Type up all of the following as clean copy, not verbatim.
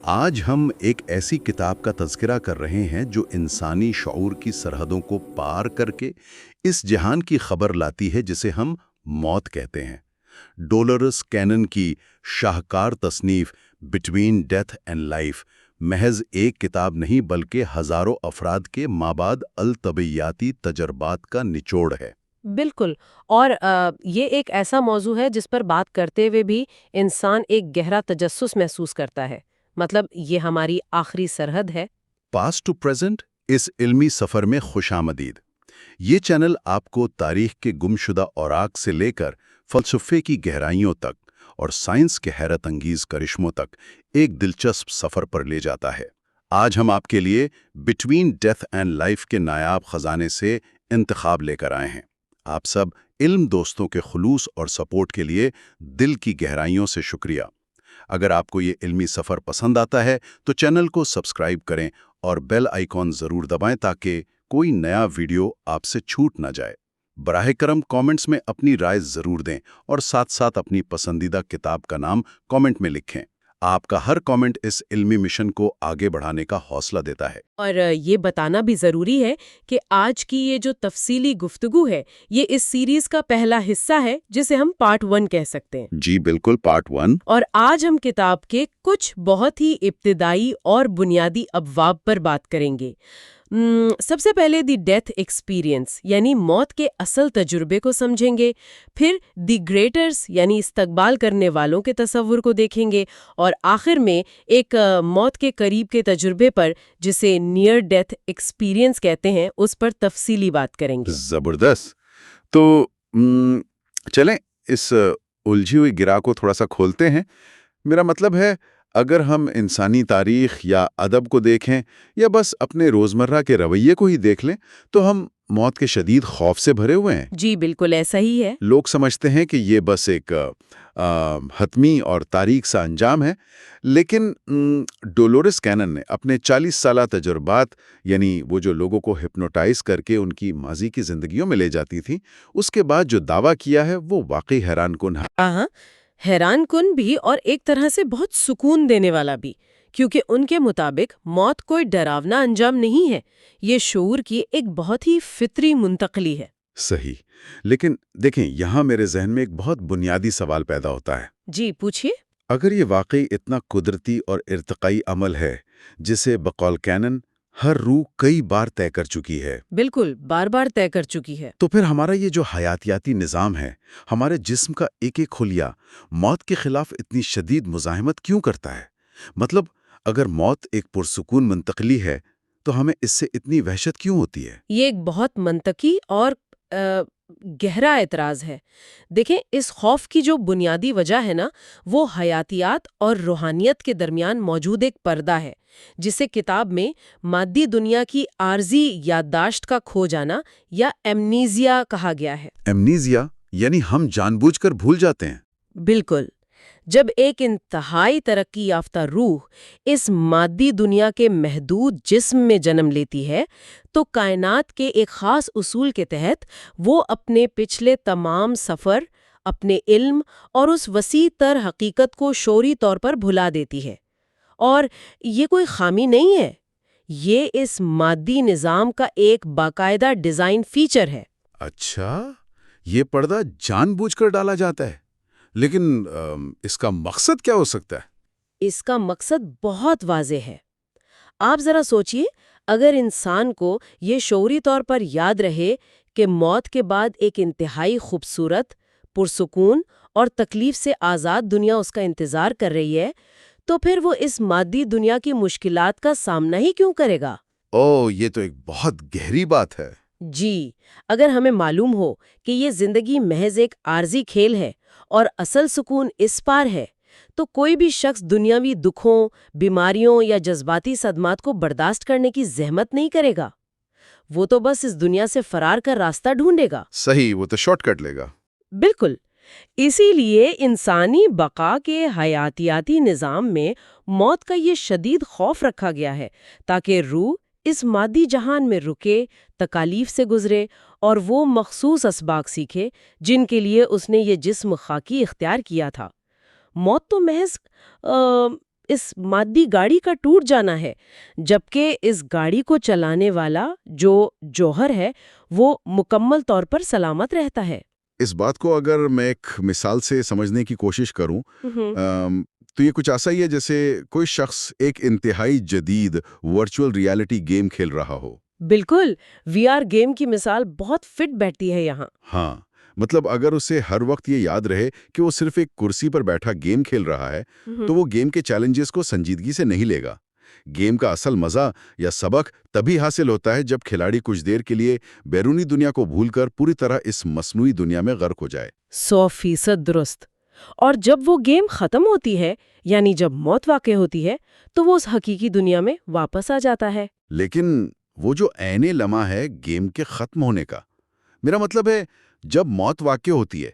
آج ہم ایک ایسی کتاب کا تذکرہ کر رہے ہیں جو انسانی شعور کی سرحدوں کو پار کر کے اس جہان کی خبر لاتی ہے جسے ہم موت کہتے ہیں۔ ڈولورس کینن کی شاہکار تصنیف بٹوین ڈیتھ اینڈ لائف محض ایک کتاب نہیں بلکہ ہزاروں افراد کے مابعد الطبیعیاتی تجربات کا نچوڑ ہے۔ بالکل، اور یہ ایک ایسا موضوع ہے جس پر بات کرتے ہوئے بھی انسان ایک گہرا تجسس محسوس کرتا ہے۔ مطلب یہ ہماری آخری سرحد ہے۔ پاسٹ ٹو پریزنٹ اس علمی سفر میں خوش آمدید۔ یہ چینل آپ کو تاریخ کے گمشدہ اوراق سے لے کر فلسفے کی گہرائیوں تک اور سائنس کے حیرت انگیز کرشموں تک ایک دلچسپ سفر پر لے جاتا ہے۔ آج ہم آپ کے لیے بٹوین ڈیتھ اینڈ لائف کے نایاب خزانے سے انتخاب لے کر آئے ہیں۔ آپ سب علم دوستوں کے خلوص اور سپورٹ کے لیے دل کی گہرائیوں سے شکریہ۔ اگر آپ کو یہ علمی سفر پسند آتا ہے تو چینل کو سبسکرائب کریں اور بیل آئیکن ضرور دبائیں تاکہ کوئی نیا ویڈیو آپ سے چھوٹ نہ جائے۔ براہ کرم کامنٹس میں اپنی رائے ضرور دیں اور ساتھ ساتھ اپنی پسندیدہ کتاب کا نام کامنٹ میں لکھیں۔ آپ کا ہر کامنٹ اس علمی مشن کو آگے بڑھانے کا حوصلہ دیتا ہے۔ اور یہ بتانا بھی ضروری ہے کہ آج کی یہ جو تفصیلی گفتگو ہے یہ اس سیریز کا پہلا حصہ ہے جسے ہم پارٹ 1 کہہ سکتے ہیں۔ جی بالکل، پارٹ 1۔ اور آج ہم کتاب کے کچھ بہت ہی ابتدائی اور بنیادی ابواب پر بات کریں گے۔ سب سے پہلے دی ڈیتھ ایکسپیرینس یعنی موت کے اصل تجربے کو سمجھیں گے، پھر دی گریٹرز یعنی استقبال کرنے والوں کے تصور کو دیکھیں گے، اور آخر میں ایک موت کے قریب کے تجربے پر جسے نیئر ڈیتھ ایکسپیرینس کہتے ہیں اس پر تفصیلی بات کریں گے۔ زبردست۔ تو چلیں اس الجھی ہوئی گرہ کو تھوڑا سا کھولتے ہیں۔ میرا مطلب ہے اگر ہم انسانی تاریخ یا ادب کو دیکھیں یا بس اپنے روزمرہ کے رویے کو ہی دیکھ لیں تو ہم موت کے شدید خوف سے بھرے ہوئے ہیں۔ جی بالکل ایسا ہی ہے۔ لوگ سمجھتے ہیں کہ یہ بس ایک حتمی اور تاریک سا انجام ہے، لیکن ڈولورس کینن نے اپنے 40 سالہ تجربات، یعنی وہ جو لوگوں کو ہپنوٹائز کر کے ان کی ماضی کی زندگیوں میں لے جاتی تھیں، اس کے بعد جو دعویٰ کیا ہے وہ واقعی حیران کن ہے۔ ہاں، حیران کن بھی اور ایک طرح سے بہت سکون دینے والا بھی، کیونکہ ان کے مطابق موت کوئی ڈراونا انجام نہیں ہے، یہ شعور کی ایک بہت ہی فطری منتقلی ہے۔ صحیح، لیکن دیکھیں یہاں میرے ذہن میں ایک بہت بنیادی سوال پیدا ہوتا ہے۔ جی پوچھیے۔ اگر یہ واقعی اتنا قدرتی اور ارتقائی عمل ہے جسے بقول کینن ہر روح کئی بار طے کر چکی ہے، بالکل بار بار طے کر چکی ہے، تو پھر ہمارا یہ جو حیاتیاتی نظام ہے، ہمارے جسم کا ایک ایک خلیہ موت کے خلاف اتنی شدید مزاحمت کیوں کرتا ہے؟ مطلب اگر موت ایک پرسکون منتقلی ہے تو ہمیں اس سے اتنی وحشت کیوں ہوتی ہے؟ یہ ایک بہت منطقی اور گہرا اعتراض ہے۔ دیکھیں اس خوف کی جو بنیادی وجہ ہے نا، وہ حیاتیات اور روحانیت کے درمیان موجود ایک پردہ ہے، جسے کتاب میں مادی دنیا کی عارضی یادداشت کا کھو جانا یا ایمنیزیا کہا گیا ہے۔ ایمنیزیا یعنی ہم جان بوجھ کر بھول جاتے ہیں۔ بالکل، جب ایک انتہائی ترقی یافتہ روح اس مادی دنیا کے محدود جسم میں جنم لیتی ہے تو کائنات کے ایک خاص اصول کے تحت وہ اپنے پچھلے تمام سفر، اپنے علم اور اس وسیع تر حقیقت کو شعوری طور پر بھلا دیتی ہے۔ اور یہ کوئی خامی نہیں ہے، یہ اس مادی نظام کا ایک باقاعدہ ڈیزائن فیچر ہے۔ اچھا، یہ پردہ جان بوجھ کر ڈالا جاتا ہے، لیکن اس کا مقصد کیا ہو سکتا ہے؟ اس کا مقصد بہت واضح ہے۔ آپ ذرا سوچئے، اگر انسان کو یہ شعوری طور پر یاد رہے کہ موت کے بعد ایک انتہائی خوبصورت، پرسکون اور تکلیف سے آزاد دنیا اس کا انتظار کر رہی ہے، تو پھر وہ اس مادی دنیا کی مشکلات کا سامنا ہی کیوں کرے گا؟ یہ تو ایک بہت گہری بات ہے۔ جی، اگر ہمیں معلوم ہو کہ یہ زندگی محض ایک عارضی کھیل ہے اور اصل سکون اس پار ہے، تو کوئی بھی شخص دنیاوی دکھوں، بیماریوں یا جذباتی صدمات کو برداشت کرنے کی زحمت نہیں کرے گا۔ وہ تو بس اس دنیا سے فرار کا راستہ ڈھونڈے گا۔ صحیح، وہ تو شارٹ کٹ لے گا۔ بالکل، اسی لیے انسانی بقا کے حیاتیاتی نظام میں موت کا یہ شدید خوف رکھا گیا ہے تاکہ روح اس مادی جہان میں رکے، تکالیف سے گزرے اور وہ مخصوص اسباق سیکھے جن کے لیے اس نے یہ جسم خاکی اختیار کیا تھا۔ موت تو محض اس مادی گاڑی کا ٹوٹ جانا ہے، جبکہ اس گاڑی کو چلانے والا جو جوہر ہے وہ مکمل طور پر سلامت رہتا ہے۔ اس بات کو اگر میں ایک مثال سے سمجھنے کی کوشش کروں تو یہ کچھ ایسا ہی ہے جیسے کوئی شخص ایک انتہائی جدید ورچوئل ریالٹی گیم کھیل رہا ہو۔ بالکل، وی آر گیم کی مثال بہت فٹ بیٹھتی ہے یہاں۔ ہاں، مطلب اگر اسے ہر وقت یہ یاد رہے کہ وہ صرف ایک کرسی پر بیٹھا گیم کھیل رہا ہے تو وہ گیم کے چیلنجز کو سنجیدگی سے نہیں لے گا۔ گیم کا اصل مزہ یا سبق تبھی حاصل ہوتا ہے جب کھلاڑی کچھ دیر کے لیے بیرونی دنیا کو بھول کر پوری طرح اس مصنوعی دنیا میں غرق ہو جائے۔ 100% درست۔ اور جب وہ گیم ختم ہوتی ہے، یعنی جب موت واقع ہوتی ہے، تو وہ اس حقیقی دنیا میں واپس آ جاتا ہے۔ لیکن وہ جو عین لمحہ ہے گیم کے ختم ہونے کا، میرا مطلب ہے جب موت واقع ہوتی ہے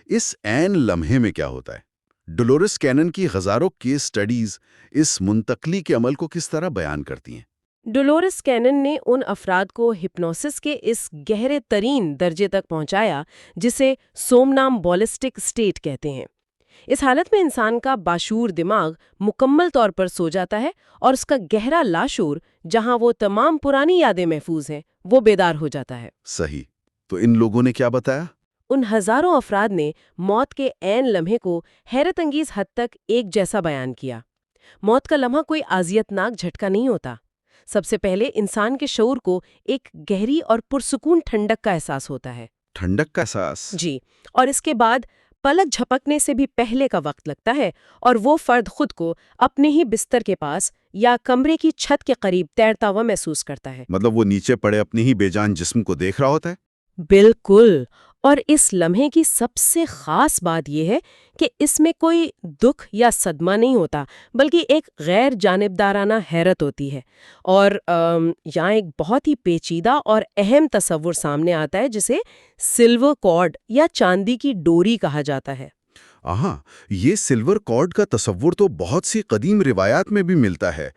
اس عین لمحے میں کیا ہوتا ہے؟ ڈولورس کینن کی ہزاروں کیس سٹڈیز اس منتقلی کے عمل کو کس طرح بیان کرتی ہیں؟ ڈولورس کینن نے ان افراد کو ہپنوسس کے اس گہرے ترین درجے تک پہنچایا جسے سومنام بالسٹک اسٹیٹ کہتے ہیں۔ اس حالت میں انسان کا باشعور دماغ مکمل طور پر سو جاتا ہے اور اس کا گہرا لاشعور، جہاں وہ تمام پرانی یادیں محفوظ ہیں، وہ بیدار ہو جاتا ہے۔ صحیح۔ تو ان لوگوں نے کیا بتایا؟ ان ہزاروں افراد نے موت کے عین لمحے کو حیرت انگیز حد تک ایک جیسا بیان کیا۔ موت کا لمحہ کوئی اذیتناک جھٹکا نہیں ہوتا۔ سب سے پہلے انسان کے شعور کو ایک گہری اور پرسکون ٹھنڈک کا احساس ہوتا ہے۔ ٹھنڈک کا احساس؟ جی، اور اس کے بعد پلک جھپکنے سے بھی پہلے کا وقت لگتا ہے اور وہ فرد خود کو اپنے ہی بستر کے پاس یا کمرے کی چھت کے قریب تیرتا ہوا محسوس کرتا ہے۔ مطلب وہ نیچے پڑے اپنی ہی بے جان جسم کو دیکھ رہا ہوتا ہے؟ بالکل۔ اور اس لمحے کی سب سے خاص بات یہ ہے کہ اس میں کوئی دکھ یا صدمہ نہیں ہوتا، بلکہ ایک غیر جانبدارانہ حیرت ہوتی ہے۔ اور یہاں ایک بہت ہی پیچیدہ اور اہم تصور سامنے آتا ہے جسے سلور کارڈ یا چاندی کی ڈوری کہا جاتا ہے۔ ہاں، یہ سلور کارڈ کا تصور تو بہت سی قدیم روایات میں بھی ملتا ہے۔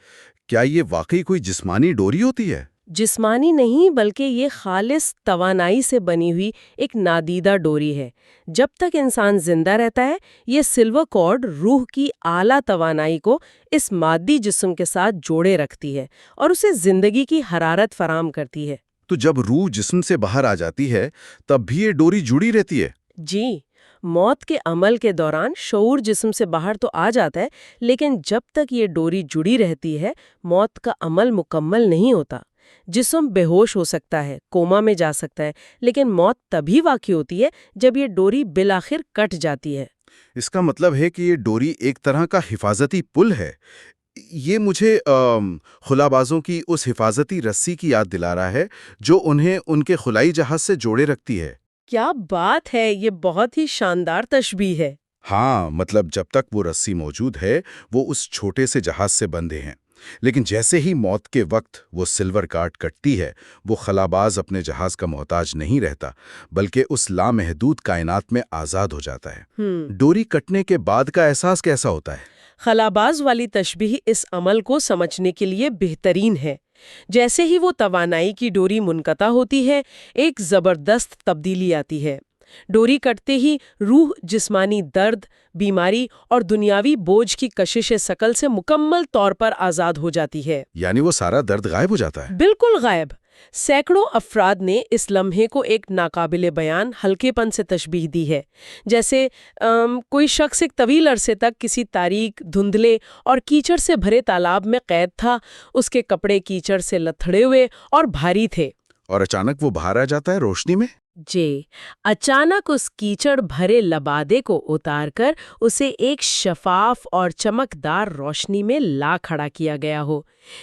کیا یہ واقعی کوئی جسمانی ڈوری ہوتی ہے؟ جسمانی نہیں، بلکہ یہ خالص توانائی سے بنی ہوئی ایک نادیدہ ڈوری ہے۔ جب تک انسان زندہ رہتا ہے، یہ سلور کارڈ روح کی اعلیٰ توانائی کو اس مادی جسم کے ساتھ جوڑے رکھتی ہے اور اسے زندگی کی حرارت فراہم کرتی ہے۔ تو جب روح جسم سے باہر آ جاتی ہے تب بھی یہ ڈوری جڑی رہتی ہے؟ جی، موت کے عمل کے دوران شعور جسم سے باہر تو آ جاتا ہے، لیکن جب تک یہ ڈوری جڑی رہتی ہے، موت کا عمل مکمل نہیں ہوتا۔ جسم بے ہوش ہو سکتا ہے، کوما میں جا سکتا ہے، لیکن موت تبھی واقع ہوتی ہے جب یہ ڈوری بالآخر کٹ جاتی ہے۔ اس کا مطلب ہے کہ یہ ڈوری ایک طرح کا حفاظتی پل ہے۔ یہ مجھے خلابازوں کی اس حفاظتی رسی کی یاد دلا رہا ہے جو انہیں ان کے خلائی جہاز سے جوڑے رکھتی ہے۔ کیا بات ہے! یہ بہت ہی شاندار تشبیہ ہے۔ ہاں، مطلب جب تک وہ رسی موجود ہے وہ اس چھوٹے سے جہاز سے بندھے ہیں، لیکن جیسے ہی موت کے وقت وہ سلور کارڈ کٹتی ہے، وہ خلاباز اپنے جہاز کا محتاج نہیں رہتا، بلکہ اس لامحدود کائنات میں آزاد ہو جاتا ہے۔ ڈوری کٹنے کے بعد کا احساس کیسا ہوتا ہے؟ خلاباز والی تشبیہ اس عمل کو سمجھنے کے لیے بہترین ہے۔ جیسے ہی وہ توانائی کی ڈوری منقطع ہوتی ہے، ایک زبردست تبدیلی آتی ہے۔ ڈوری کٹتے ہی روح جسمانی درد، بیماری اور دنیاوی بوجھ کی کشش ثقل سے مکمل طور پر آزاد ہو جاتی ہے۔ یعنی وہ سارا درد غائب ہو جاتا ہے؟ بالکل غائب۔ سینکڑوں افراد نے اس لمحے کو ایک ناقابل بیان ہلکے پن سے تشبیہ دی ہے، جیسے کوئی شخص ایک طویل عرصے تک کسی تاریک، دھندلے اور کیچڑ سے بھرے تالاب میں قید تھا۔ اس کے کپڑے کیچڑ سے لتھڑے ہوئے اور بھاری تھے، اور اچانک وہ باہر آ جاتا ہے روشنی میں۔ جی، اچانک اس کیچڑ بھرے لبادے کو اتار کر اسے ایک شفاف اور چمکدار روشنی میں لا کھڑا کیا گیا ہو۔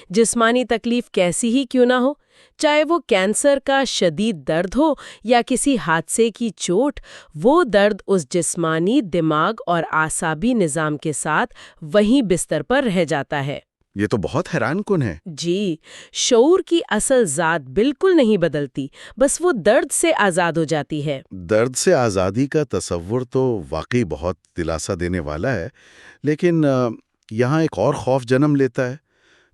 جسمانی تکلیف کیسی ہی کیوں نہ ہو، چاہے وہ کینسر کا شدید درد ہو یا کسی حادثے کی چوٹ، وہ درد اس جسمانی، دماغ اور اعصابی نظام کے ساتھ وہیں بستر پر رہ جاتا ہے۔ یہ تو بہت حیران کن ہے۔ جی، شعور کی اصل ذات بالکل نہیں بدلتی، بس وہ درد سے آزاد ہو جاتی ہے۔ درد سے آزادی کا تصور تو واقعی بہت دلاسا دینے والا ہے، لیکن یہاں ایک اور خوف جنم لیتا ہے۔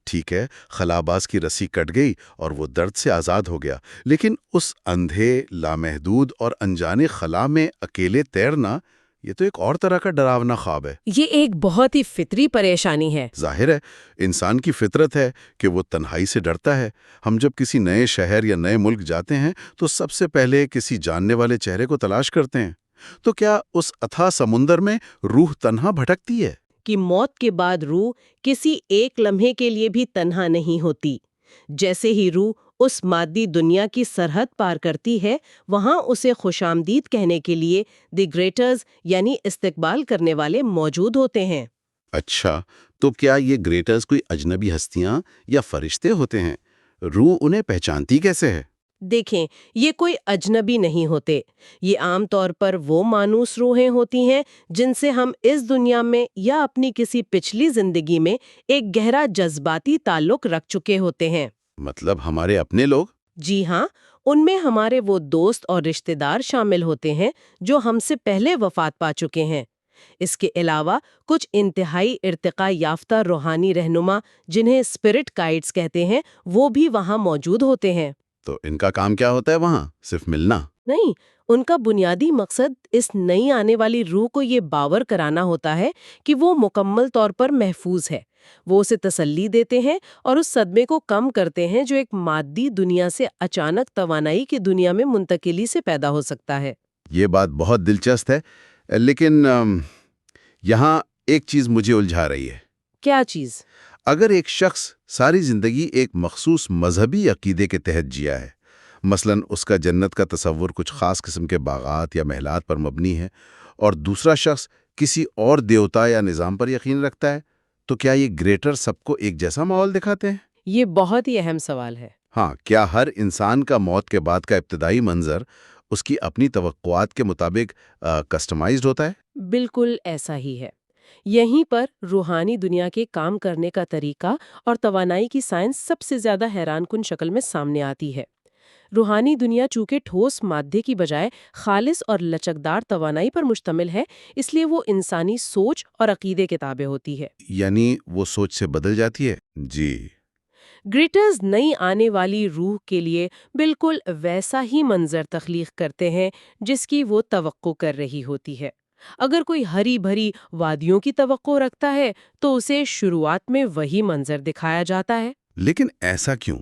ٹھیک ہے، خلاباز کی رسی کٹ گئی اور وہ درد سے آزاد ہو گیا، لیکن اس اندھے، لامحدود اور انجانے خلا میں اکیلے تیرنا، یہ تو ایک اور طرح کا ڈراونا خواب ہے۔ یہ ایک بہت ہی فطری پریشانی ہے۔ ظاہر ہے انسان کی فطرت ہے کہ وہ تنہائی سے ڈرتا ہے۔ ہم جب کسی نئے شہر یا نئے ملک جاتے ہیں تو سب سے پہلے کسی جاننے والے چہرے کو تلاش کرتے ہیں۔ تو کیا اس اتھاہ سمندر میں روح تنہا بھٹکتی ہے؟ کہ موت کے بعد روح کسی ایک لمحے کے لیے بھی تنہا نہیں ہوتی۔ جیسے ہی روح اس مادی دنیا کی سرحد پار کرتی ہے، وہاں اسے خوش آمدید کہنے کے لیے دی گریٹرز یعنی استقبال کرنے والے موجود ہوتے ہیں۔ اچھا، تو کیا یہ گریٹرز کوئی اجنبی ہستیاں یا فرشتے ہوتے ہیں؟ روح انہیں پہچانتی کیسے ہے؟ دیکھیں، یہ کوئی اجنبی نہیں ہوتے۔ یہ عام طور پر وہ مانوس روحیں ہوتی ہیں جن سے ہم اس دنیا میں یا اپنی کسی پچھلی زندگی میں ایک گہرا جذباتی تعلق رکھ چکے ہوتے ہیں۔ مطلب ہمارے اپنے لوگ؟ جی ہاں، ان میں ہمارے وہ دوست اور رشتہ دار شامل ہوتے ہیں جو ہم سے پہلے وفات پا چکے ہیں۔ اس کے علاوہ کچھ انتہائی ارتقاء یافتہ روحانی رہنما جنہیں اسپرٹ گائیڈز کہتے ہیں، وہ بھی وہاں موجود ہوتے ہیں۔ تو ان کا کام کیا ہوتا ہے وہاں؟ صرف ملنا؟ نہیں، ان کا بنیادی مقصد اس نئی آنے والی روح کو یہ باور کرانا ہوتا ہے کہ وہ مکمل طور پر محفوظ ہے۔ وہ اسے تسلی دیتے ہیں اور اس صدمے کو کم کرتے ہیں جو ایک مادی دنیا سے اچانک توانائی کی دنیا میں منتقلی سے پیدا ہو سکتا ہے۔ یہ بات بہت دلچسپ ہے، لیکن یہاں ایک چیز مجھے الجھا رہی ہے۔ کیا چیز؟ اگر ایک شخص ساری زندگی ایک مخصوص مذہبی عقیدے کے تحت جیا ہے، مثلاً اس کا جنت کا تصور کچھ خاص قسم کے باغات یا محلات پر مبنی ہے، اور دوسرا شخص کسی اور دیوتا یا نظام پر یقین رکھتا ہے، تو کیا یہ گریٹر سب کو ایک جیسا ماحول دکھاتے ہیں؟ یہ بہت ہی اہم سوال ہے۔ ہاں، کیا ہر انسان کا موت کے بعد کا ابتدائی منظر اس کی اپنی توقعات کے مطابق کسٹمائزڈ ہوتا ہے؟ بالکل ایسا ہی ہے۔ یہیں پر روحانی دنیا کے کام کرنے کا طریقہ اور توانائی کی سائنس سب سے زیادہ حیران کن شکل میں سامنے آتی ہے۔ روحانی دنیا چونکہ ٹھوس مادے کی بجائے خالص اور لچکدار توانائی پر مشتمل ہے، اس لیے وہ انسانی سوچ اور عقیدے کے تابع ہوتی ہے۔ یعنی وہ سوچ سے بدل جاتی ہے؟ جی۔ گریٹرز نئی آنے والی روح کے لیے بالکل ویسا ہی منظر تخلیق کرتے ہیں جس کی وہ توقع کر رہی ہوتی ہے۔ اگر کوئی ہری بھری وادیوں کی توقع رکھتا ہے تو اسے شروعات میں وہی منظر دکھایا جاتا ہے۔ لیکن ایسا کیوں؟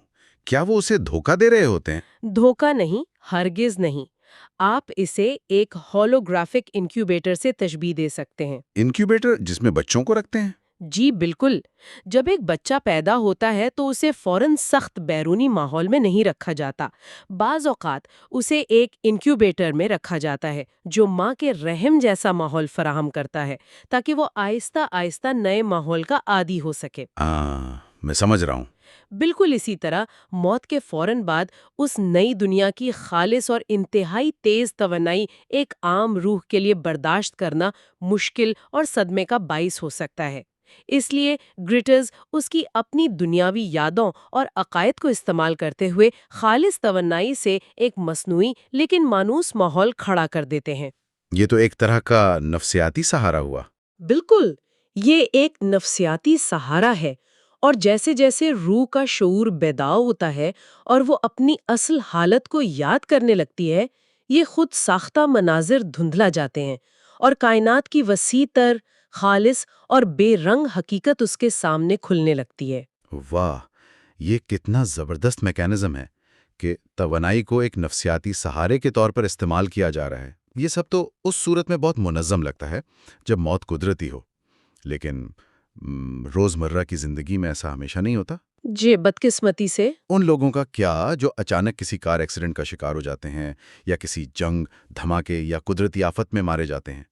کیا وہ اسے دھوکہ دے رہے ہوتے ہیں؟ دھوکہ نہیں، ہرگز نہیں۔ آپ اسے ایک ہولوگرافک انکیوبیٹر سے تشبیہ دے سکتے ہیں۔ انکیوبیٹر جس میں بچوں کو رکھتے ہیں؟ جی بالکل۔ جب ایک بچہ پیدا ہوتا ہے تو اسے فوراً سخت بیرونی ماحول میں نہیں رکھا جاتا۔ بعض اوقات اسے ایک انکیوبیٹر میں رکھا جاتا ہے جو ماں کے رحم جیسا ماحول فراہم کرتا ہے تاکہ وہ آہستہ آہستہ نئے ماحول کا عادی ہو سکے۔ میں سمجھ رہا ہوں۔ بالکل اسی طرح موت کے فوراً بعد اس نئی دنیا کی خالص اور انتہائی تیز توانائی ایک عام روح کے لیے برداشت کرنا مشکل اور صدمے کا باعث ہو سکتا ہے۔ اس لیے گریٹرز اس کی اپنی دنیاوی یادوں اور عقائد کو استعمال کرتے ہوئے خالص توانائی سے ایک مصنوعی لیکن مانوس ماحول کھڑا کر دیتے ہیں۔ یہ تو ایک طرح کا نفسیاتی سہارا ہوا۔ بالکل، یہ ایک نفسیاتی سہارا ہے، اور جیسے جیسے روح کا شعور بیدار ہوتا ہے اور وہ اپنی اصل حالت کو یاد کرنے لگتی ہے، یہ خود ساختہ مناظر دھندلا جاتے ہیں اور کائنات کی وسیع تر، خالص اور بے رنگ حقیقت اس کے سامنے کھلنے لگتی ہے۔ واہ، یہ کتنا زبردست میکینزم ہے کہ توانائی کو ایک نفسیاتی سہارے کے طور پر استعمال کیا جا رہا ہے۔ یہ سب تو اس صورت میں بہت منظم لگتا ہے جب موت قدرتی ہو، لیکن روزمرہ کی زندگی میں ایسا ہمیشہ نہیں ہوتا۔ جی، بدقسمتی سے ان لوگوں کا کیا جو اچانک کسی کار ایکسیڈنٹ کا شکار ہو جاتے ہیں یا کسی جنگ، دھماکے یا قدرتی آفت میں مارے جاتے ہیں؟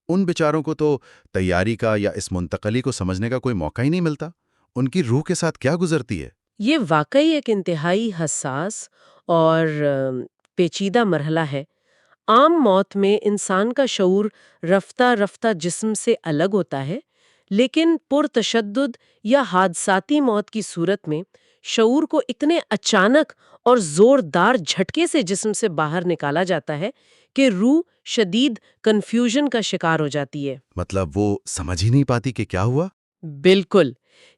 ان بیچاروں کو تو تیاری کا یا اس منتقلی کو سمجھنے کا کوئی موقع ہی نہیں ملتا۔ ان کی روح کے ساتھ کیا گزرتی ہے؟ یہ واقعی ایک انتہائی حساس اور پیچیدہ مرحلہ ہے۔ عام موت میں انسان کا شعور رفتہ رفتہ جسم سے الگ ہوتا ہے، لیکن پرتشدد یا حادثاتی موت کی صورت میں شعور کو اتنے اچانک اور زوردار جھٹکے سے جسم سے باہر نکالا جاتا ہے کہ روح شدید کنفیوژن کا شکار ہو جاتی ہے۔ مطلب وہ سمجھ ہی نہیں پاتی کہ کیا ہوا؟ بالکل۔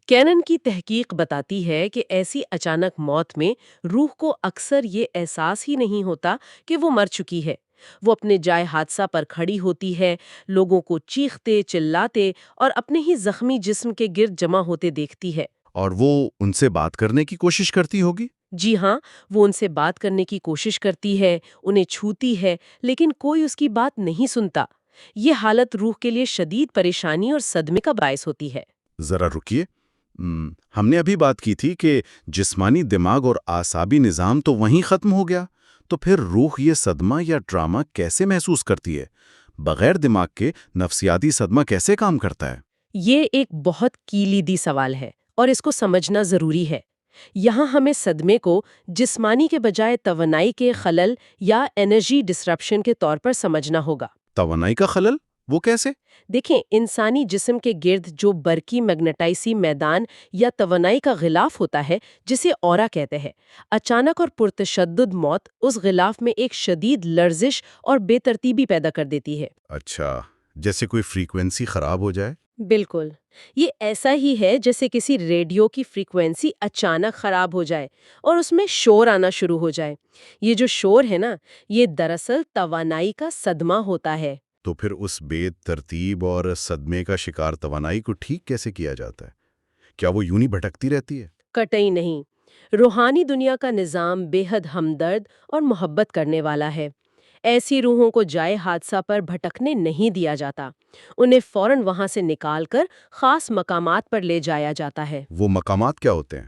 کینن کی تحقیق بتاتی ہے کہ ایسی اچانک موت میں روح کو اکثر یہ احساس ہی نہیں ہوتا کہ وہ مر چکی ہے، وہ اپنے جائے حادثہ پر کھڑی ہوتی ہے، لوگوں کو چیختے چلاتے اور اپنے ہی زخمی جسم کے گرد جمع ہوتے دیکھتی ہے۔ اور وہ ان سے بات کرنے کی کوشش کرتی ہوگی؟ جی ہاں، وہ ان سے بات کرنے کی کوشش کرتی ہے، انہیں چھوتی ہے، لیکن کوئی اس کی بات نہیں سنتا۔ یہ حالت روح کے لیے شدید پریشانی اور صدمے کا باعث ہوتی ہے۔ ذرا رکیے، ہم نے ابھی بات کی تھی کہ جسمانی دماغ اور اعصابی نظام تو وہیں ختم ہو گیا، تو پھر روح یہ صدمہ یا ڈرامہ کیسے محسوس کرتی ہے؟ بغیر دماغ کے نفسیاتی صدمہ کیسے کام کرتا ہے؟ یہ ایک بہت کلیدی سوال ہے اور اس کو سمجھنا ضروری ہے۔ یہاں ہمیں صدمے کو جسمانی کے بجائے توانائی کے خلل یا انرجی ڈسرپشن کے طور پر سمجھنا ہوگا۔ توانائی کا خلل؟ وہ کیسے؟ دیکھیں، انسانی جسم کے گرد جو برقی میگنیٹائسی میدان یا توانائی کا غلاف ہوتا ہے، جسے اورا کہتے ہیں، اچانک اور پرتشدد موت اس غلاف میں ایک شدید لرزش اور بے ترتیبی پیدا کر دیتی ہے۔ اچھا، جیسے کوئی فریکوینسی خراب ہو جائے؟ بالکل، یہ ایسا ہی ہے جیسے کسی ریڈیو کی فریکوینسی اچانک خراب ہو جائے اور اس میں شور آنا شروع ہو جائے۔ یہ جو شور ہے نا، یہ دراصل توانائی کا صدمہ ہوتا ہے۔ تو پھر اس بے ترتیب اور صدمے کا شکار توانائی کو ٹھیک کیسے کیا جاتا ہے؟ کیا وہ یوں ہی بھٹکتی رہتی ہے؟ قطعی نہیں۔ روحانی دنیا کا نظام بے حد ہمدرد اور محبت کرنے والا ہے۔ ایسی روحوں کو جائے حادثہ پر بھٹکنے نہیں دیا جاتا، انہیں فوراً وہاں سے نکال کر خاص مقامات پر لے جایا جاتا ہے۔ وہ مقامات کیا ہوتے ہیں؟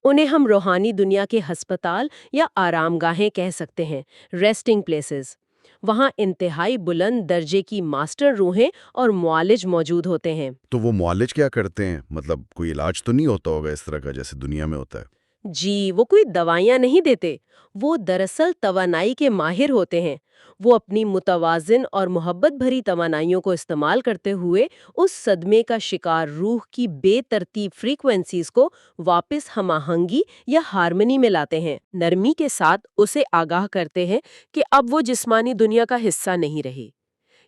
انہیں ہم روحانی دنیا کے ہسپتال یا آرام گاہیں کہہ سکتے ہیں، ریسٹنگ پلیسز۔ وہاں انتہائی بلند درجے کی ماسٹر روحیں اور معالج موجود ہوتے ہیں۔ تو وہ معالج کیا کرتے ہیں؟ مطلب کوئی علاج تو نہیں ہوتا ہوگا اس طرح کا جیسے دنیا میں ہوتا ہے؟ جی، وہ کوئی دوائیاں نہیں دیتے، وہ دراصل توانائی کے ماہر ہوتے ہیں۔ وہ اپنی متوازن اور محبت بھری توانائیوں کو استعمال کرتے ہوئے اس صدمے کا شکار روح کی بے ترتیب فریکوینسیز کو واپس ہم آہنگی یا ہارمنی میں لاتے ہیں، نرمی کے ساتھ اسے آگاہ کرتے ہیں کہ اب وہ جسمانی دنیا کا حصہ نہیں رہی۔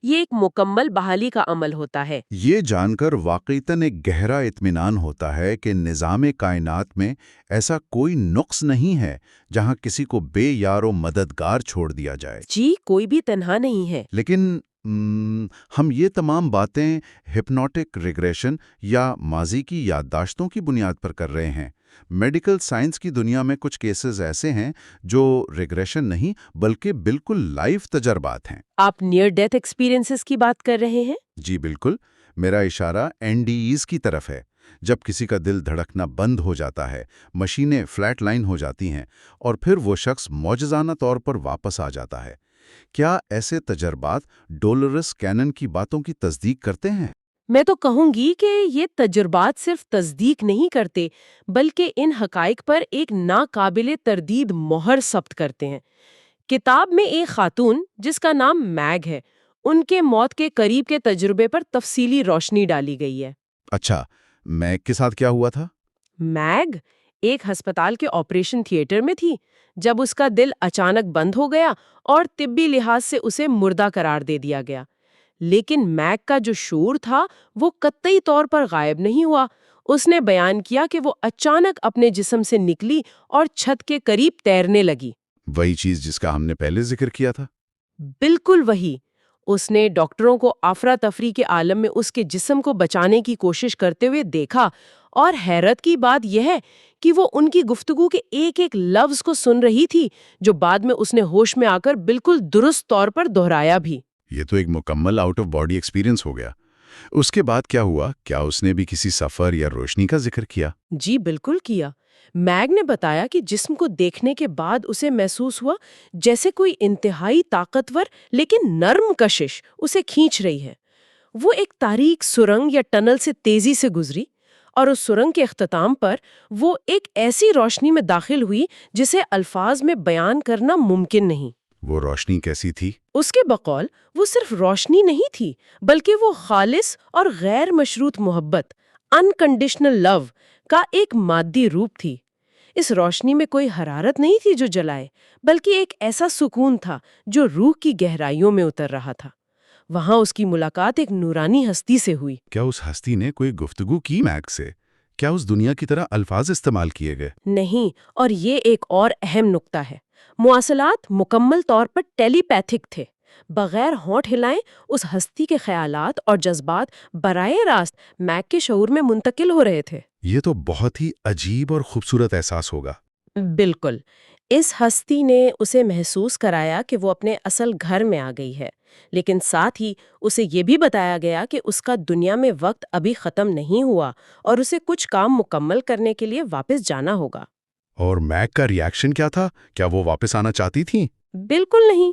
یہ ایک مکمل بحالی کا عمل ہوتا ہے۔ یہ جان کر واقعتاً ایک گہرا اطمینان ہوتا ہے کہ نظام کائنات میں ایسا کوئی نقص نہیں ہے جہاں کسی کو بے یار و مددگار چھوڑ دیا جائے۔ جی، کوئی بھی تنہا نہیں ہے۔ لیکن ہم یہ تمام باتیں ہپنوٹک ریگریشن یا ماضی کی یادداشتوں کی بنیاد پر کر رہے ہیں۔ میڈیکل سائنس کی دنیا میں کچھ کیسز ایسے ہیں جو ریگریشن نہیں بلکہ بالکل لائف تجربات ہیں۔ آپ نیئر ڈیتھ ایکسپیرینسز کی بات کر رہے ہیں؟ جی بالکل، میرا اشارہ NDEs کی طرف ہے۔ جب کسی کا دل دھڑکنا بند ہو جاتا ہے، مشینیں فلیٹ لائن ہو جاتی ہیں اور پھر وہ شخص معجزانہ طور پر واپس آ جاتا ہے۔ کیا ایسے تجربات ڈولورس کینن کی باتوں کی تصدیق کرتے ہیں؟ میں تو کہوں گی کہ یہ تجربات صرف تصدیق نہیں کرتے بلکہ ان حقائق پر ایک ناقابل تردید مہر ثبت کرتے ہیں۔ کتاب میں ایک خاتون جس کا نام میگ ہے، ان کے موت کے قریب کے تجربے پر تفصیلی روشنی ڈالی گئی ہے۔ اچھا، میگ کے ساتھ کیا ہوا تھا؟ میگ ایک ہسپتال کے آپریشن تھیٹر میں تھی جب اس کا دل اچانک بند ہو گیا اور طبی لحاظ سے اسے مردہ قرار دے دیا گیا۔ لیکن میگ کا جو شعور تھا وہ قطعی طور پر غائب نہیں ہوا۔ اس نے بیان کیا کہ وہ اچانک اپنے جسم سے نکلی اور چھت کے قریب تیرنے لگی۔ وہی چیز جس کا ہم نے پہلے ذکر کیا تھا؟ بالکل وہی۔ اس نے ڈاکٹروں کو افراتفری کے عالم میں اس کے جسم کو بچانے کی کوشش کرتے ہوئے دیکھا، اور حیرت کی بات یہ ہے کہ وہ ان کی گفتگو کے ایک ایک لفظ کو سن رہی تھی، جو بعد میں اس نے ہوش میں آ کر بالکل درست طور پر دہرایا بھی۔ یہ تو ایک مکمل آؤٹ آف باڈی ایکسپیرینس ہو گیا۔ اس کے بعد کیا ہوا؟ کیا اس نے بھی کسی سفر یا روشنی کا ذکر کیا؟ جی بالکل کیا۔ میگ نے بتایا کہ جسم کو دیکھنے کے بعد اسے محسوس ہوا جیسے کوئی انتہائی طاقتور لیکن نرم کشش اسے کھینچ رہی ہے۔ وہ ایک تاریک سرنگ یا ٹنل سے تیزی سے گزری، اور اس سرنگ کے اختتام پر وہ ایک ایسی روشنی میں داخل ہوئی جسے الفاظ میں بیان کرنا ممکن نہیں۔ وہ روشنی کیسی تھی؟ اس کے بقول وہ صرف روشنی نہیں تھی بلکہ وہ خالص اور غیر مشروط محبت، انکنڈیشنل لو کا ایک مادی روپ تھی۔ اس روشنی میں کوئی حرارت نہیں تھی جو جلائے، بلکہ ایک ایسا سکون تھا جو روح کی گہرائیوں میں اتر رہا تھا۔ وہاں اس کی ملاقات ایک نورانی ہستی سے ہوئی۔ کیا اس ہستی نے کوئی گفتگو کی میگ سے؟ کیا اس دنیا کی طرح الفاظ استعمال کیے گئے؟ نہیں، اور یہ ایک اور اہم نقطہ ہے۔ مواصلات مکمل طور پر ٹیلی پیتھک تھے۔ بغیر ہونٹ ہلائیں اس ہستی کے خیالات اور جذبات براہ راست میگ کے شعور میں منتقل ہو رہے تھے۔ یہ تو بہت ہی عجیب اور خوبصورت احساس ہوگا۔ بالکل۔ اس ہستی نے اسے محسوس کرایا کہ وہ اپنے اصل گھر میں آ گئی ہے، لیکن ساتھ ہی اسے یہ بھی بتایا گیا کہ اس کا دنیا میں وقت ابھی ختم نہیں ہوا اور اسے کچھ کام مکمل کرنے کے لیے واپس جانا ہوگا۔ اور میگ کا ری ایکشن کیا تھا؟ کیا وہ واپس آنا چاہتی تھیں؟ بالکل نہیں۔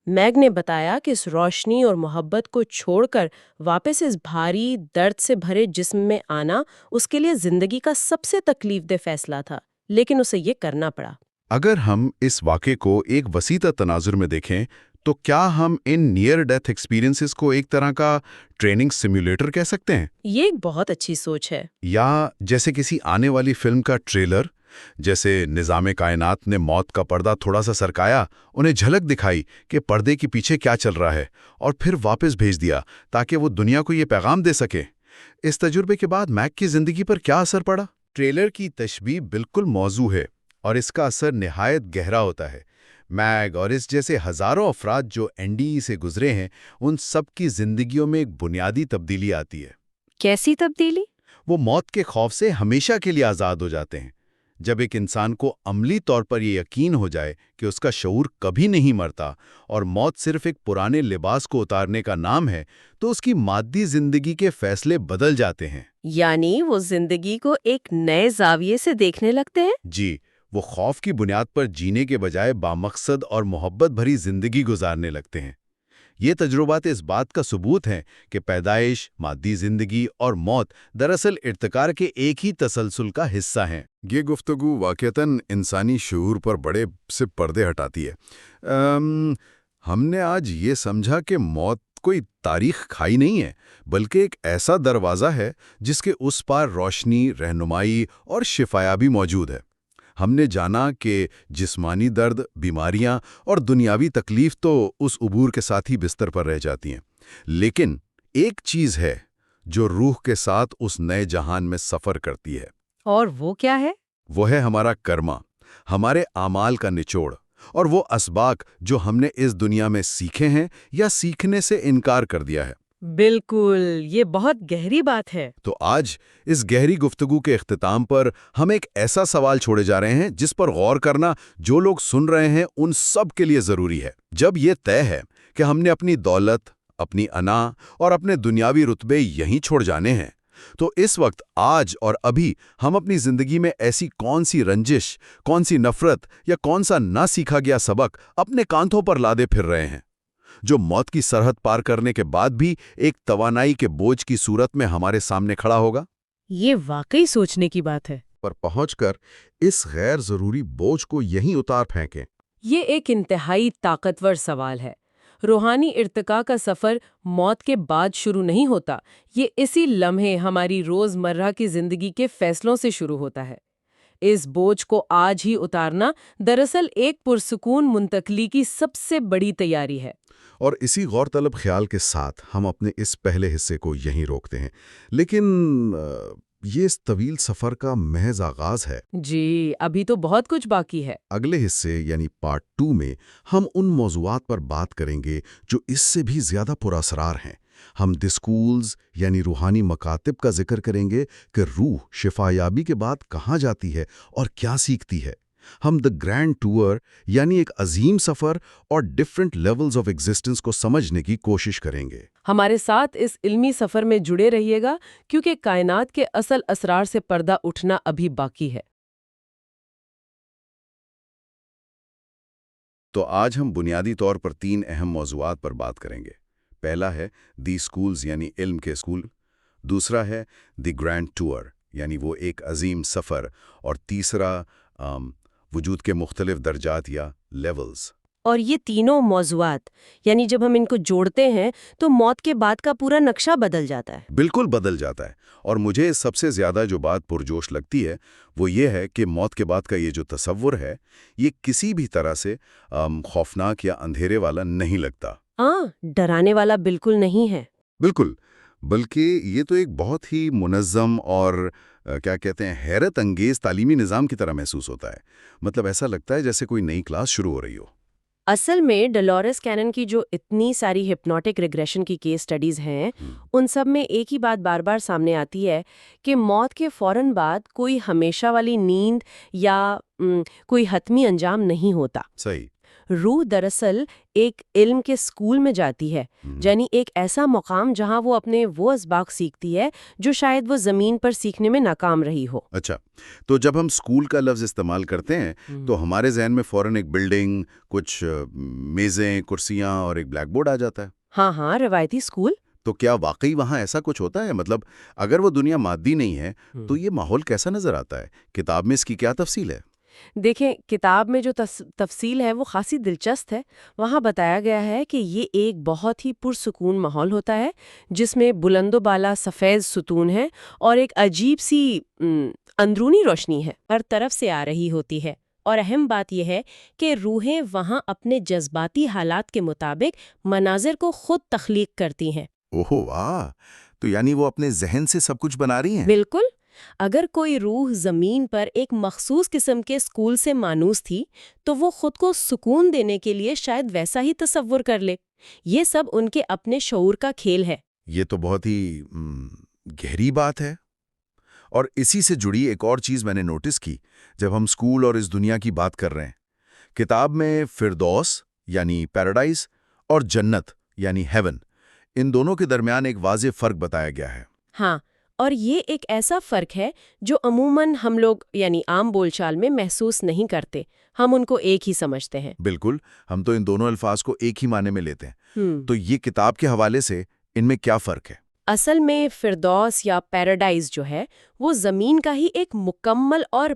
میگ نے بتایا کہ اس روشنی اور محبت کو چھوڑ کر واپس اس بھاری درد سے بھرے جسم میں آنا اس کے لیے زندگی کا سب سے تکلیف دہ فیصلہ تھا، لیکن اسے یہ کرنا پڑا۔ اگر ہم اس واقعے کو ایک وسیع تناظر میں دیکھیں تو کیا ہم ان نیئر ڈیتھ ایکسپیرینسز کو ایک طرح کا ٹریننگ سیمولیٹر کہہ سکتے ہیں؟ یہ ایک بہت اچھی سوچ ہے۔ یا جیسے کسی آنے والی فلم کا ٹریلر، جیسے نظام کائنات نے موت کا پردہ تھوڑا سا سرکایا، انہیں جھلک دکھائی کہ پردے کے پیچھے کیا چل رہا ہے، اور پھر واپس بھیج دیا تاکہ وہ دنیا کو یہ پیغام دے سکے۔ اس تجربے کے بعد میگ کی زندگی پر کیا اثر پڑا؟ ٹریلر کی تشبیہ بالکل موزوں ہے، اور اس کا اثر نہایت گہرا ہوتا ہے۔ میگ اور اس جیسے ہزاروں افراد جو این ڈی ای سے گزرے ہیں، ان سب کی زندگیوں میں ایک بنیادی تبدیلی آتی ہے۔ کیسی تبدیلی؟ وہ موت کے خوف سے ہمیشہ کے لیے آزاد ہو جاتے ہیں۔ جب ایک انسان کو عملی طور پر یہ یقین ہو جائے کہ اس کا شعور کبھی نہیں مرتا اور موت صرف ایک پرانے لباس کو اتارنے کا نام ہے، تو اس کی مادی زندگی کے فیصلے بدل جاتے ہیں۔ یعنی وہ زندگی کو ایک نئے زاویے سے دیکھنے لگتے ہیں؟ جی، وہ خوف کی بنیاد پر جینے کے بجائے بامقصد اور محبت بھری زندگی گزارنے لگتے ہیں۔ یہ تجربات اس بات کا ثبوت ہیں کہ پیدائش، مادی زندگی اور موت دراصل ارتقاء کے ایک ہی تسلسل کا حصہ ہیں۔ یہ گفتگو واقعتاً انسانی شعور پر بڑے سے پردے ہٹاتی ہے۔ ہم نے آج یہ سمجھا کہ موت کوئی تاریخ کھائی نہیں ہے، بلکہ ایک ایسا دروازہ ہے جس کے اس پار روشنی، رہنمائی اور شفایابی موجود ہے۔ ہم نے جانا کہ جسمانی درد، بیماریاں اور دنیاوی تکلیف تو اس عبور کے ساتھ ہی بستر پر رہ جاتی ہیں، لیکن ایک چیز ہے جو روح کے ساتھ اس نئے جہان میں سفر کرتی ہے۔ اور وہ کیا ہے؟ وہ ہے ہمارا کرما، ہمارے اعمال کا نچوڑ، اور وہ اسباق جو ہم نے اس دنیا میں سیکھے ہیں یا سیکھنے سے انکار کر دیا ہے۔ بالکل، یہ بہت گہری بات ہے۔ تو آج اس گہری گفتگو کے اختتام پر ہم ایک ایسا سوال چھوڑے جا رہے ہیں جس پر غور کرنا جو لوگ سن رہے ہیں ان سب کے لیے ضروری ہے۔ جب یہ طے ہے کہ ہم نے اپنی دولت، اپنی انا اور اپنے دنیاوی رتبے یہیں چھوڑ جانے ہیں، تو اس وقت آج اور ابھی ہم اپنی زندگی میں ایسی کون سی رنجش، کون سی نفرت یا کون سا نہ سیکھا گیا سبق اپنے کاندھوں پر لادے پھر رہے ہیں، جو موت کی سرحد پار کرنے کے بعد بھی ایک توانائی کے بوجھ کی صورت میں ہمارے سامنے کھڑا ہوگا؟ یہ واقعی سوچنے کی بات ہے۔ پر پہنچ کر اس غیر ضروری بوجھ کو یہیں اتار پھینکیں۔ یہ ایک انتہائی طاقتور سوال ہے۔ روحانی ارتقاء کا سفر موت کے بعد شروع نہیں ہوتا، یہ اسی لمحے ہماری روزمرہ کی زندگی کے فیصلوں سے شروع ہوتا ہے۔ اس بوجھ کو آج ہی اتارنا دراصل ایک پرسکون منتقلی کی سب سے بڑی تیاری ہے۔ اور اسی غور طلب خیال کے ساتھ ہم اپنے اس پہلے حصے کو یہیں روکتے ہیں، لیکن یہ اس طویل سفر کا محض آغاز ہے۔ جی، ابھی تو بہت کچھ باقی ہے۔ اگلے حصے یعنی پارٹ 2 میں ہم ان موضوعات پر بات کریں گے جو اس سے بھی زیادہ پراسرار ہیں۔ ہم دی اسکولز یعنی روحانی مکاتب کا ذکر کریں گے کہ روح شفایابی کے بعد کہاں جاتی ہے اور کیا سیکھتی ہے۔ ہم دی گرینڈ ٹور یعنی ایک عظیم سفر اور ڈیفرنٹ لیولز آف ایگزسٹنس کو سمجھنے کی کوشش کریں گے۔ ہمارے ساتھ اس علمی سفر میں جڑے رہیے گا، کیونکہ کائنات کے اصل اسرار سے پردہ اٹھنا ابھی باقی ہے۔ تو آج ہم بنیادی طور پر 3 اہم موضوعات پر بات کریں گے۔ پہلا ہے دی اسکولز یعنی علم کے اسکول، دوسرا ہے دی گرینڈ ٹور یعنی وہ ایک عظیم سفر، اور تیسرا وجود کے مختلف درجات یا لیولز۔ اور یہ تینوں موضوعات، یعنی جب ہم ان کو جوڑتے ہیں تو موت کے بعد کا پورا نقشہ بدل جاتا ہے۔ بالکل بدل جاتا ہے، اور مجھے سب سے زیادہ جو بات پرجوش لگتی ہے وہ یہ ہے کہ موت کے بعد کا یہ جو تصور ہے، یہ کسی بھی طرح سے خوفناک یا اندھیرے والا نہیں لگتا۔ ڈرانے والا بالکل نہیں ہے۔ بالکل، بلکہ یہ تو ایک بہت ہی منظم اور کیا کہتے ہیں حیرت انگیز تعلیمی نظام کی طرح محسوس ہوتا ہے۔ مطلب ایسا لگتا ہے جیسے کوئی نئی کلاس شروع ہو رہی ہو۔ اصل میں ڈولورس کینن کی جو اتنی ساری ہپنوٹک ریگریشن کی کیس سٹڈیز ہیں ان سب میں ایک ہی بات بار بار سامنے آتی ہے کہ موت کے فوراً بعد کوئی ہمیشہ والی نیند یا کوئی حتمی انجام نہیں ہوتا. صحیح. روح دراصل ایک علم کے اسکول میں جاتی ہے، یعنی ایک ایسا مقام جہاں وہ اپنے وہ اسباق سیکھتی ہے جو شاید وہ زمین پر سیکھنے میں ناکام رہی ہو. اچھا، تو جب ہم اسکول کا لفظ استعمال کرتے ہیں تو ہمارے ذہن میں فوراً ایک بلڈنگ، کچھ میزیں، کرسیاں اور ایک بلیک بورڈ آ جاتا ہے. ہاں، روایتی اسکول. تو کیا واقعی وہاں ایسا کچھ ہوتا ہے؟ مطلب اگر وہ دنیا مادی نہیں ہے تو یہ ماحول کیسا نظر آتا ہے؟ کتاب میں اس کی کیا تفصیل ہے؟ دیکھیں، کتاب میں جو تفصیل ہے وہ خاصی دلچسپ ہے. وہاں بتایا گیا ہے کہ یہ ایک بہت ہی پرسکون ماحول ہوتا ہے جس میں بلند و بالا سفید ستون ہے اور ایک عجیب سی اندرونی روشنی ہے ہر طرف سے آ رہی ہوتی ہے. اور اہم بات یہ ہے کہ روحیں وہاں اپنے جذباتی حالات کے مطابق مناظر کو خود تخلیق کرتی ہیں. اوہو واہ! تو یعنی وہ اپنے ذہن سے سب کچھ بنا رہی ہیں؟ بالکل. اگر کوئی روح زمین پر ایک مخصوص قسم کے اسکول سے مانوس تھی تو وہ خود کو سکون دینے کے لیے شاید ویسا ہی تصور کر لے. یہ سب ان کے اپنے شعور کا کھیل ہے. یہ تو بہت ہی گہری بات ہے. اور اسی سے جڑی ایک اور چیز میں نے نوٹس کی جب ہم اسکول اور اس دنیا کی بات کر رہے ہیں. کتاب میں فردوس یعنی پیراڈائز اور جنت یعنی ہیون، ان دونوں کے درمیان ایک واضح فرق بتایا گیا ہے. ہاں، اور یہ ایک ایسا فرق ہے جو عموماً ہم لوگ یعنی عام بول چال میں محسوس نہیں کرتے. ہم ان کو ایک ہی سمجھتے ہیں. بالکل، ہم تو ان دونوں الفاظ کو ایک ہی معنی میں لیتے ہیں. تو یہ کتاب کے حوالے سے ان میں کیا فرق ہے؟ اصل میں فردوس یا پیراڈائز جو ہے وہ زمین کا ہی ایک مکمل اور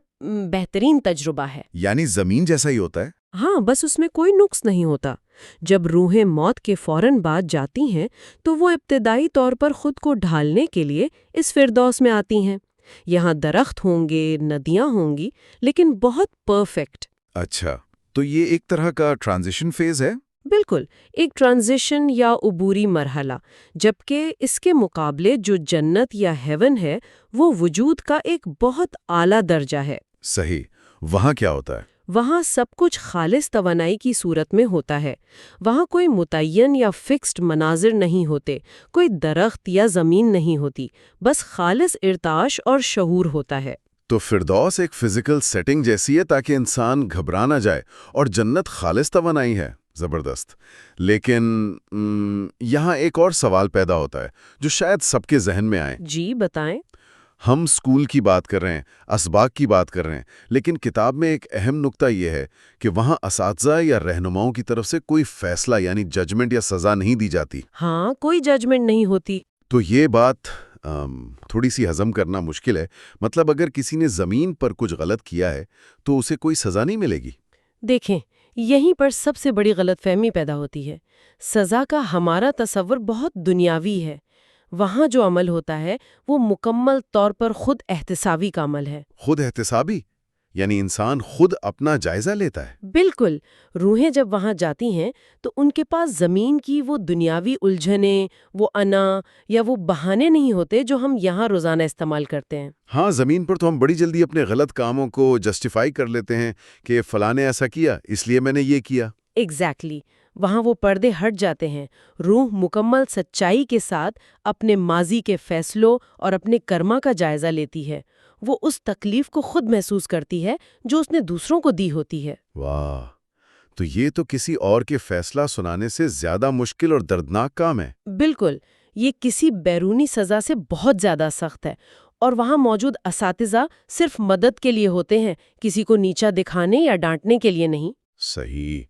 بہترین تجربہ ہے. یعنی زمین جیسا ہی ہوتا ہے؟ ہاں، بس اس میں کوئی نقص نہیں ہوتا. جب روحیں موت کے فوراً بعد جاتی ہیں تو وہ ابتدائی طور پر خود کو ڈھالنے کے لیے اس فردوس میں آتی ہیں. یہاں درخت ہوں گے، ندیاں ہوں گی، لیکن بہت پرفیکٹ. اچھا، تو یہ ایک طرح کا ٹرانزیشن فیز ہے؟ بالکل، ایک ٹرانزیشن یا عبوری مرحلہ. جبکہ اس کے مقابلے جو جنت یا ہیون ہے وہ وجود کا ایک بہت اعلیٰ درجہ ہے. صحیح. وہاں کیا ہوتا ہے؟ وہاں سب کچھ خالص توانائی کی صورت میں ہوتا ہے. وہاں کوئی متعین یا فکسڈ مناظر نہیں ہوتے، کوئی درخت یا زمین نہیں ہوتی، بس خالص ارتعاش اور شعور ہوتا ہے. تو فردوس ایک فزیکل سیٹنگ جیسی ہے تاکہ انسان گھبرا نہ جائے، اور جنت خالص توانائی ہے. زبردست. لیکن یہاں ایک اور سوال پیدا ہوتا ہے جو شاید سب کے ذہن میں آئے. جی بتائیں. ہم اسکول کی بات کر رہے ہیں، اسباق کی بات کر رہے ہیں، لیکن کتاب میں ایک اہم نقطہ یہ ہے کہ وہاں اساتذہ یا رہنماؤں کی طرف سے کوئی فیصلہ یعنی ججمنٹ یا سزا نہیں دی جاتی. ہاں، کوئی ججمنٹ نہیں ہوتی. تو یہ بات تھوڑی سی ہضم کرنا مشکل ہے. مطلب اگر کسی نے زمین پر کچھ غلط کیا ہے تو اسے کوئی سزا نہیں ملے گی؟ دیکھیں، یہیں پر سب سے بڑی غلط فہمی پیدا ہوتی ہے. سزا کا ہمارا تصور بہت دنیاوی ہے. وہاں جو عمل ہوتا ہے وہ مکمل طور پر خود احتسابی کا عمل ہے. خود احتسابی؟ یعنی انسان خود اپنا جائزہ لیتا ہے؟ بالکل. روحیں جب وہاں جاتی ہیں تو ان کے پاس زمین کی وہ دنیاوی الجھنیں، وہ انا یا وہ بہانے نہیں ہوتے جو ہم یہاں روزانہ استعمال کرتے ہیں. ہاں، زمین پر تو ہم بڑی جلدی اپنے غلط کاموں کو جسٹیفائی کر لیتے ہیں کہ فلاں نے ایسا کیا اس لیے میں نے یہ کیا. ایگزیکٹلی. وہاں وہ پردے ہٹ جاتے ہیں. روح مکمل سچائی کے ساتھ اپنے ماضی کے فیصلوں اور اپنے کرما کا جائزہ لیتی ہے. وہ اس تکلیف کو خود محسوس کرتی ہے جو اس نے دوسروں کو دی ہوتی ہے. واہ! تو یہ تو کسی اور کے فیصلہ سنانے سے زیادہ مشکل اور دردناک کام ہے. بالکل. یہ کسی بیرونی سزا سے بہت زیادہ سخت ہے. اور وہاں موجود اساتذہ صرف مدد کے لیے ہوتے ہیں، کسی کو نیچا دکھانے یا ڈانٹنے کے لیے نہیں. صحیح،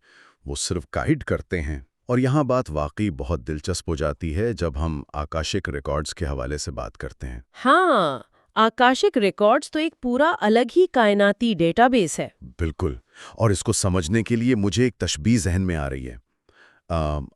وہ صرف گائیڈ کرتے ہیں. اور یہاں بات واقعی بہت دلچسپ ہو جاتی ہے جب ہم آکاشک ریکارڈز کے حوالے سے بات کرتے ہیں. ہاں، آکاشک ریکارڈز تو ایک پورا الگ ہی کائناتی ڈیٹا بیس ہے. بالکل. اور اس کو سمجھنے کے لیے مجھے ایک تشبیہ ذہن میں آ رہی ہے.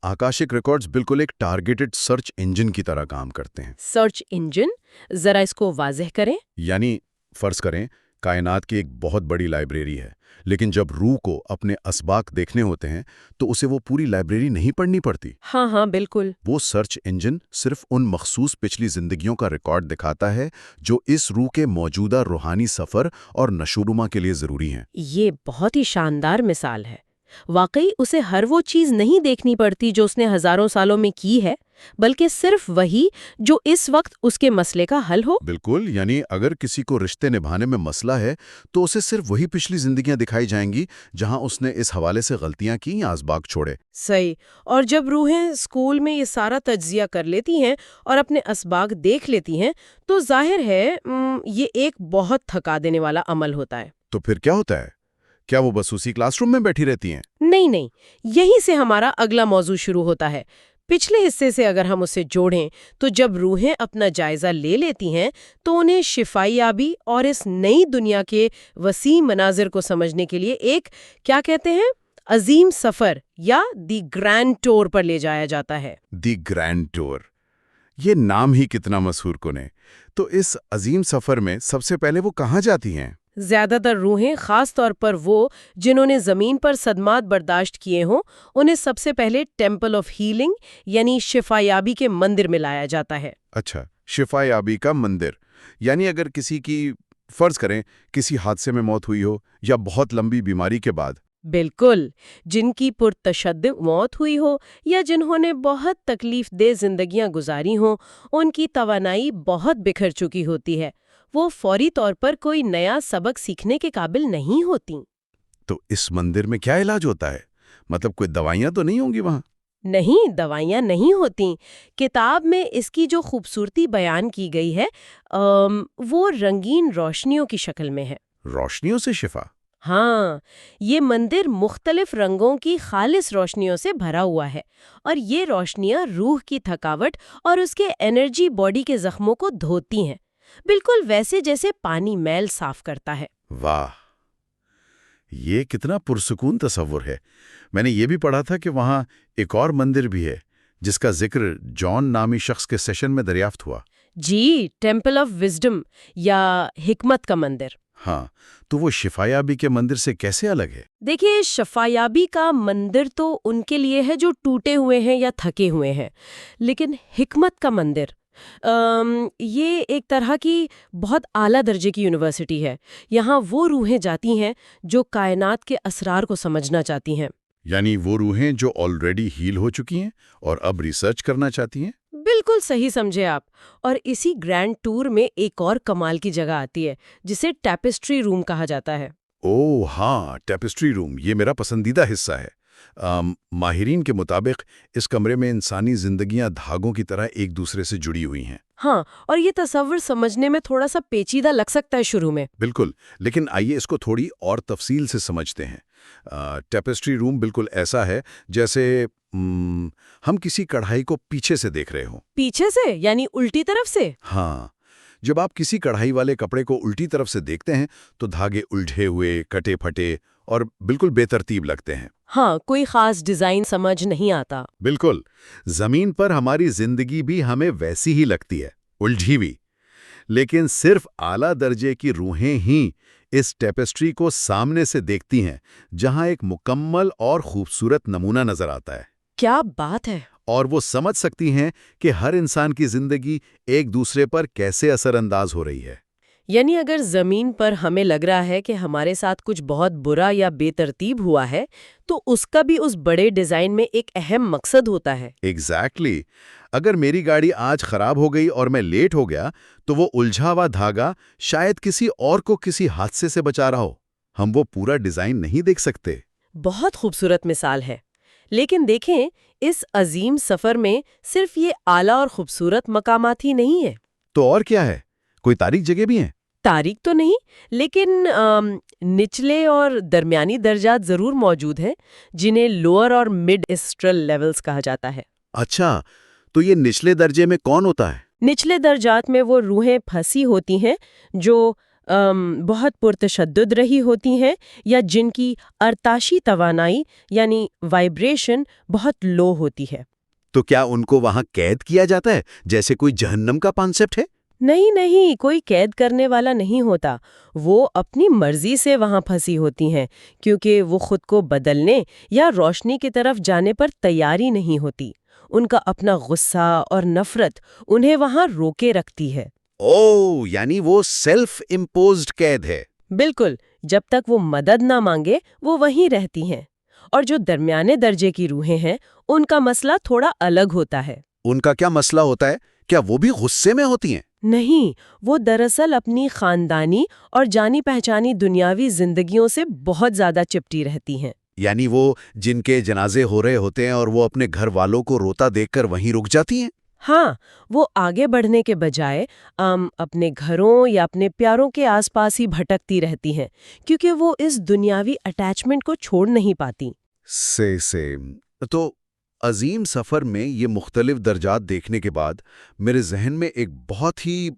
آکاشک ریکارڈز بالکل ایک ٹارگیٹڈ سرچ انجن کی طرح کام کرتے ہیں. Search engine? ذرا اس کو واضح کریں. یعنی فرض کریں کائنات کی ایک بہت بڑی لائبریری ہے، لیکن جب روح کو اپنے اسباق دیکھنے ہوتے ہیں تو اسے وہ پوری لائبریری نہیں پڑھنی پڑتی. ہاں بالکل. وہ سرچ انجن صرف ان مخصوص پچھلی زندگیوں کا ریکارڈ دکھاتا ہے جو اس روح کے موجودہ روحانی سفر اور نشوونما کے لیے ضروری ہیں. یہ بہت ہی شاندار مثال ہے. واقعی اسے ہر وہ چیز نہیں دیکھنی پڑتی جو اس نے ہزاروں سالوں میں کی ہے، بلکہ صرف وہی جو اس وقت اس کے مسئلے کا حل ہو۔ بالکل، یعنی اگر کسی کو رشتے نبھانے میں مسئلہ ہے تو اسے صرف وہی پچھلی زندگیاں دکھائی جائیں گی جہاں اس نے اس حوالے سے غلطیاں کی یا اسباق چھوڑے۔ صحیح۔ اور جب روحیں اسکول میں یہ سارا تجزیہ کر لیتی ہیں اور اپنے اسباق دیکھ لیتی ہیں تو ظاہر ہے یہ ایک بہت تھکا دینے والا عمل ہوتا ہے۔ تو پھر کیا ہوتا ہے؟ کیا وہ بس اسی کلاس روم میں بیٹھی رہتی ہیں؟ نہیں، یہیں سے ہمارا اگلا موضوع شروع ہوتا ہے۔ پچھلے حصے سے اگر ہم اسے جوڑیں تو جب روحیں اپنا جائزہ لے لیتی ہیں تو انہیں شفائی یابی اور اس نئی دنیا کے وسیع مناظر کو سمجھنے کے لیے ایک کیا کہتے ہیں عظیم سفر یا دی گرینڈ ٹور پر لے جایا جاتا ہے۔ دی گرینڈ ٹور، یہ نام ہی کتنا مسحور کن ہے۔ تو اس عظیم سفر میں سب سے پہلے وہ کہاں جاتی ہیں؟ زیادہ تر روحیں، خاص طور پر وہ جنہوں نے زمین پر صدمات برداشت کیے ہوں، انہیں سب سے پہلے ٹیمپل آف ہیلنگ یعنی شفا یابی کے مندر میں لایا جاتا ہے۔ اچھا، شفا یابی کا مندر، یعنی اگر کسی کی فرض کریں کسی حادثے میں موت ہوئی ہو یا بہت لمبی بیماری کے بعد۔ بالکل، جن کی پرتشدد موت ہوئی ہو یا جنہوں نے بہت تکلیف دہ زندگیاں گزاری ہوں، ان کی توانائی بہت بکھر چکی ہوتی ہے، وہ فوری طور پر کوئی نیا سبق سیکھنے کے قابل نہیں ہوتی۔ تو اس مندر میں کیا علاج ہوتا ہے؟ مطلب کوئی دوائیاں تو نہیں ہوں گی وہاں؟ نہیں، دوائیاں نہیں ہوتیں۔ کتاب میں اس کی جو خوبصورتی بیان کی گئی ہے وہ رنگین روشنیوں کی شکل میں ہے۔ روشنیوں سے شفا؟ ہاں، یہ مندر مختلف رنگوں کی خالص روشنیوں سے بھرا ہوا ہے، اور یہ روشنیاں روح کی تھکاوٹ اور اس کے انرجی باڈی کے زخموں کو دھوتی ہیں، بالکل ویسے جیسے پانی میل صاف کرتا ہے۔ واہ، یہ کتنا پرسکون تصور ہے۔ میں نے یہ بھی پڑھا تھا کہ وہاں ایک اور مندر بھی ہے جس کا ذکر جان نامی شخص کے سیشن میں دریافت ہوا۔ جی، ٹیمپل آف وزڈم یا حکمت کا مندر۔ ہاں، تو وہ شفایابی کے مندر سے کیسے الگ ہے؟ دیکھیے، شفایابی کا مندر تو ان کے لیے ہے جو ٹوٹے ہوئے ہیں یا تھکے ہوئے ہیں، لیکن حکمت کا مندر یہ ایک طرح کی بہت اعلیٰ درجے کی یونیورسٹی ہے۔ یہاں وہ روحیں جاتی ہیں جو کائنات کے اسرار کو سمجھنا چاہتی ہیں۔ یعنی وہ روحیں جو آلریڈی ہیل ہو چکی ہیں اور اب ریسرچ کرنا چاہتی ہیں؟ بالکل صحیح سمجھے آپ۔ اور اسی گرینڈ ٹور میں ایک اور کمال کی جگہ آتی ہے جسے ٹیپسٹری روم کہا جاتا ہے۔ اوہ ہاں، ٹیپسٹری روم، یہ میرا پسندیدہ حصہ ہے۔ ماہرین کے مطابق اس کمرے میں انسانی زندگیاں دھاگوں کی طرح ایک دوسرے سے جڑی ہوئی ہیں۔ ہاں، اور یہ تصور سمجھنے میں تھوڑا سا پیچیدہ لگ سکتا ہے شروع میں۔ بالکل، لیکن آئیے اس کو تھوڑی اور تفصیل سے سمجھتے ہیں۔ ٹیپسٹری روم بالکل ایسا ہے جیسے ہم کسی کڑھائی کو پیچھے سے دیکھ رہے ہوں۔ پیچھے سے یعنی الٹی طرف سے؟ ہاں، جب آپ کسی کڑھائی والے کپڑے کو الٹی طرف سے دیکھتے ہیں تو دھاگے الجھے ہوئے، کٹے پھٹے اور بالکل بے ترتیب لگتے ہیں۔ ہاں، کوئی خاص ڈیزائن سمجھ نہیں آتا۔ بالکل، زمین پر ہماری زندگی بھی ہمیں ویسی ہی لگتی ہے، الجھی ہوئی، لیکن صرف اعلیٰ درجے کی روحیں ہی اس ٹیپسٹری کو سامنے سے دیکھتی ہیں، جہاں ایک مکمل اور خوبصورت نمونہ نظر آتا ہے۔ کیا بات ہے! اور وہ سمجھ سکتی ہیں کہ ہر انسان کی زندگی ایک دوسرے پر کیسے اثر انداز ہو رہی ہے۔ یعنی اگر زمین پر ہمیں لگ رہا ہے کہ ہمارے ساتھ کچھ بہت برا یا بے ترتیب ہوا ہے، تو اس کا بھی اس بڑے ڈیزائن میں ایک اہم مقصد ہوتا ہے۔ ایگزیکٹلی، اگر میری گاڑی آج خراب ہو گئی اور میں لیٹ ہو گیا تو وہ الجھا ہوا دھاگا شاید کسی اور کو کسی حادثے سے بچا رہا ہو۔ ہم وہ پورا ڈیزائن نہیں دیکھ سکتے۔ بہت خوبصورت مثال ہے۔ لیکن دیکھیں، اس عظیم سفر میں صرف یہ اعلیٰ اور خوبصورت مقامات ہی نہیں ہیں۔ تو اور کیا ہے؟ کوئی تاریک جگہ بھی ہیں؟ تاریک تو نہیں، لیکن نچلے اور درمیانی درجات ضرور موجود ہیں، جنہیں لوئر اور مڈ اسٹرل لیولز کہا جاتا ہے۔ اچھا، تو یہ نچلے درجے میں کون ہوتا ہے؟ نچلے درجات میں وہ روحیں پھنسی ہوتی ہیں جو بہت پرتشدد رہی ہوتی ہیں یا جن کی ارتاشی توانائی یعنی وائبریشن بہت لو ہوتی ہے۔ تو کیا ان کو وہاں قید کیا جاتا ہے جیسے کوئی جہنم کا کانسیپٹ ہے؟ نہیں، کوئی قید کرنے والا نہیں ہوتا۔ وہ اپنی مرضی سے وہاں پھنسی ہوتی ہیں، کیونکہ وہ خود کو بدلنے یا روشنی کی طرف جانے پر تیاری نہیں ہوتی۔ ان کا اپنا غصہ اور نفرت انہیں وہاں روکے رکھتی ہے۔ اوہ، یعنی وہ سیلف امپوزڈ قید ہے۔ بالکل، جب تک وہ مدد نہ مانگے وہ وہیں رہتی ہیں۔ اور جو درمیانے درجے کی روحیں ہیں ان کا مسئلہ تھوڑا الگ ہوتا ہے۔ ان کا کیا مسئلہ ہوتا ہے؟ کیا وہ بھی غصے میں ہوتی ہیں؟ نہیں، وہ دراصل اپنی خاندانی اور جانی پہچانی دنیاوی زندگیوں سے بہت زیادہ چپٹی رہتی ہیں۔ یعنی وہ جن کے جنازے ہو رہے ہوتے ہیں اور وہ اپنے گھر والوں کو روتا دیکھ کر وہیں رک جاتی ہیں؟ ہاں، وہ آگے بڑھنے کے بجائے اپنے گھروں یا اپنے پیاروں کے آس پاس ہی بھٹکتی رہتی ہیں، کیونکہ وہ اس دنیاوی اٹیچمنٹ کو چھوڑ نہیں پاتی۔ سے تو عظیم سفر میں یہ مختلف درجات دیکھنے کے بعد میرے ذہن میں ایک بہت ہی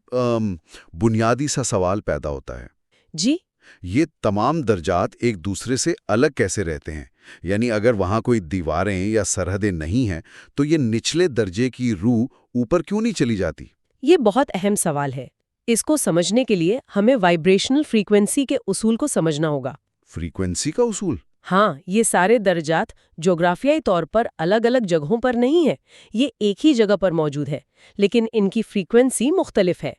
بنیادی سا سوال پیدا ہوتا ہے۔ جی؟ یہ تمام درجات ایک دوسرے سے الگ کیسے رہتے ہیں؟ یعنی اگر وہاں کوئی دیواریں یا سرحدیں نہیں ہیں تو یہ نچلے درجے کی روح اوپر کیوں نہیں چلی جاتی؟ یہ بہت اہم سوال ہے۔ اس کو سمجھنے کے لیے ہمیں وائبریشنل فریکوینسی کے اصول کو سمجھنا ہوگا۔ فریکوینسی کا اصول؟ ہاں، یہ سارے درجات جغرافیائی طور پر الگ الگ جگہوں پر نہیں ہیں، یہ ایک ہی جگہ پر موجود ہے، لیکن ان کی فریکوینسی مختلف ہے۔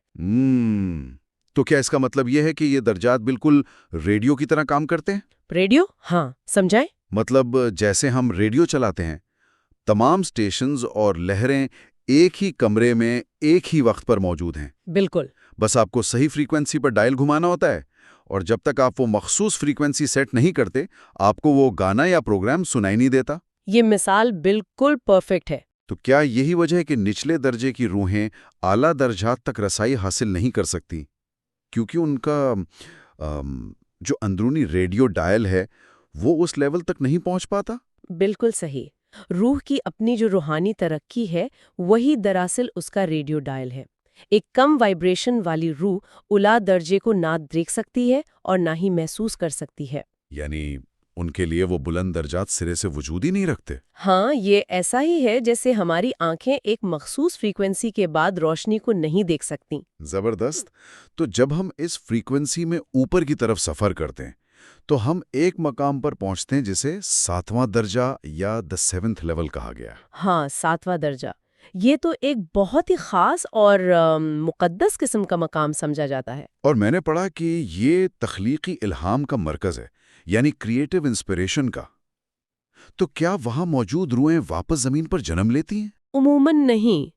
تو کیا اس کا مطلب یہ ہے کہ یہ درجات بالکل ریڈیو کی طرح کام کرتے ہیں؟ ریڈیو؟ ہاں، سمجھائیں؟ مطلب جیسے ہم ریڈیو چلاتے ہیں، تمام سٹیشنز اور لہریں ایک ہی کمرے میں ایک ہی وقت پر موجود ہیں۔ بالکل۔ بس آپ کو صحیح فریکوینسی پر ڈائل گھمانا ہوتا ہے، اور جب تک آپ وہ مخصوص فریکوینسی سیٹ نہیں کرتے، آپ کو وہ گانا یا پروگرام سنائی نہیں دیتا۔ یہ مثال بالکل پرفیکٹ ہے۔ تو کیا یہی وجہ ہے کہ نچلے درجے کی روحیں اعلیٰ درجات تک رسائی حاصل نہیں کر سکتی؟ کیونکہ ان کا جو اندرونی ریڈیو ڈائل ہے وہ اس لیول تک نہیں پہنچ پاتا؟ بالکل صحیح۔ روح کی اپنی جو روحانی ترقی ہے وہی دراصل اس کا ریڈیو ڈائل ہے۔ ایک کم وائبریشن والی روح اعلیٰ درجے کو نہ دیکھ سکتی ہے اور نہ ہی محسوس کر سکتی ہے۔ یعنی ان کے لیے وہ بلند درجات سرے سے وجود ہی نہیں رکھتے؟ ہاں، یہ ایسا ہی ہے جیسے ہماری آنکھیں ایک مخصوص فریکوینسی کے بعد روشنی کو نہیں دیکھ سکتی۔ زبردست۔ تو جب ہم اس فریکوینسی میں اوپر کی طرف سفر کرتے ہیں تو ہم ایک مقام پر پہنچتے ہیں جسے 7واں درجہ یا the 7th لیول کہا گیا۔ ہاں، 7واں درجہ۔ یہ تو ایک بہت ہی خاص اور مقدس قسم کا مقام سمجھا جاتا ہے۔ اور میں نے پڑھا کہ یہ تخلیقی الہام کا مرکز ہے، یعنی کریٹو انسپریشن کا۔ تو کیا وہاں موجود روحیں واپس زمین پر جنم لیتی ہیں؟ عموماً نہیں۔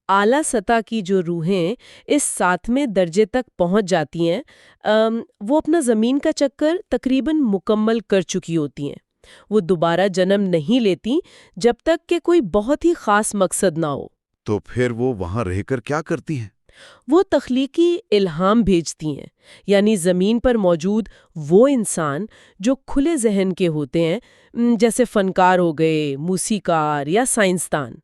اعلیٰ سطح کی جو روحیں اس 7ویں درجے تک پہنچ جاتی ہیں وہ اپنا زمین کا چکر تقریباً مکمل کر چکی ہوتی ہیں۔ وہ دوبارہ جنم نہیں لیتی جب تک کہ کوئی بہت ہی خاص مقصد نہ ہو۔ تو پھر وہ وہاں رہ کر کیا کرتی ہیں؟ وہ تخلیقی الہام بھیجتی ہیں، یعنی زمین پر موجود وہ انسان جو کھلے ذہن کے ہوتے ہیں، جیسے فنکار ہو گئے، موسیقار یا سائنسدان۔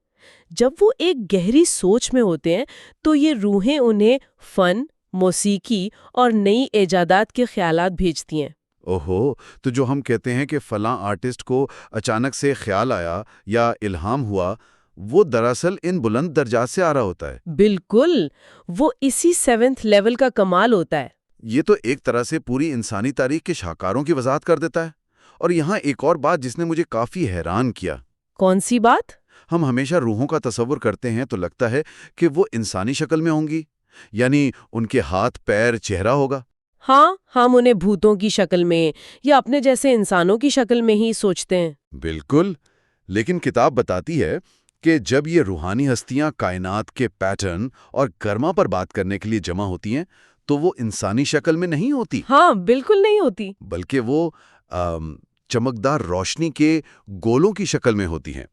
جب وہ ایک گہری سوچ میں ہوتے ہیں تو یہ روحیں انہیں فن، موسیقی اور نئی ایجادات کے خیالات بھیجتی ہیں۔ اوہو، تو جو ہم کہتے ہیں کہ فلاں آرٹسٹ کو اچانک سے خیال آیا یا الہام ہوا، وہ دراصل ان بلند درجات سے آ رہا ہوتا ہے۔ بالکل، وہ اسی 7th لیول کا کمال ہوتا ہے۔ یہ تو ایک طرح سے پوری انسانی تاریخ کے شاہکاروں کی وضاحت کر دیتا ہے۔ اور یہاں ایک اور بات جس نے مجھے کافی حیران کیا۔ کون سی بات؟ ہم ہمیشہ روحوں کا تصور کرتے ہیں تو لگتا ہے کہ وہ انسانی شکل میں ہوں گی، یعنی ان کے ہاتھ، پیر، چہرہ ہوگا۔ ہاں، ہم انہیں بھوتوں کی شکل میں یا اپنے جیسے انسانوں کی شکل میں ہی سوچتے ہیں۔ بالکل، لیکن کتاب بتاتی ہے کہ جب یہ روحانی ہستیاں کائنات کے پیٹرن اور کرما پر بات کرنے کے لیے جمع ہوتی ہیں تو وہ انسانی شکل میں نہیں ہوتی۔ ہاں، بالکل نہیں ہوتی۔ بلکہ وہ چمکدار روشنی کے گولوں کی شکل میں ہوتی ہیں۔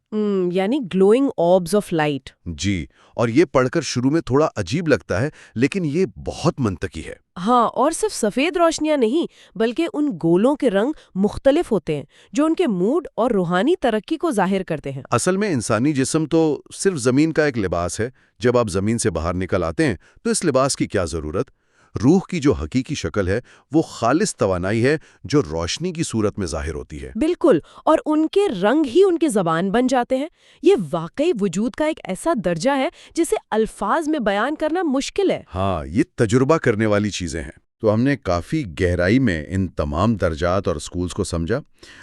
یعنی گلوئنگ آربز آف لائٹ۔ جی، اور یہ پڑھ کر شروع میں تھوڑا عجیب لگتا ہے، لیکن یہ بہت منطقی ہے۔ ہاں، اور صرف سفید روشنیاں نہیں بلکہ ان گولوں کے رنگ مختلف ہوتے ہیں جو ان کے موڈ اور روحانی ترقی کو ظاہر کرتے ہیں۔ اصل میں انسانی جسم تو صرف زمین کا ایک لباس ہے۔ جب آپ زمین سے باہر نکل آتے ہیں تو اس لباس کی کیا ضرورت؟ روح کی جو حقیقی شکل ہے وہ خالص توانائی ہے جو روشنی کی صورت میں ظاہر ہوتی ہے۔ بالکل، اور ان کے رنگ ہی ان کی زبان بن جاتے ہیں۔ یہ واقعی وجود کا ایک ایسا درجہ ہے جسے الفاظ میں بیان کرنا مشکل ہے۔ ہاں، یہ تجربہ کرنے والی چیزیں ہیں۔ تو ہم نے کافی گہرائی میں ان تمام درجات اور سکولز کو سمجھا۔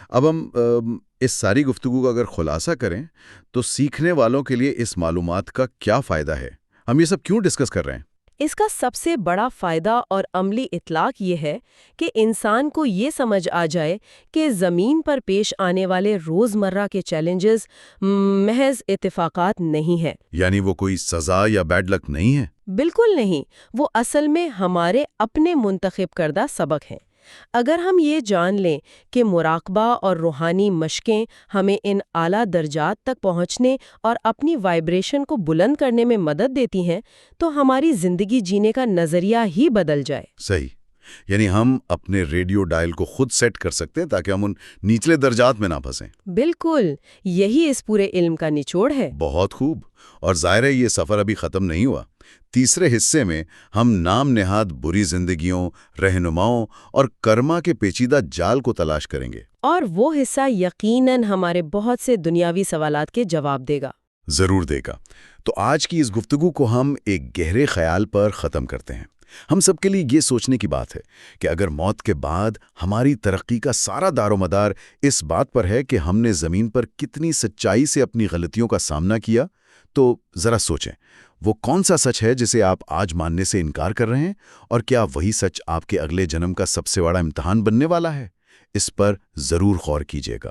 اب ہم اس ساری گفتگو کا اگر خلاصہ کریں تو سیکھنے والوں کے لیے اس معلومات کا کیا فائدہ ہے؟ ہم یہ سب کیوں ڈسکس کر رہے ہیں؟ اس کا سب سے بڑا فائدہ اور عملی اطلاق یہ ہے کہ انسان کو یہ سمجھ آ جائے کہ زمین پر پیش آنے والے روزمرہ کے چیلنجز محض اتفاقات نہیں ہیں۔ یعنی وہ کوئی سزا یا بیڈ لک نہیں ہے؟ بالکل نہیں، وہ اصل میں ہمارے اپنے منتخب کردہ سبق ہیں۔ اگر ہم یہ جان لیں کہ مراقبہ اور روحانی مشقیں ہمیں ان اعلیٰ درجات تک پہنچنے اور اپنی وائبریشن کو بلند کرنے میں مدد دیتی ہیں، تو ہماری زندگی جینے کا نظریہ ہی بدل جائے۔ صحیح، یعنی ہم اپنے ریڈیو ڈائل کو خود سیٹ کر سکتے ہیں تاکہ ہم ان نچلے درجات میں نہ پھنسیں۔ بالکل، یہی اس پورے علم کا نچوڑ ہے۔ بہت خوب، اور ظاہر ہے یہ سفر ابھی ختم نہیں ہوا۔ تیسرے حصے میں ہم نام نہاد بری زندگیوں، رہنماؤں اور کرما کے پیچیدہ جال کو تلاش کریں گے، اور وہ حصہ یقیناً ہمارے بہت سے دنیاوی سوالات کے جواب دے گا۔ ضرور دے گا۔ تو آج کی اس گفتگو کو ہم ایک گہرے خیال پر ختم کرتے ہیں۔ ہم سب کے لیے یہ سوچنے کی بات ہے کہ اگر موت کے بعد ہماری ترقی کا سارا دار و مدار اس بات پر ہے کہ ہم نے زمین پر کتنی سچائی سے اپنی غلطیوں کا سامنا کیا، تو ذرا سوچیں، وہ کون سا سچ ہے جسے آپ آج ماننے سے انکار کر رہے ہیں، اور کیا وہی سچ آپ کے اگلے جنم کا سب سے بڑا امتحان بننے والا ہے؟ اس پر ضرور غور کیجیے گا۔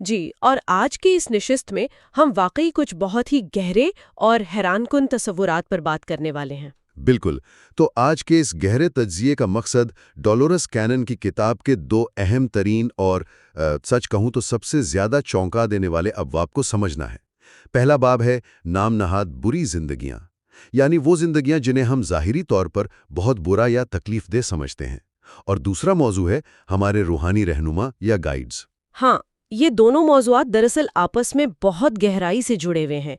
جی، اور آج کی اس نشست میں ہم واقعی کچھ بہت ہی گہرے اور حیران کن تصورات پر بات کرنے والے ہیں۔ بالکل، تو آج کے اس گہرے تجزیے کا مقصد ڈولورس کینن کی کتاب کے دو اہم ترین اور سچ کہوں تو سب سے زیادہ چونکا دینے والے ابواب کو سمجھنا ہے۔ پہلا باب ہے نام نہاد بری زندگیاں، یعنی وہ زندگیاں جنہیں ہم ظاہری طور پر بہت برا یا تکلیف دہ سمجھتے ہیں، اور دوسرا موضوع ہے ہمارے روحانی رہنما یا گائیڈز۔ ہاں، یہ دونوں موضوعات دراصل آپس میں بہت گہرائی سے جڑے ہوئے ہیں۔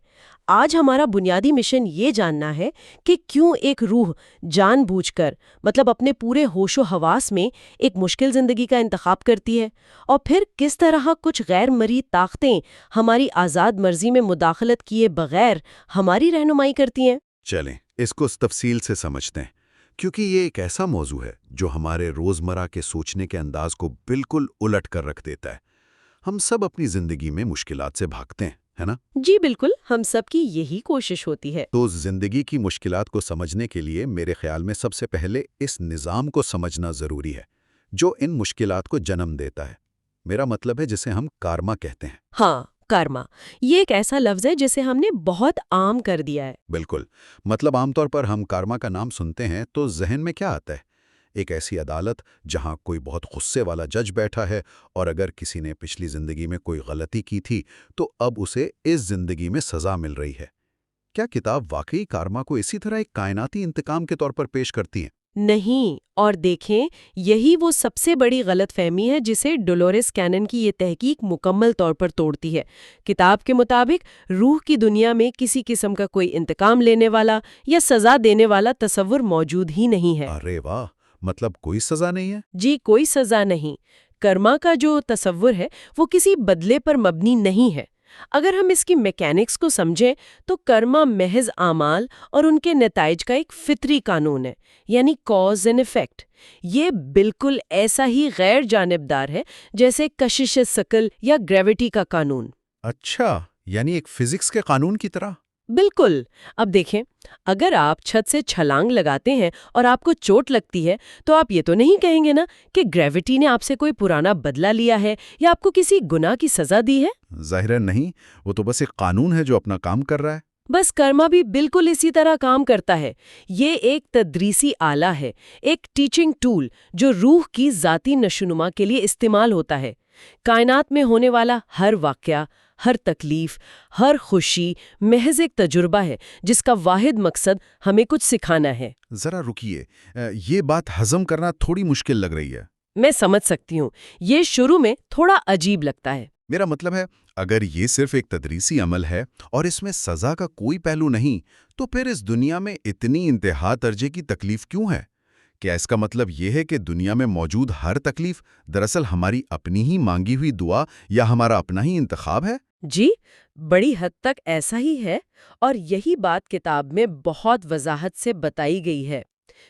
آج ہمارا بنیادی مشن یہ جاننا ہے کہ کیوں ایک روح جان بوجھ کر، مطلب اپنے پورے ہوش و حواس میں، ایک مشکل زندگی کا انتخاب کرتی ہے، اور پھر کس طرح کچھ غیر مرئی طاقتیں ہماری آزاد مرضی میں مداخلت کیے بغیر ہماری رہنمائی کرتی ہیں۔ چلیں اس کو تفصیل سے سمجھتے ہیں، کیونکہ یہ ایک ایسا موضوع ہے جو ہمارے روزمرہ کے سوچنے کے انداز کو بالکل الٹ کر رکھ دیتا ہے۔ ہم سب اپنی زندگی میں مشکلات سے بھاگتے ہیں، ہے نا؟ جی بالکل، ہم سب کی یہی کوشش ہوتی ہے۔ تو زندگی کی مشکلات کو سمجھنے کے لیے میرے خیال میں سب سے پہلے اس نظام کو سمجھنا ضروری ہے جو ان مشکلات کو جنم دیتا ہے۔ میرا مطلب ہے جسے ہم کارما کہتے ہیں۔ ہاں، کارما، یہ ایک ایسا لفظ ہے جسے ہم نے بہت عام کر دیا ہے۔ بالکل، مطلب عام طور پر ہم کارما کا نام سنتے ہیں تو ذہن میں کیا آتا ہے؟ ایک ایسی عدالت جہاں کوئی بہت غصے والا جج بیٹھا ہے، اور اگر کسی نے پچھلی زندگی میں کوئی غلطی کی تھی تو اب اسے اس زندگی میں سزا مل رہی ہے۔ کیا کتاب واقعی کارما کو اسی طرح ایک کائناتی انتقام کے طور پر پیش کرتی ہے؟ نہیں، اور دیکھیں، یہی وہ سب سے بڑی غلط فہمی ہے جسے ڈولورس کینن کی یہ تحقیق مکمل طور پر توڑتی ہے۔ کتاب کے مطابق روح کی دنیا میں کسی قسم کا کوئی انتقام لینے والا یا سزا دینے والا تصور موجود ہی نہیں ہے۔ ارے واہ، مطلب کوئی سزا نہیں ہے؟ جی، کوئی سزا نہیں۔ کرما کا جو تصور ہے وہ کسی بدلے پر مبنی نہیں ہے۔ اگر ہم اس کی میکینکس کو سمجھیں تو کرما محض اعمال اور ان کے نتائج کا ایک فطری قانون ہے، یعنی کاز اینڈ ایفیکٹ۔ یہ بالکل ایسا ہی غیر جانبدار ہے جیسے کشش ثقل یا گریوٹی کا قانون۔ اچھا، یعنی ایک فزکس کے قانون کی طرح؟ بالکل۔ اب دیکھیں، اگر آپ چھت سے چھلانگ لگاتے ہیں اور آپ کو چوٹ لگتی ہے تو آپ یہ تو نہیں کہیں گے نا کہ گریوٹی نے آپ سے کوئی پرانا بدلہ لیا ہے یا آپ کو کسی گناہ کی سزا دی ہے۔ ظاہر نہیں، وہ تو بس ایک قانون ہے جو اپنا کام کر رہا ہے۔ بس کرما بھی بالکل اسی طرح کام کرتا ہے۔ یہ ایک تدریسی آلہ ہے، ایک ٹیچنگ ٹول جو روح کی ذاتی نشوونما کے لیے استعمال ہوتا ہے۔ کائنات میں ہونے والا ہر واقعہ، ہر تکلیف، ہر خوشی محض ایک تجربہ ہے جس کا واحد مقصد ہمیں کچھ سکھانا ہے۔ ذرا رکیے، یہ بات ہضم کرنا تھوڑی مشکل لگ رہی ہے۔ میں سمجھ سکتی ہوں، یہ شروع میں تھوڑا عجیب لگتا ہے۔ میرا مطلب ہے اگر یہ صرف ایک تدریسی عمل ہے اور اس میں سزا کا کوئی پہلو نہیں، تو پھر اس دنیا میں اتنی انتہا درجے کی تکلیف کیوں ہے؟ کیا اس کا مطلب یہ ہے کہ دنیا میں موجود ہر تکلیف دراصل ہماری اپنی ہی مانگی ہوئی دعا یا ہمارا اپنا ہی انتخاب ہے؟ جی، بڑی حد تک ایسا ہی ہے، اور یہی بات کتاب میں بہت وضاحت سے بتائی گئی ہے۔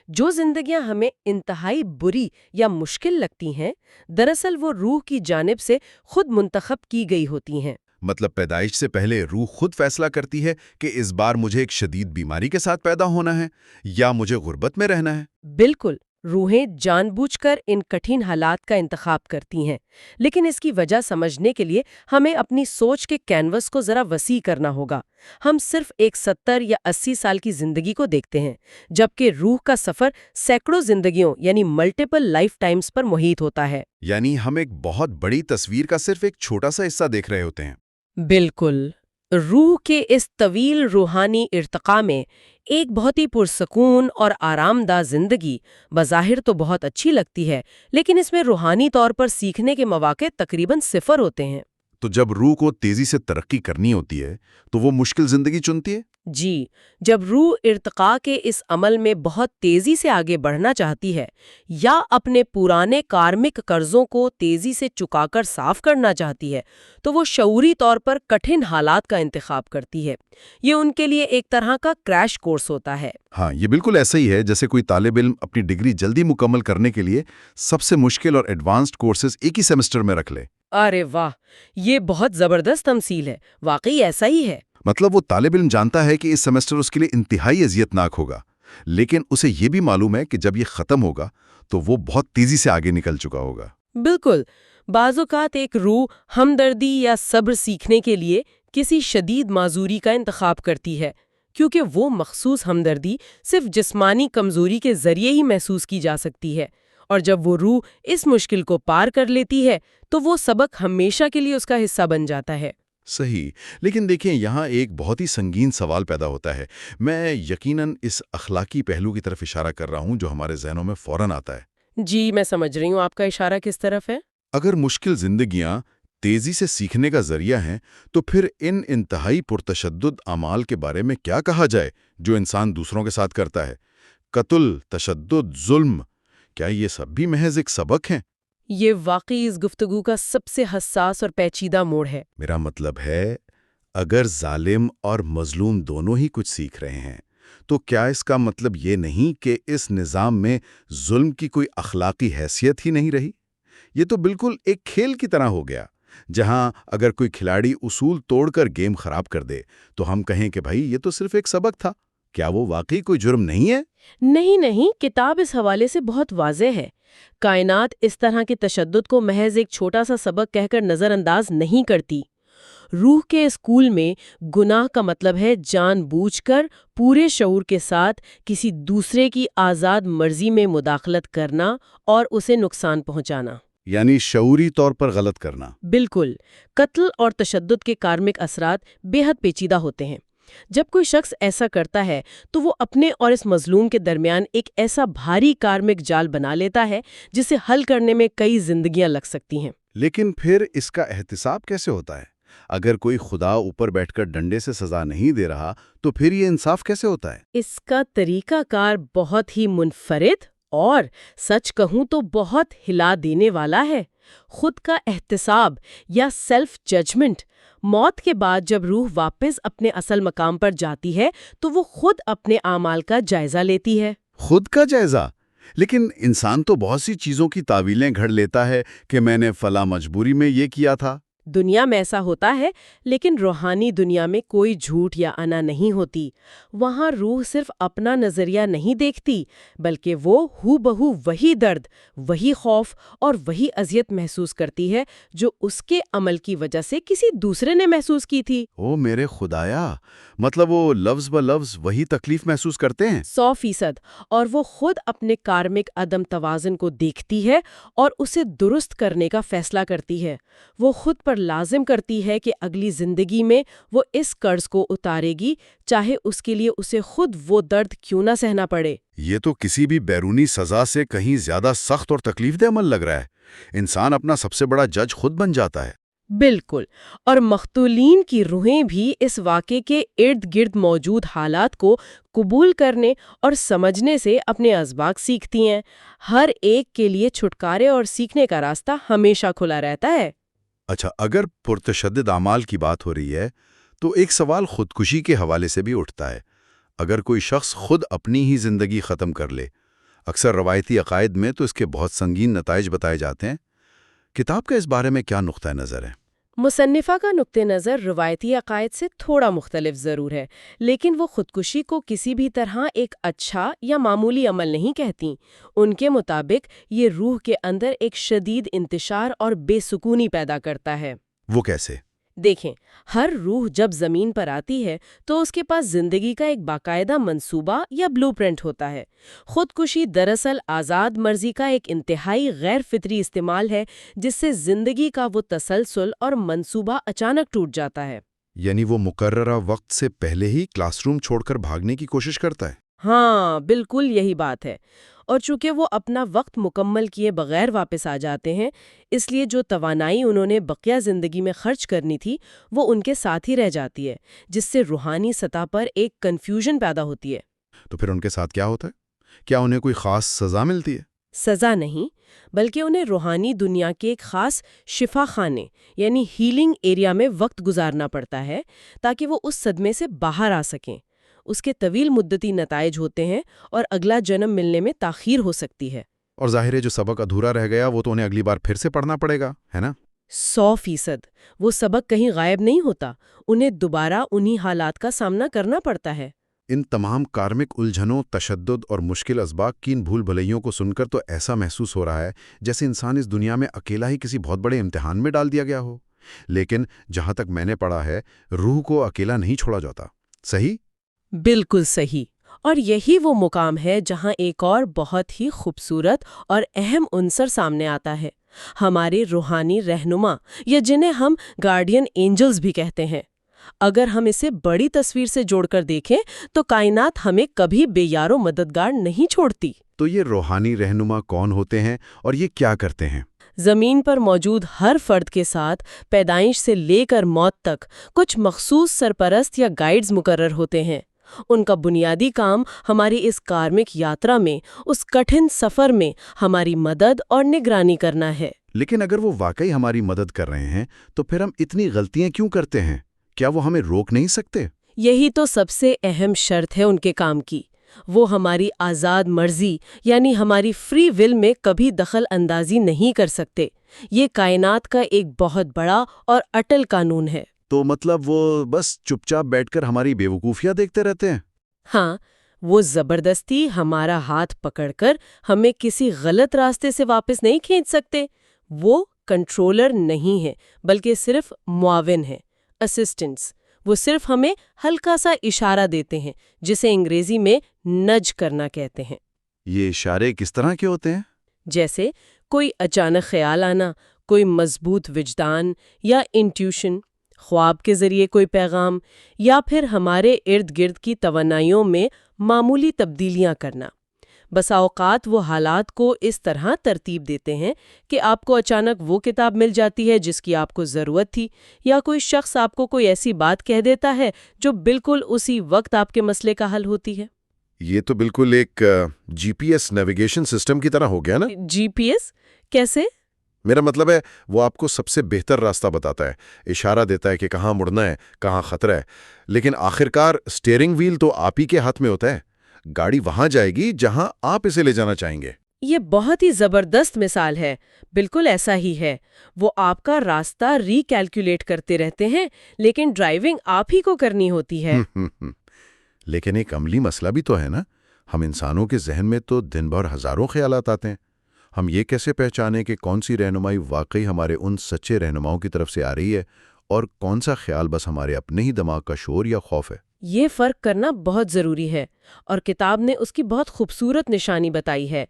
جو زندگیاں ہمیں انتہائی بری یا مشکل لگتی ہیں، دراصل وہ روح کی جانب سے خود منتخب کی گئی ہوتی ہیں۔ مطلب پیدائش سے پہلے روح خود فیصلہ کرتی ہے کہ اس بار مجھے ایک شدید بیماری کے ساتھ پیدا ہونا ہے یا مجھے غربت میں رہنا ہے؟ بالکل، روحیں جان بوجھ کر ان کٹھن حالات کا انتخاب کرتی ہیں، لیکن اس کی وجہ سمجھنے کے لیے ہمیں اپنی سوچ کے کینوس کو ذرا وسیع کرنا ہوگا۔ ہم صرف ایک 70 یا 80 سال کی زندگی کو دیکھتے ہیں، جبکہ روح کا سفر سینکڑوں زندگیوں یعنی ملٹیپل لائف ٹائمز پر محیط ہوتا ہے۔ یعنی ہم ایک بہت بڑی تصویر کا صرف ایک چھوٹا سا حصہ دیکھ رہے ہوتے ہیں۔ بالکل، روح کے اس طویل روحانی ارتقاء میں ایک بہت ہی پرسکون اور آرام دہ زندگی بظاہر تو بہت اچھی لگتی ہے، لیکن اس میں روحانی طور پر سیکھنے کے مواقع تقریباً صفر ہوتے ہیں۔ تو جب روح کو تیزی سے ترقی کرنی ہوتی ہے تو وہ مشکل زندگی چنتی ہے؟ جی، جب روح ارتقاء کے اس عمل میں بہت تیزی سے آگے بڑھنا چاہتی ہے یا اپنے پرانے کارمک قرضوں کو تیزی سے چکا کر صاف کرنا چاہتی ہے تو وہ شعوری طور پر کٹھن حالات کا انتخاب کرتی ہے۔ یہ ان کے لیے ایک طرح کا کریش کورس ہوتا ہے۔ ہاں، یہ بالکل ایسا ہی ہے جیسے کوئی طالب علم اپنی ڈگری جلدی مکمل کرنے کے لیے سب سے مشکل اور ایڈوانسڈ کورسز ایک ہی سیمسٹر میں رکھ لے۔ ارے واہ، یہ بہت زبردست تمثیل ہے، واقعی ایسا ہی ہے۔ مطلب وہ طالب علم جانتا ہے کہ اس سیمسٹر اس کے لیے انتہائی اذیت ناک ہوگا، لیکن اسے یہ بھی معلوم ہے کہ جب یہ ختم ہوگا تو وہ بہت تیزی سے آگے نکل چکا ہوگا۔ بالکل، بعض اوقات ایک روح ہمدردی یا صبر سیکھنے کے لیے کسی شدید معذوری کا انتخاب کرتی ہے، کیونکہ وہ مخصوص ہمدردی صرف جسمانی کمزوری کے ذریعے ہی محسوس کی جا سکتی ہے، اور جب وہ روح اس مشکل کو پار کر لیتی ہے تو وہ سبق ہمیشہ کے لیے اس کا حصہ بن جاتا ہے۔ صحیح، لیکن دیکھیں یہاں ایک بہت ہی سنگین سوال پیدا ہوتا ہے۔ میں یقیناً اس اخلاقی پہلو کی طرف اشارہ کر رہا ہوں جو ہمارے ذہنوں میں فوراً آتا ہے۔ جی، میں سمجھ رہی ہوں آپ کا اشارہ کس طرف ہے۔ اگر مشکل زندگیاں تیزی سے سیکھنے کا ذریعہ ہیں تو پھر ان انتہائی پرتشدد اعمال کے بارے میں کیا کہا جائے جو انسان دوسروں کے ساتھ کرتا ہے؟ قتل، تشدد، ظلم، کیا یہ سب بھی محض ایک سبق ہیں؟ یہ واقعی اس گفتگو کا سب سے حساس اور پیچیدہ موڑ ہے۔ میرا مطلب ہے، اگر ظالم اور مظلوم دونوں ہی کچھ سیکھ رہے ہیں تو کیا اس کا مطلب یہ نہیں کہ اس نظام میں ظلم کی کوئی اخلاقی حیثیت ہی نہیں رہی؟ یہ تو بالکل ایک کھیل کی طرح ہو گیا، جہاں اگر کوئی کھلاڑی اصول توڑ کر گیم خراب کر دے تو ہم کہیں کہ بھائی یہ تو صرف ایک سبق تھا۔ کیا وہ واقعی کوئی جرم نہیں ہے؟ نہیں، کتاب اس حوالے سے بہت واضح ہے۔ کائنات اس طرح کے تشدد کو محض ایک چھوٹا سا سبق کہہ کر نظر انداز نہیں کرتی۔ روح کے اسکول میں گناہ کا مطلب ہے جان بوجھ کر پورے شعور کے ساتھ کسی دوسرے کی آزاد مرضی میں مداخلت کرنا اور اسے نقصان پہنچانا، یعنی شعوری طور پر غلط کرنا۔ بالکل۔ قتل اور تشدد کے کارمک اثرات بے حد پیچیدہ ہوتے ہیں۔ جب کوئی شخص ایسا کرتا ہے تو وہ اپنے اور اس مظلوم کے درمیان ایک ایسا بھاری کارمک جال بنا لیتا ہے جسے حل کرنے میں کئی زندگیاں لگ سکتی ہیں۔ لیکن پھر اس کا احتساب کیسے ہوتا ہے؟ اگر کوئی خدا اوپر بیٹھ کر ڈنڈے سے سزا نہیں دے رہا تو پھر یہ انصاف کیسے ہوتا ہے؟ اس کا طریقہ کار بہت ہی منفرد اور سچ کہوں تو بہت ہلا دینے والا ہے۔ خود کا احتساب یا سیلف ججمنٹ۔ موت کے بعد جب روح واپس اپنے اصل مقام پر جاتی ہے تو وہ خود اپنے اعمال کا جائزہ لیتی ہے۔ خود کا جائزہ؟ لیکن انسان تو بہت سی چیزوں کی تعویلیں گھڑ لیتا ہے کہ میں نے فلاں مجبوری میں یہ کیا تھا۔ دنیا میں ایسا ہوتا ہے، لیکن روحانی دنیا میں کوئی جھوٹ یا انا نہیں ہوتی۔ وہاں روح صرف اپنا نظریہ نہیں دیکھتی، بلکہ وہ ہو بہو وہی درد، وہی خوف اور وہی اذیت محسوس کرتی ہے جو اس کے عمل کی وجہ سے کسی دوسرے نے محسوس کی تھی۔ او میرے خدایا، مطلب وہ لفظ بلفظ وہی تکلیف محسوس کرتے ہیں؟ 100%۔ اور وہ خود اپنے کارمک عدم توازن کو دیکھتی ہے اور اسے درست کرنے کا فیصلہ کرتی ہے۔ وہ خود پر لازم کرتی ہے کہ اگلی زندگی میں وہ اس قرض کو اتارے گی، چاہے اس کے لیے اسے خود وہ درد کیوں نہ سہنا پڑے۔ یہ تو کسی بھی بیرونی سزا سے کہیں زیادہ سخت اور تکلیف دہ عمل لگ رہا ہے۔ انسان اپنا سب سے بڑا جج خود بن جاتا ہے۔ بالکل، اور مقتولین کی روحیں بھی اس واقعے کے ارد گرد موجود حالات کو قبول کرنے اور سمجھنے سے اپنے اسباق سیکھتی ہیں۔ ہر ایک کے لیے چھٹکارے اور سیکھنے کا راستہ ہمیشہ کھلا رہتا ہے۔ اچھا، اگر پرتشدد اعمال کی بات ہو رہی ہے تو ایک سوال خودکشی کے حوالے سے بھی اٹھتا ہے۔ اگر کوئی شخص خود اپنی ہی زندگی ختم کر لے، اکثر روایتی عقائد میں تو اس کے بہت سنگین نتائج بتائے جاتے ہیں۔ کتاب کا اس بارے میں کیا نقطہ نظر ہے؟ مصنفہ کا نقطہ نظر روایتی عقائد سے تھوڑا مختلف ضرور ہے، لیکن وہ خودکشی کو کسی بھی طرح ایک اچھا یا معمولی عمل نہیں کہتی۔ ان کے مطابق یہ روح کے اندر ایک شدید انتشار اور بے سکونی پیدا کرتا ہے۔ وہ کیسے؟ دیکھیں، ہر روح جب زمین پر آتی ہے تو اس کے پاس زندگی کا ایک باقاعدہ منصوبہ یا بلو پرنٹ ہوتا ہے۔ خودکشی دراصل آزاد مرضی کا ایک انتہائی غیر فطری استعمال ہے، جس سے زندگی کا وہ تسلسل اور منصوبہ اچانک ٹوٹ جاتا ہے۔ یعنی وہ مقررہ وقت سے پہلے ہی کلاس روم چھوڑ کر بھاگنے کی کوشش کرتا ہے؟ ہاں، بالکل یہی بات ہے۔ اور چونکہ وہ اپنا وقت مکمل کیے بغیر واپس آ جاتے ہیں، اس لیے جو توانائی انہوں نے بقیہ زندگی میں خرچ کرنی تھی وہ ان کے ساتھ ہی رہ جاتی ہے، جس سے روحانی سطح پر ایک کنفیوژن پیدا ہوتی ہے۔ تو پھر ان کے ساتھ کیا ہوتا ہے؟ کیا انہیں کوئی خاص سزا ملتی ہے؟ سزا نہیں، بلکہ انہیں روحانی دنیا کے ایک خاص شفا خانے یعنی ہیلنگ ایریا میں وقت گزارنا پڑتا ہے تاکہ وہ اس صدمے سے باہر آ سکیں۔ اس کے طویل مدتی نتائج ہوتے ہیں اور اگلا جنم ملنے میں تاخیر ہو سکتی ہے۔ اور ظاہر ہے جو سبق ادھورا رہ گیا وہ تو انہیں اگلی بار پھر سے پڑھنا پڑے گا، ہے نا؟ 100%۔ وہ سبق کہیں غائب نہیں ہوتا، انہیں دوبارہ انہی حالات کا سامنا کرنا پڑتا ہے۔ ان تمام کارمک الجھنوں، تشدد اور مشکل اسباق کی ان بھول بھلیوں کو سن کر تو ایسا محسوس ہو رہا ہے جیسے انسان اس دنیا میں اکیلا ہی کسی بہت بڑے امتحان میں ڈال دیا گیا ہو۔ لیکن جہاں تک میں نے پڑھا ہے، روح کو اکیلا نہیں چھوڑا جاتا، صحیح؟ بالکل صحیح۔ اور یہی وہ مقام ہے جہاں ایک اور بہت ہی خوبصورت اور اہم عنصر سامنے آتا ہے، ہمارے روحانی رہنما یا جنہیں ہم گارڈین اینجلز بھی کہتے ہیں۔ اگر ہم اسے بڑی تصویر سے جوڑ کر دیکھیں تو کائنات ہمیں کبھی بے یار و مددگار نہیں چھوڑتی۔ تو یہ روحانی رہنما کون ہوتے ہیں اور یہ کیا کرتے ہیں؟ زمین پر موجود ہر فرد کے ساتھ پیدائش سے لے کر موت تک کچھ مخصوص سرپرست یا گائیڈز مقرر ہوتے ہیں۔ ان کا بنیادی کام ہماری اس کارمک یاترا میں، اس کٹھن سفر میں ہماری مدد اور نگرانی کرنا ہے۔ لیکن اگر وہ واقعی ہماری مدد کر رہے ہیں تو پھر ہم اتنی غلطیاں کیوں کرتے ہیں؟ کیا وہ ہمیں روک نہیں سکتے؟ یہی تو سب سے اہم شرط ہے ان کے کام کی۔ وہ ہماری آزاد مرضی یعنی ہماری فری ول میں کبھی دخل اندازی نہیں کر سکتے۔ یہ کائنات کا ایک بہت بڑا اور اٹل قانون ہے۔ تو مطلب وہ بس چپ چاپ بیٹھ کر ہماری بیوقوفیاں دیکھتے رہتے ہیں؟ ہاں، وہ زبردستی ہمارا ہاتھ پکڑ کر ہمیں کسی غلط راستے سے واپس نہیں کھینچ سکتے۔ وہ کنٹرولر نہیں ہے، بلکہ صرف معاون ہے، اسسٹنٹس۔ وہ صرف ہمیں ہلکا سا اشارہ دیتے ہیں، جسے انگریزی میں نج کرنا کہتے ہیں۔ یہ اشارے کس طرح کے ہوتے ہیں؟ جیسے کوئی اچانک خیال آنا، کوئی مضبوط وجدان یا انٹیوشن، خواب کے ذریعے کوئی پیغام، یا پھر ہمارے ارد گرد کی توانائیوں میں معمولی تبدیلیاں کرنا۔ بسا اوقات وہ حالات کو اس طرح ترتیب دیتے ہیں کہ آپ کو اچانک وہ کتاب مل جاتی ہے جس کی آپ کو ضرورت تھی، یا کوئی شخص آپ کو کوئی ایسی بات کہہ دیتا ہے جو بالکل اسی وقت آپ کے مسئلے کا حل ہوتی ہے۔ یہ تو بالکل ایک جی پی ایس نیویگیشن سسٹم کی طرح ہو گیا نا؟ جی پی ایس کیسے؟ میرا مطلب ہے وہ آپ کو سب سے بہتر راستہ بتاتا ہے، اشارہ دیتا ہے کہ کہاں مڑنا ہے، کہاں خطرہ ہے، لیکن آخرکار سٹیئرنگ وہیل تو آپ ہی کے ہاتھ میں ہوتا ہے۔ گاڑی وہاں جائے گی جہاں آپ اسے لے جانا چاہیں گے۔ یہ بہت ہی زبردست مثال ہے۔ بالکل ایسا ہی ہے۔ وہ آپ کا راستہ ری کیلکولیٹ کرتے رہتے ہیں، لیکن ڈرائیونگ آپ ہی کو کرنی ہوتی ہے۔ لیکن ایک عملی مسئلہ بھی تو ہے نا۔ ہم انسانوں کے ذہن میں تو دن بھر ہزاروں خیالات آتے ہیں۔ ہم یہ کیسے پہچانیں کہ کون سی رہنمائی واقعی ہمارے ان سچے رہنماؤں کی طرف سے آ رہی ہے اور کون سا خیال بس ہمارے اپنے ہی دماغ کا شور یا خوف ہے؟ یہ فرق کرنا بہت ضروری ہے، اور کتاب نے اس کی بہت خوبصورت نشانی بتائی ہے۔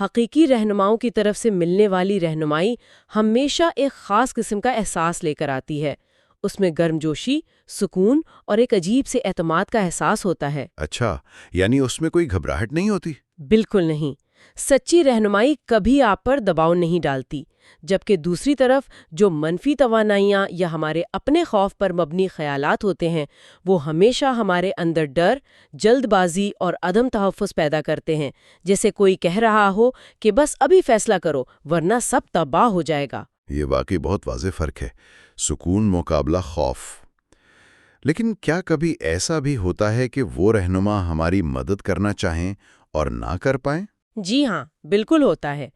حقیقی رہنماؤں کی طرف سے ملنے والی رہنمائی ہمیشہ ایک خاص قسم کا احساس لے کر آتی ہے۔ اس میں گرم جوشی، سکون اور ایک عجیب سے اعتماد کا احساس ہوتا ہے۔ اچھا، یعنی اس میں کوئی گھبراہٹ نہیں ہوتی؟ بالکل نہیں۔ سچی رہنمائی کبھی آپ پر دباؤ نہیں ڈالتی، جبکہ دوسری طرف جو منفی توانائیاں یا ہمارے اپنے خوف پر مبنی خیالات ہوتے ہیں، وہ ہمیشہ ہمارے اندر ڈر، جلد بازی اور عدم تحفظ پیدا کرتے ہیں، جیسے کوئی کہہ رہا ہو کہ بس ابھی فیصلہ کرو ورنہ سب تباہ ہو جائے گا۔ یہ واقعی بہت واضح فرق ہے، سکون مقابلہ خوف۔ لیکن کیا کبھی ایسا بھی ہوتا ہے کہ وہ رہنما ہماری مدد کرنا چاہیں اور نہ کر پائیں؟ جی ہاں، بالکل ہوتا ہے۔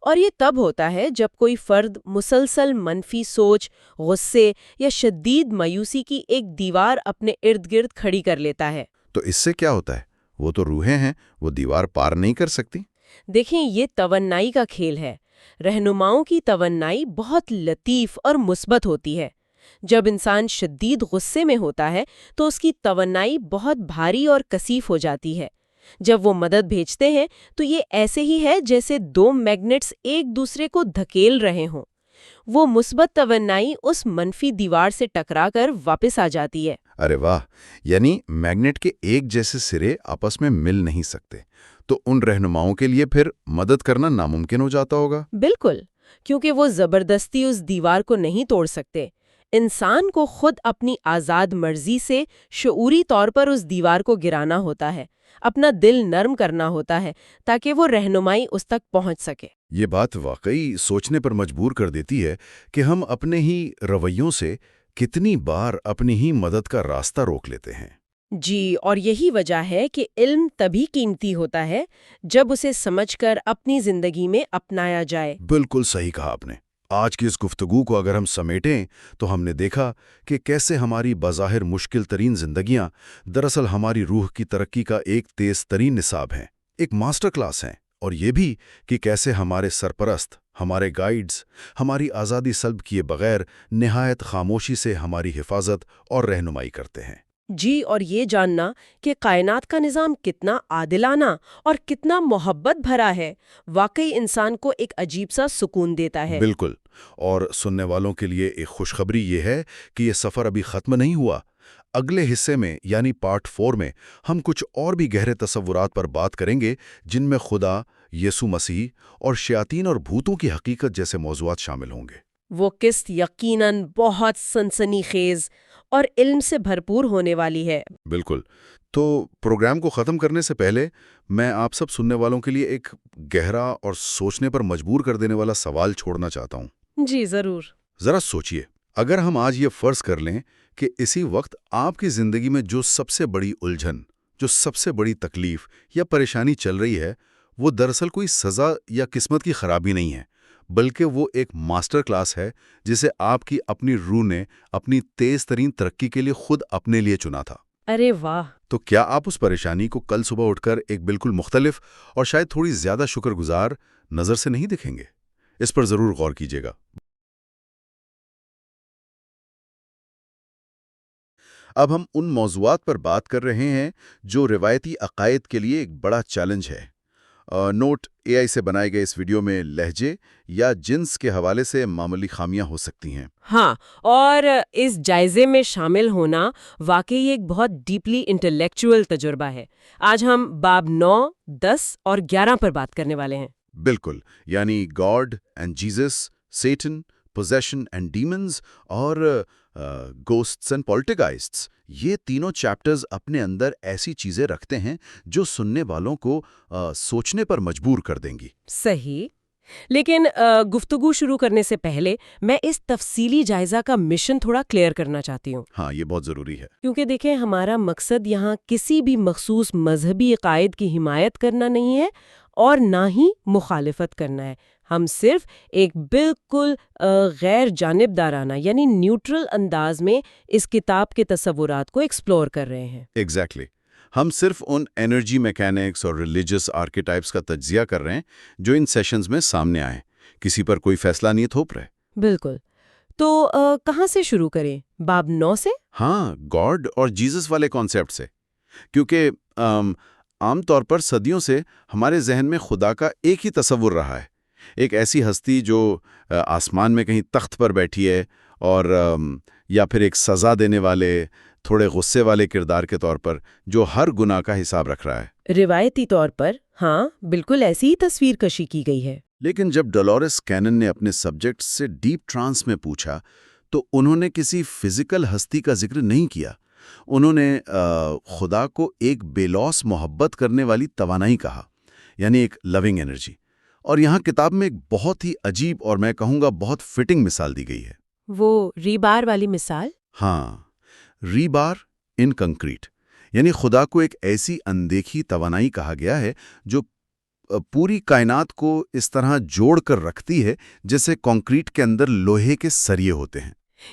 اور یہ تب ہوتا ہے جب کوئی فرد مسلسل منفی سوچ، غصے یا شدید مایوسی کی ایک دیوار اپنے ارد گرد کھڑی کر لیتا ہے۔ تو اس سے کیا ہوتا ہے؟ وہ تو روحیں ہیں، وہ دیوار پار نہیں کر سکتی۔ دیکھیں، یہ توانائی کا کھیل ہے۔ رہنماؤں کی توانائی بہت لطیف اور مثبت ہوتی ہے۔ جب انسان شدید غصے میں ہوتا ہے تو اس کی توانائی بہت بھاری اور کثیف ہو جاتی ہے۔ جب وہ مدد بھیجتے ہیں تو یہ ایسے ہی ہے جیسے دو میگنٹس ایک دوسرے کو دھکیل رہے ہوں۔ وہ مثبت توانائی اس منفی دیوار سے ٹکرا کر واپس آ جاتی ہے۔ ارے واہ! یعنی میگنیٹ کے ایک جیسے سرے آپس میں مل نہیں سکتے، تو ان رہنماؤں کے لیے پھر مدد کرنا ناممکن ہو جاتا ہوگا۔ بالکل، کیونکہ وہ زبردستی اس دیوار کو نہیں توڑ سکتے۔ انسان کو خود اپنی آزاد مرضی سے شعوری طور پر اس دیوار کو گرانا ہوتا ہے، اپنا دل نرم کرنا ہوتا ہے تاکہ وہ رہنمائی اس تک پہنچ سکے۔ یہ بات واقعی سوچنے پر مجبور کر دیتی ہے کہ ہم اپنے ہی رویوں سے کتنی بار اپنی ہی مدد کا راستہ روک لیتے ہیں۔ جی، اور یہی وجہ ہے کہ علم تبھی قیمتی ہوتا ہے جب اسے سمجھ کر اپنی زندگی میں اپنایا جائے۔ بالکل صحیح کہا آپ نے۔ آج کی اس گفتگو کو اگر ہم سمیٹیں تو ہم نے دیکھا کہ کیسے ہماری بظاہر مشکل ترین زندگیاں دراصل ہماری روح کی ترقی کا ایک تیز ترین نصاب ہیں، ایک ماسٹر کلاس ہیں، اور یہ بھی کہ کیسے ہمارے سرپرست، ہمارے گائیڈز، ہماری آزادی سلب کیے بغیر نہایت خاموشی سے ہماری حفاظت اور رہنمائی کرتے ہیں۔ جی، اور یہ جاننا کہ کائنات کا نظام کتنا عادلانہ اور کتنا محبت بھرا ہے، واقعی انسان کو ایک عجیب سا سکون دیتا ہے۔ بالکل، اور سننے والوں کے لیے ایک خوشخبری یہ ہے کہ یہ سفر ابھی ختم نہیں ہوا۔ اگلے حصے میں یعنی پارٹ 4 میں ہم کچھ اور بھی گہرے تصورات پر بات کریں گے، جن میں خدا، یسوع مسیح اور شیاطین اور بھوتوں کی حقیقت جیسے موضوعات شامل ہوں گے۔ وہ قسط یقیناً بہت سنسنی خیز اور علم سے بھرپور ہونے والی ہے۔ بالکل۔ تو پروگرام کو ختم کرنے سے پہلے میں آپ سب سننے والوں کے لیے ایک گہرا اور سوچنے پر مجبور کر دینے والا سوال چھوڑنا چاہتا ہوں۔ جی ضرور۔ ذرا سوچئے، اگر ہم آج یہ فرض کر لیں کہ اسی وقت آپ کی زندگی میں جو سب سے بڑی الجھن، جو سب سے بڑی تکلیف یا پریشانی چل رہی ہے، وہ دراصل کوئی سزا یا قسمت کی خرابی نہیں ہے، بلکہ وہ ایک ماسٹر کلاس ہے جسے آپ کی اپنی روح نے اپنی تیز ترین ترقی کے لیے خود اپنے لیے چنا تھا۔ ارے واہ! تو کیا آپ اس پریشانی کو کل صبح اٹھ کر ایک بالکل مختلف اور شاید تھوڑی زیادہ شکر گزار نظر سے نہیں دکھیں گے؟ اس پر ضرور غور کیجیے گا۔ اب ہم ان موضوعات پر بات کر رہے ہیں جو روایتی عقائد کے لیے ایک بڑا چیلنج ہے۔ نوٹ: اے آئی سے بنائے گئے اس ویڈیو میں لہجے یا جنس کے حوالے سے معمولی خامیاں ہو سکتی ہیں۔ ہاں، اور اس جائزے میں شامل ہونا واقعی ایک بہت ڈیپلی انٹلیکچوئل تجربہ ہے۔ آج ہم باب 9، 10 اور 11 پر بات کرنے والے ہیں۔ بالکل، یعنی God and Jesus, Satan, position and demons اور گوسٹس اینڈ پولٹرگائسٹس۔ یہ تینوں چیپٹرز اپنے اندر ایسی چیزیں رکھتے ہیں جو سننے والوں کو سوچنے پر مجبور کر دیں گی۔ صحیح، لیکن گفتگو شروع کرنے سے پہلے میں اس تفصیلی جائزہ کا مشن تھوڑا کلیئر کرنا چاہتی ہوں۔ ہاں، یہ بہت ضروری ہے۔ کیونکہ دیکھیں، ہمارا مقصد یہاں کسی بھی مخصوص مذہبی عقائد کی حمایت کرنا نہیں ہے اور نہ ہی مخالفت کرنا ہے۔ ہم صرف ایک بالکل غیر جانبدارانہ یعنی نیوٹرل انداز میں اس کتاب کے تصورات کو ایکسپلور کر رہے ہیں۔ ایگزیکٹلی۔ ہم صرف ان انرجی میکینکس اور ریلیجس آرکیٹائپس کا تجزیہ کر رہے ہیں جو ان سیشنز میں سامنے آئے۔ کسی پر کوئی فیصلہ نہیں تھوپ رہے۔ بالکل۔ تو کہاں سے شروع کریں؟ باب 9 سے؟ ہاں، گاڈ اور جیزس والے کانسیپٹ سے، کیونکہ عام طور پر صدیوں سے ہمارے ذہن میں خدا کا ایک ہی تصور رہا ہے، ایک ایسی ہستی جو آسمان میں کہیں تخت پر بیٹھی ہے، اور یا پھر ایک سزا دینے والے تھوڑے غصے والے کردار کے طور پر جو ہر گناہ کا حساب رکھ رہا ہے۔ روایتی طور پر ہاں، بالکل ایسی ہی تصویر کشی کی گئی ہے۔ لیکن جب ڈولورس کینن نے اپنے سبجیکٹ سے ڈیپ ٹرانس میں پوچھا تو انہوں نے کسی فزیکل ہستی کا ذکر نہیں کیا۔ انہوں نے خدا کو ایک بے لوث محبت کرنے والی توانائی کہا، یعنی ایک لونگ انرجی۔ اور یہاں کتاب میں ایک بہت ہی عجیب اور میں کہوں گا بہت فٹنگ مثال دی گئی ہے۔ وہ ریبار والی مثال؟ ہاں، ریبار ان کنکریٹ، یعنی خدا کو ایک ایسی اندیکھی توانائی کہا گیا ہے جو پوری کائنات کو اس طرح جوڑ کر رکھتی ہے جیسے کنکریٹ کے اندر لوہے کے سریے ہوتے ہیں۔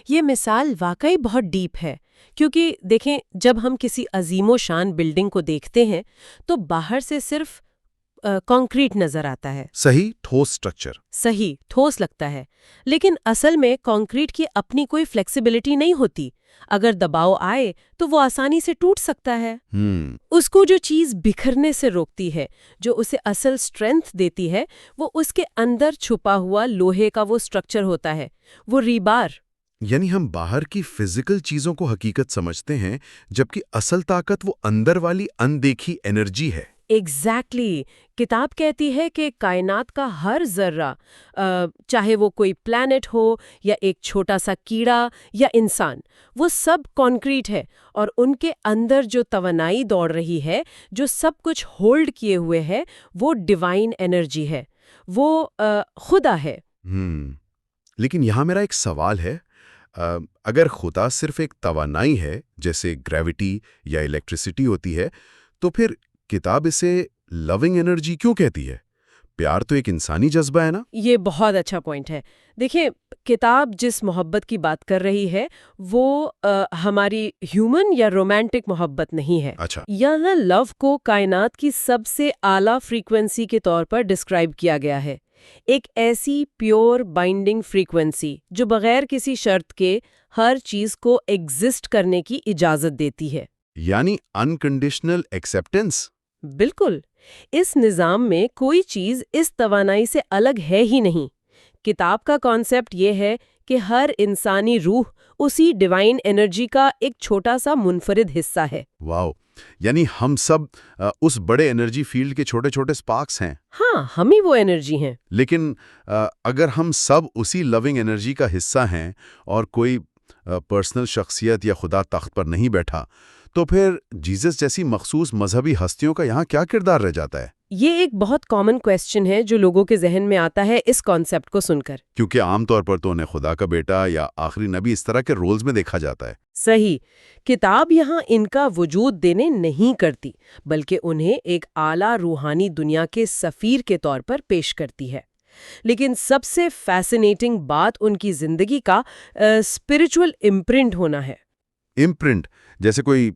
یہ مثال واقعی بہت ڈیپ ہے، کیونکہ دیکھیں جب ہم کسی عظیم و شان بلڈنگ کو دیکھتے ہیں تو باہر سے صرف کنکریٹ نظر آتا ہے، صحیح ٹھوس سٹرکچر۔ صحیح ٹھوس لگتا ہے، لیکن اصل میں کنکریٹ کی اپنی کوئی فلیکسیبلٹی نہیں ہوتی۔ اگر دباؤ آئے تو وہ آسانی سے ٹوٹ سکتا ہے۔ اس کو جو چیز بکھرنے سے روکتی ہے، جو اسے اصل اسٹرینتھ دیتی ہے، وہ اس کے اندر چھپا ہوا لوہے کا وہ سٹرکچر ہوتا ہے، وہ ریبار۔ یعنی ہم باہر کی فزیکل چیزوں کو حقیقت سمجھتے ہیں جبکہ اصل طاقت وہ اندر والی اندیکھی انرجی ہے۔ ایگزیکٹلی کتاب کہتی ہے کہ کائنات کا ہر ذرہ، چاہے وہ کوئی پلانٹ ہو یا ایک چھوٹا سا کیڑا یا انسان، وہ سب کنکریٹ ہے، اور ان کے اندر جو توانائی دوڑ رہی ہے، جو سب کچھ ہولڈ کیے ہوئے ہے، وہ ڈیوائن انرجی ہے، وہ خدا ہے۔ لیکن یہاں میرا ایک سوال ہے، اگر خدا صرف ایک توانائی ہے جیسے گریوٹی یا الیکٹریسٹی ہوتی ہے تو پھر کتاب اسے لونگ انرجی کیوں کہتی ہے؟ پیار تو ایک انسانی جذبہ ہے نا؟ یہ بہت اچھا پوائنٹ ہے۔ دیکھیں کتاب جس محبت کی بات کر رہی ہے وہ ہماری ہیومن یا رومانٹک محبت نہیں ہے۔ اچھا، یہاں لو کو کائنات کی سب سے اعلیٰ فریکوینسی کے طور پر ڈسکرائب کیا گیا ہے، ایک ایسی پیور بائنڈنگ فریکوینسی جو بغیر کسی شرط کے ہر چیز کو ایگزسٹ کرنے کی اجازت دیتی ہے۔ یعنی انکنڈیشنل ایکسیپٹنس۔ بالکل، اس نظام میں کوئی چیز اس توانائی سے الگ ہے ہی نہیں۔ کتاب کا کانسیپٹ یہ ہے کہ ہر انسانی روح اسی ڈیوائن انرجی کا ایک چھوٹا سا منفرد حصہ ہے۔ واو، یعنی ہم سب اس بڑے انرجی فیلڈ کے چھوٹے چھوٹے سپارکس ہیں۔ ہاں، ہم ہی وہ انرجی ہیں۔ لیکن اگر ہم سب اسی لونگ انرجی کا حصہ ہیں اور کوئی پرسنل شخصیت یا خدا تخت پر نہیں بیٹھا تو پھر جیزس جیسی مخصوص مذہبی ہستیوں کا یہاں کیا کردار رہ جاتا ہے؟ یہ ایک بہت کامن کویسچن ہے جو لوگوں کے ذہن میں آتا ہے اس کانسیپٹ کو سن کر، کیونکہ عام طور پر تو انہیں خدا کا بیٹا یا آخری نبی اس طرح کے رولز میں دیکھا جاتا ہے۔ صحیح، کتاب یہاں ان کا وجود دینے نہیں کرتی بلکہ انہیں ایک اعلیٰ روحانی دنیا کے سفیر کے طور پر پیش کرتی ہے۔ لیکن سب سے فیسینیٹنگ بات ان کی زندگی کا اسپرچول امپرنٹ ہونا ہے۔ امپرنٹ جیسے کوئی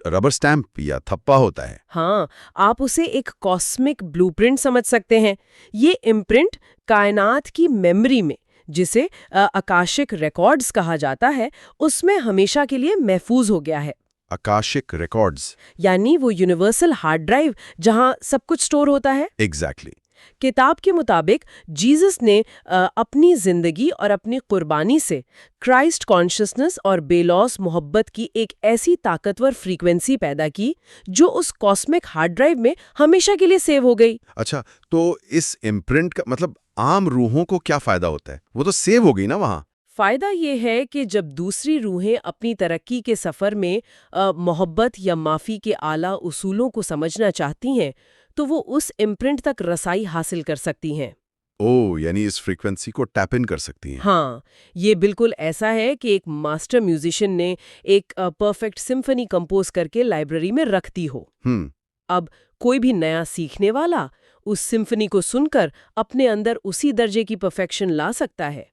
ربر سٹیمپ یا تھپا ہوتا ہے۔ ہاں، آپ اسے ایک کاسمک بلو پرنٹ سمجھ سکتے ہیں۔ یہ امپرنٹ کائنات کی میموری میں، جسے اکاشک ریکارڈز کہا جاتا ہے، اس میں ہمیشہ کے لیے محفوظ ہو گیا ہے۔ اکاشک ریکارڈز یعنی وہ یونیورسل ہارڈ ڈرائیو جہاں سب کچھ سٹور ہوتا ہے۔ ایگزیکٹلی۔ کتاب کے مطابق جیزس نے اپنی زندگی اور اپنی قربانی سے کرائسٹ کانشسنس اور بے لوث محبت کی ایک ایسی طاقتور فریکوینسی پیدا کی جو اس کاسمک ہارڈ ڈرائیو میں ہمیشہ کے لیے سیو ہو گئی۔ اچھا، تو اس امپرنٹ کا مطلب عام روحوں کو کیا فائدہ ہوتا ہے؟ وہ تو سیو ہو گئی نا وہاں۔ فائدہ یہ ہے کہ جب دوسری روحیں اپنی ترقی کے سفر میں محبت یا معافی کے اعلیٰ اصولوں کو سمجھنا چاہتی ہیں تو وہ اس امپرنٹ تک رسائی حاصل کر سکتی ہیں۔ یعنی اس فریکوینسی کو ٹیپ ان کر سکتی ہیں۔ ہاں، یہ بالکل ایسا ہے کہ ایک ماسٹر میوزیشین نے ایک پرفیکٹ سمفنی کمپوز کر کے لائبریری میں رکھ دی ہو۔ اب کوئی بھی نیا سیکھنے والا اس سمفنی کو سن کر اپنے اندر اسی درجے کی پرفیکشن لا سکتا ہے۔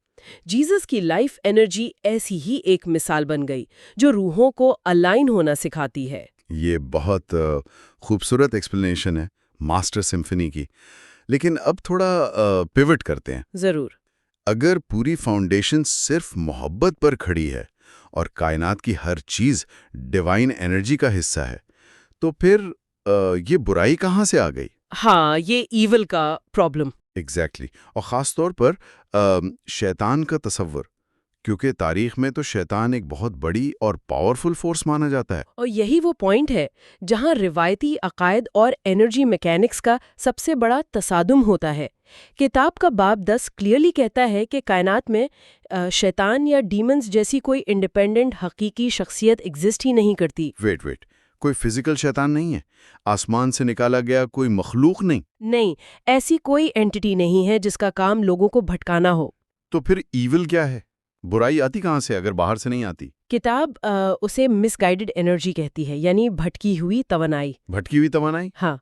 جیزس کی لائف انرجی ایسی ہی ایک مثال بن گئی جو روحوں کو الائن ہونا سکھاتی ہے۔ یہ بہت خوبصورت ایکسپلینیشن ہے ماسٹر سمفنی کی۔ لیکن اب تھوڑا پیوٹ کرتے ہیں۔ ضرور۔ اگر پوری فاؤنڈیشن صرف محبت پر کھڑی ہے اور کائنات کی ہر چیز ڈیوائن انرجی کا حصہ ہے تو پھر یہ برائی کہاں سے آ گئی؟ ہاں، یہ ایول کا پرابلم۔ ایگزیکٹلی، اور خاص طور پر شیطان کا تصور، کیونکہ تاریخ میں تو شیطان ایک بہت بڑی اور پاورفل فورس مانا جاتا ہے۔ اور یہی وہ پوائنٹ ہے جہاں روایتی عقائد اور انرجی میکینکس کا سب سے بڑا تصادم ہوتا ہے۔ کتاب کا باب 10 کلیئرلی کہتا ہے کہ کائنات میں شیطان یا ڈیمنز جیسی کوئی انڈیپینڈنٹ حقیقی شخصیت ایگزسٹ ہی نہیں کرتی۔ ویٹ، کوئی فزیکل شیطان نہیں ہے؟ آسمان سے نکالا گیا کوئی مخلوق نہیں؟ نہیں، ایسی کوئی اینٹی نہیں ہے جس کا کام لوگوں کو بھٹکانا ہو۔ تو پھر ایول کیا ہے؟ برائی آتی کہاں سے اگر باہر سے نہیں آتی؟ کتاب اسے مس گائیڈڈ انرجی کہتی ہے، یعنی بھٹکی ہوئی توانائی۔ بھٹکی ہوئی توانائی؟ ہاں،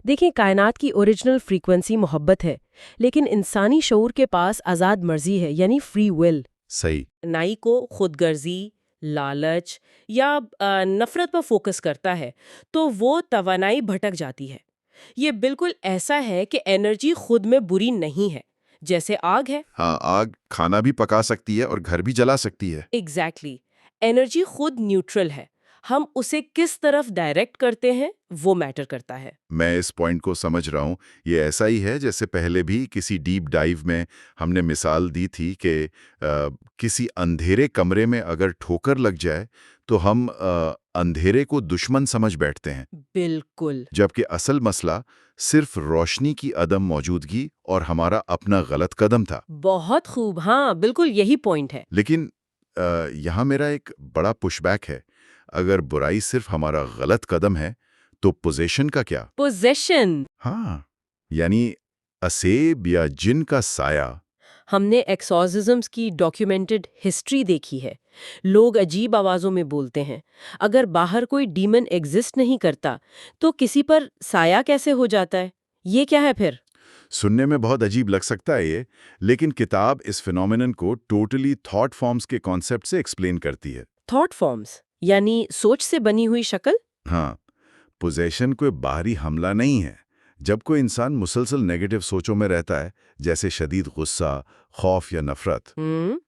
دیکھیں کائنات کی اوریجنل فریکوینسی محبت ہے، لیکن انسانی شعور کے پاس آزاد مرضی ہے، یعنی فری ول۔ صحیح۔ نائی کو خود غرضی، لالچ یا نفرت پر فوکس کرتا ہے تو وہ توانائی بھٹک جاتی ہے۔ یہ بالکل ایسا ہے کہ انرجی خود میں بری نہیں ہے، جیسے آگ ہے۔ ہاں، آگ کھانا بھی پکا سکتی ہے اور گھر بھی جلا سکتی ہے۔ ایگزیکٹلی، انرجی خود نیوٹرل ہے، ہم اسے کس طرف ڈائریکٹ کرتے ہیں وہ میٹر کرتا ہے۔ میں اس پوائنٹ کو سمجھ رہا ہوں، یہ ایسا ہی ہے جیسے پہلے بھی کسی ڈیپ ڈائیو میں ہم نے مثال دی تھی کہ کسی اندھیرے کمرے میں اگر ٹھوکر لگ جائے تو ہم اندھیرے کو دشمن سمجھ بیٹھتے ہیں، بالکل، جبکہ اصل مسئلہ صرف روشنی کی عدم موجودگی اور ہمارا اپنا غلط قدم تھا۔ بہت خوب، ہاں بالکل یہی پوائنٹ ہے۔ لیکن یہاں میرا ایک بڑا پش بیک ہے، اگر برائی صرف ہمارا غلط قدم ہے تو پوزیشن کا کیا؟ پوزیشن، ہاں، یعنی اسیب یا جن کا سایہ۔ ہم نے ایکسورسزمز کی ڈاکیومنٹڈ ہسٹری دیکھی ہے۔ لوگ عجیب آوازوں میں بولتے ہیں، اگر باہر کوئی ڈیمن ایگزسٹ نہیں کرتا تو کسی پر سایہ کیسے ہو جاتا ہے؟ یہ کیا ہے پھر؟ سننے میں بہت عجیب لگ سکتا ہے یہ، لیکن کتاب اس فینومینن کو ٹوٹلی تھاٹ فارمز کے کانسیپٹ سے ایکسپلین کرتی ہے۔ تھاٹ فارمز یعنی سوچ سے بنی ہوئی شکل؟ ہاں، پوزیشن کوئی باہری حملہ نہیں ہے۔ جب کوئی انسان مسلسل نیگیٹو سوچوں میں رہتا ہے، جیسے شدید غصہ، خوف یا نفرت،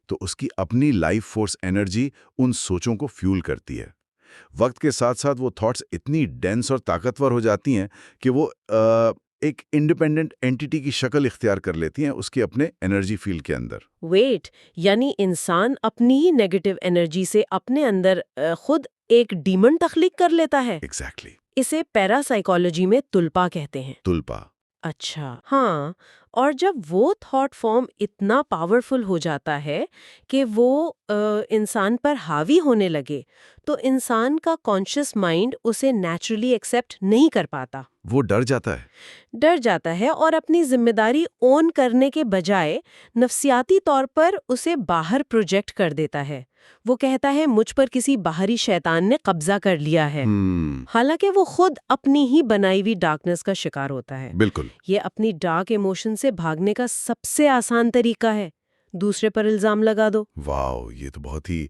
تو اس کی اپنی لائف فورس انرجی ان سوچوں کو فیول کرتی ہے۔ وقت کے ساتھ ساتھ وہ تھاٹس اتنی ڈینس اور طاقتور ہو جاتی ہیں کہ وہ ایک انڈیپینڈنٹ اینٹیٹی کی شکل اختیار کر لیتی ہیں اس کے اپنے انرجی فیلڈ کے اندر۔ ویٹ، یعنی انسان اپنی ہی نیگیٹو انرجی سے اپنے اندر خود ایک ڈیمن تخلیق کر لیتا ہے۔ ایگزیکٹلی۔ اسے پیرا سائیکالوجی میں تلپا کہتے ہیں۔ تلپا۔ اچھا، ہاں، اور جب وہ تھاٹ فارم اتنا پاورفل ہو جاتا ہے کہ وہ انسان پر حاوی ہونے لگے تو انسان کا کانشیس مائنڈ اسے نیچرلی ایکسیپٹ نہیں کر پاتا۔ وہ ڈر جاتا ہے اور اپنی ذمہ داری اون کرنے کے بجائے نفسیاتی طور پر اسے باہر پروجیکٹ کر دیتا ہے۔ وہ کہتا ہے مجھ پر کسی باہری شیطان نے قبضہ کر لیا ہے، حالانکہ وہ خود اپنی ہی بنائی ہوئی ڈارکنس کا شکار ہوتا ہے۔ بالکل۔ یہ اپنی ڈارک ایموشن سے بھاگنے کا سب سے آسان طریقہ ہے، دوسرے پر الزام لگا دو۔ واو، یہ تو بہت ہی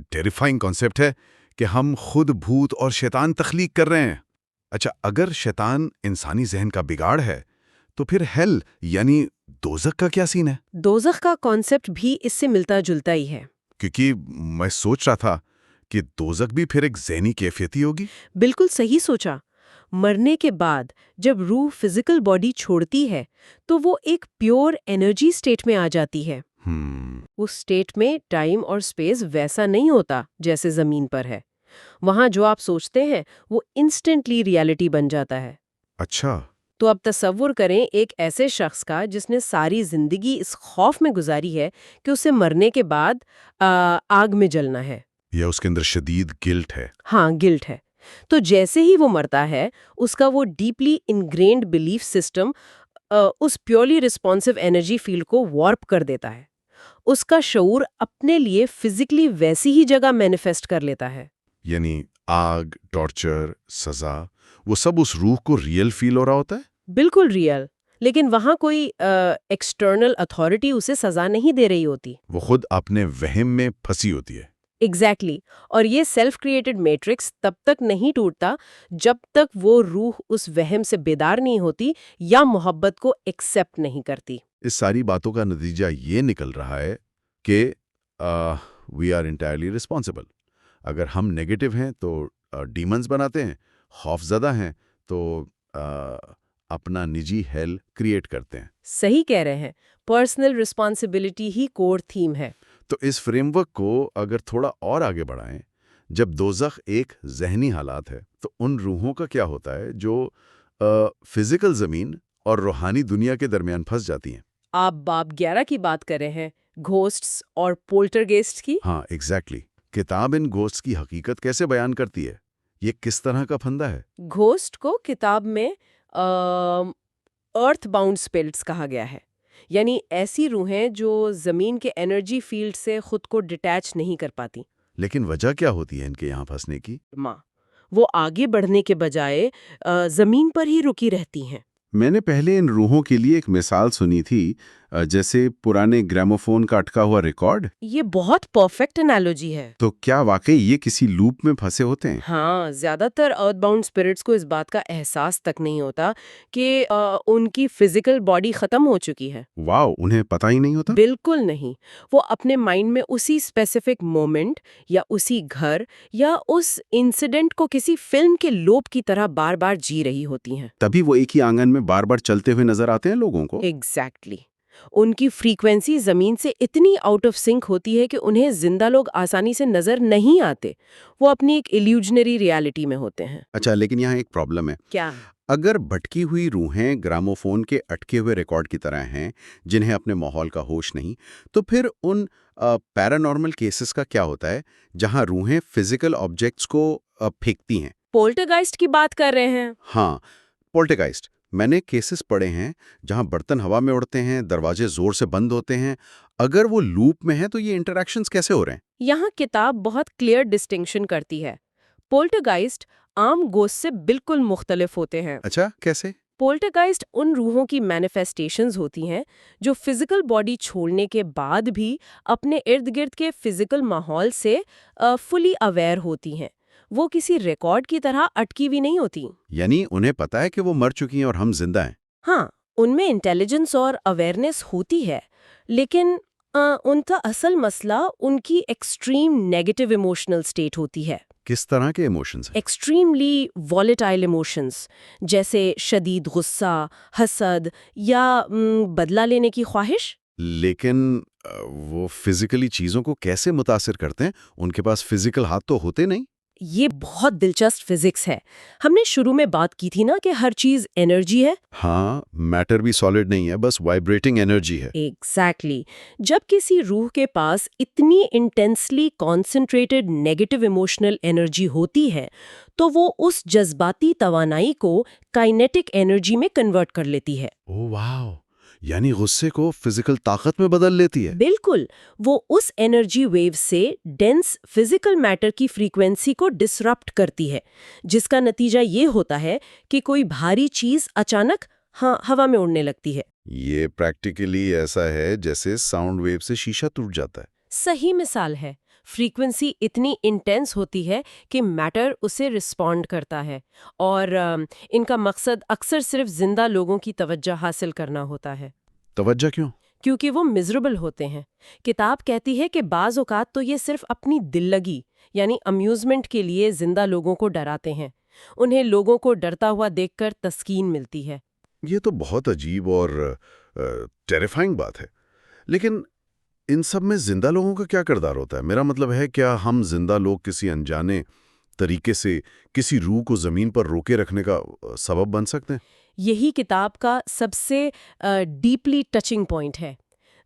ٹیریفائنگ کانسیپٹ ہے کہ ہم خود بھوت اور شیطان تخلیق کر رہے ہیں۔ اچھا، اگر شیطان انسانی ذہن کا بگاڑ ہے تو پھر ہیل یعنی دوزخ کا کیا سین ہے؟ دوزخ کا کانسیپٹ بھی اس سے ملتا جلتا ہی ہے، کیونکہ میں سوچ رہا تھا کہ دوزخ بھی پھر ایک ذہنی کیفیتی ہوگی۔ بالکل صحیح سوچا۔ مرنے کے بعد جب روح فزیکل باڈی چھوڑتی ہے تو وہ ایک پیور انرجی سٹیٹ میں آ جاتی ہے۔ اس سٹیٹ میں ٹائم اور سپیس ویسا نہیں ہوتا جیسے زمین پر ہے۔ وہاں جو آپ سوچتے ہیں وہ انسٹنٹلی ریالٹی بن جاتا ہے۔ اچھا، تو اب تصور کریں ایک ایسے شخص کا جس نے ساری زندگی اس خوف میں گزاری ہے کہ اسے مرنے کے بعد آگ میں جلنا ہے، یا اس کے اندر شدید گلٹ ہے۔ ہاں، گلٹ ہے۔ تو جیسے ہی وہ مرتا ہے اس کا وہ ڈیپلی انگرینڈ بلیف سسٹم اس پیورلی رسپانسو انرجی فیلڈ کو وارپ کر دیتا ہے۔ اس کا شعور اپنے لیے فزیکلی ویسی ہی جگہ مینیفیسٹ کر لیتا ہے۔ یعنی آگ، ٹارچر، سزا، وہ سب اس روح کو ریئل فیل ہو رہا ہوتا ہے؟ بالکل ریئل، لیکن وہاں کوئی ایکسٹرنل اتھارٹی اسے سزا نہیں دے رہی ہوتی۔ وہ خود اپنے وہم میں پھنسی ہوتی ہے۔ ایگزیکٹلی، اور یہ سیلف کریٹڈ میٹرکس تب تک نہیں ٹوٹتا جب تک وہ روح اس وہم سے بیدار نہیں ہوتی یا محبت کو ایکسیپٹ نہیں کرتی۔ اس ساری باتوں کا نتیجہ یہ نکل رہا ہے کہ وی آر انٹائرلی ریسپانسبل۔ اگر ہم نیگیٹو ہیں تو ڈیمنز بناتے ہیں، خوف زدہ ہیں تو اپنا نجی ہیل کریٹ کرتے ہیں۔ صحیح کہہ رہے ہیں، پرسنل رسپانسبلٹی ہی کور تھیم ہے۔ تو اس فریم ورک کو اگر تھوڑا اور آگے بڑھائیں، جب دوزخ ایک ذہنی حالات ہے تو ان روحوں کا کیا ہوتا ہے جو فزیکل زمین اور روحانی دنیا کے درمیان پھنس جاتی ہیں؟ آپ باب 11 کی بات کر رہے ہیں، گھوسٹس اور پولٹرگیسٹ کی؟ ہاں، ایگزیکٹلی۔ کتاب ان گھوسٹس کی حقیقت کیسے بیان کرتی ہے؟ یہ کس طرح کا پھندہ ہے؟ گھوسٹ کو کتاب میں ارتھ باؤنڈ اسپرٹس کہا گیا ہے، یعنی ایسی روحیں جو زمین کے انرجی فیلڈ سے خود کو ڈیٹیچ نہیں کر پاتی۔ لیکن وجہ کیا ہوتی ہے ان کے یہاں پھنسنے کی؟ ماں وہ آگے بڑھنے کے بجائے زمین پر ہی رکی رہتی ہیں۔ میں نے پہلے ان روحوں کے لیے ایک مثال سنی تھی، جیسے پرانے گراموفون کا اٹکا ہوا ریکارڈ۔ یہ بہت پرفیکٹ انالوجی ہے۔ تو کیا واقعی یہ کسی لوپ میں پھنسے ہوتے ہیں؟ ہاں، زیادہ تر ارتھ باؤنڈ اسپرٹس کو اس بات کا احساس تک نہیں ہوتا کہ ان کی فزیکل باڈی ختم ہو چکی ہے۔ واو، انہیں پتہ ہی نہیں ہوتا؟ بالکل نہیں، وہ اپنے مائنڈ میں اسی اسپیسیفک مومنٹ یا اسی گھر یا اس انسیڈنٹ کو کسی فلم کے لوپ کی طرح بار بار جی رہی ہوتی ہیں۔ تبھی وہ ایک ہی آنگن میں بار بار چلتے ہوئے نظر آتے ہیں لوگوں کو۔ ایگزیکٹلی ان کی فریکوینسی زمین سے اتنی آؤٹ آف سنک ہوتی ہے کہ انہیں زندہ لوگ آسانی سے نظر نہیں آتے، وہ اپنی ایک ایلیوژنری ریالٹی میں ہوتے ہیں۔ اچھا، لیکن یہاں ایک پرابلم ہے۔ کیا؟ اگر بھٹکی ہوئی روحیں گراموفون کے اٹکے ہوئے ریکارڈ کی طرح ہیں جنہیں اپنے ماحول کا ہوش نہیں، تو پھر ان پیرانارمل کیسز کا کیا ہوتا ہے جہاں روحیں فزیکل آبجیکٹس کو پھینکتی ہیں؟ پولٹرگائسٹ کی بات کر رہے ہیں؟ ہاں، پولٹرگائسٹ۔ میں نے کیسز پڑھے ہیں جہاں برتن ہوا میں اڑتے ہیں، دروازے زور سے بند ہوتے ہیں۔ اگر وہ لوپ میں ہیں تو یہ انٹریکشنز کیسے ہو رہے ہیں؟ یہاں کتاب بہت کلیئر ڈسٹنکشن کرتی ہے۔ پولٹرگائسٹ عام گوسٹ سے بالکل مختلف ہوتے ہیں۔ اچھا، کیسے؟ پولٹرگائسٹ ان روحوں کی مینیفیسٹیشنز ہوتی ہیں جو فزیکل باڈی چھوڑنے کے بعد بھی اپنے ارد گرد کے فزیکل ماحول سے فلی اویئر ہوتی ہیں۔ وہ کسی ریکارڈ کی طرح اٹکی ہوئی نہیں ہوتی۔ یعنی انہیں پتا ہے کہ وہ مر چکی ہیں اور ہم زندہ ہیں۔ ہاں، ان میں انٹیلیجنس اور اویئرنیس ہوتی ہے، لیکن ان کا اصل مسئلہ ان کی ایکسٹریم نیگیٹو ایموشنل سٹیٹ ہوتی ہے۔ کس طرح کے ایموشنز ہیں؟ ایکسٹریملی والیٹائل ایموشنز، جیسے شدید غصہ، حسد یا بدلہ لینے کی خواہش۔ لیکن وہ فزیکلی چیزوں کو کیسے متاثر کرتے ہیں؟ ان کے پاس فزیکل ہاتھ تو ہوتے نہیں۔ یہ بہت دلچسپ فزکس ہے۔ ہم نے شروع میں بات کی تھی نا کہ ہر چیز انرجی ہے۔ ہاں، میٹر بھی سالڈ نہیں ہے، بس وائبریٹنگ انرجی ہے۔ ایگزیکٹلی۔ جب کسی روح کے پاس اتنی intensely concentrated negative emotional energy ہوتی ہے تو وہ اس جذباتی توانائی کو کائنیٹک انرجی میں کنورٹ کر لیتی ہے۔ اوہ واو، یعنی غصے کو فزیکل طاقت میں بدل لیتی ہے۔ بالکل، وہ اس انرجی ویو سے ڈینس فزیکل میٹر کی فریکوینسی کو ڈسرپٹ کرتی ہے، جس کا نتیجہ یہ ہوتا ہے کہ کوئی بھاری چیز اچانک ہوا میں اڑنے لگتی ہے۔ یہ پریکٹیکلی ایسا ہے جیسے ساؤنڈ ویو سے شیشہ ٹوٹ جاتا ہے۔ صحیح مثال ہے۔ فریکوینسی اتنی انٹینس ہوتی ہے کہ میٹر اسے رسپونڈ کرتا ہے، اور ان کا مقصد اکثر صرف زندہ لوگوں کی توجہ حاصل کرنا ہوتا ہے۔ توجہ کیوں؟ کیونکہ وہ مزربل ہوتے ہیں۔ کتاب کہتی ہے کہ بعض اوقات تو یہ صرف اپنی دل لگی یعنی امیوزمنٹ کے لیے زندہ لوگوں کو ڈراتے ہیں۔ انہیں لوگوں کو ڈرتا ہوا دیکھ کر تسکین ملتی ہے۔ یہ تو بہت عجیب اور ٹیریفائنگ بات ہے۔ لیکن ان سب میں زندہ لوگوں کا کیا کردار ہوتا ہے؟ میرا مطلب ہے، کیا ہم زندہ لوگ کسی انجانے طریقے سے کسی روح کو زمین پر روکے رکھنے کا سبب بن سکتے ہیں؟ یہی کتاب کا سب سے ڈیپلی ٹچنگ پوائنٹ ہے۔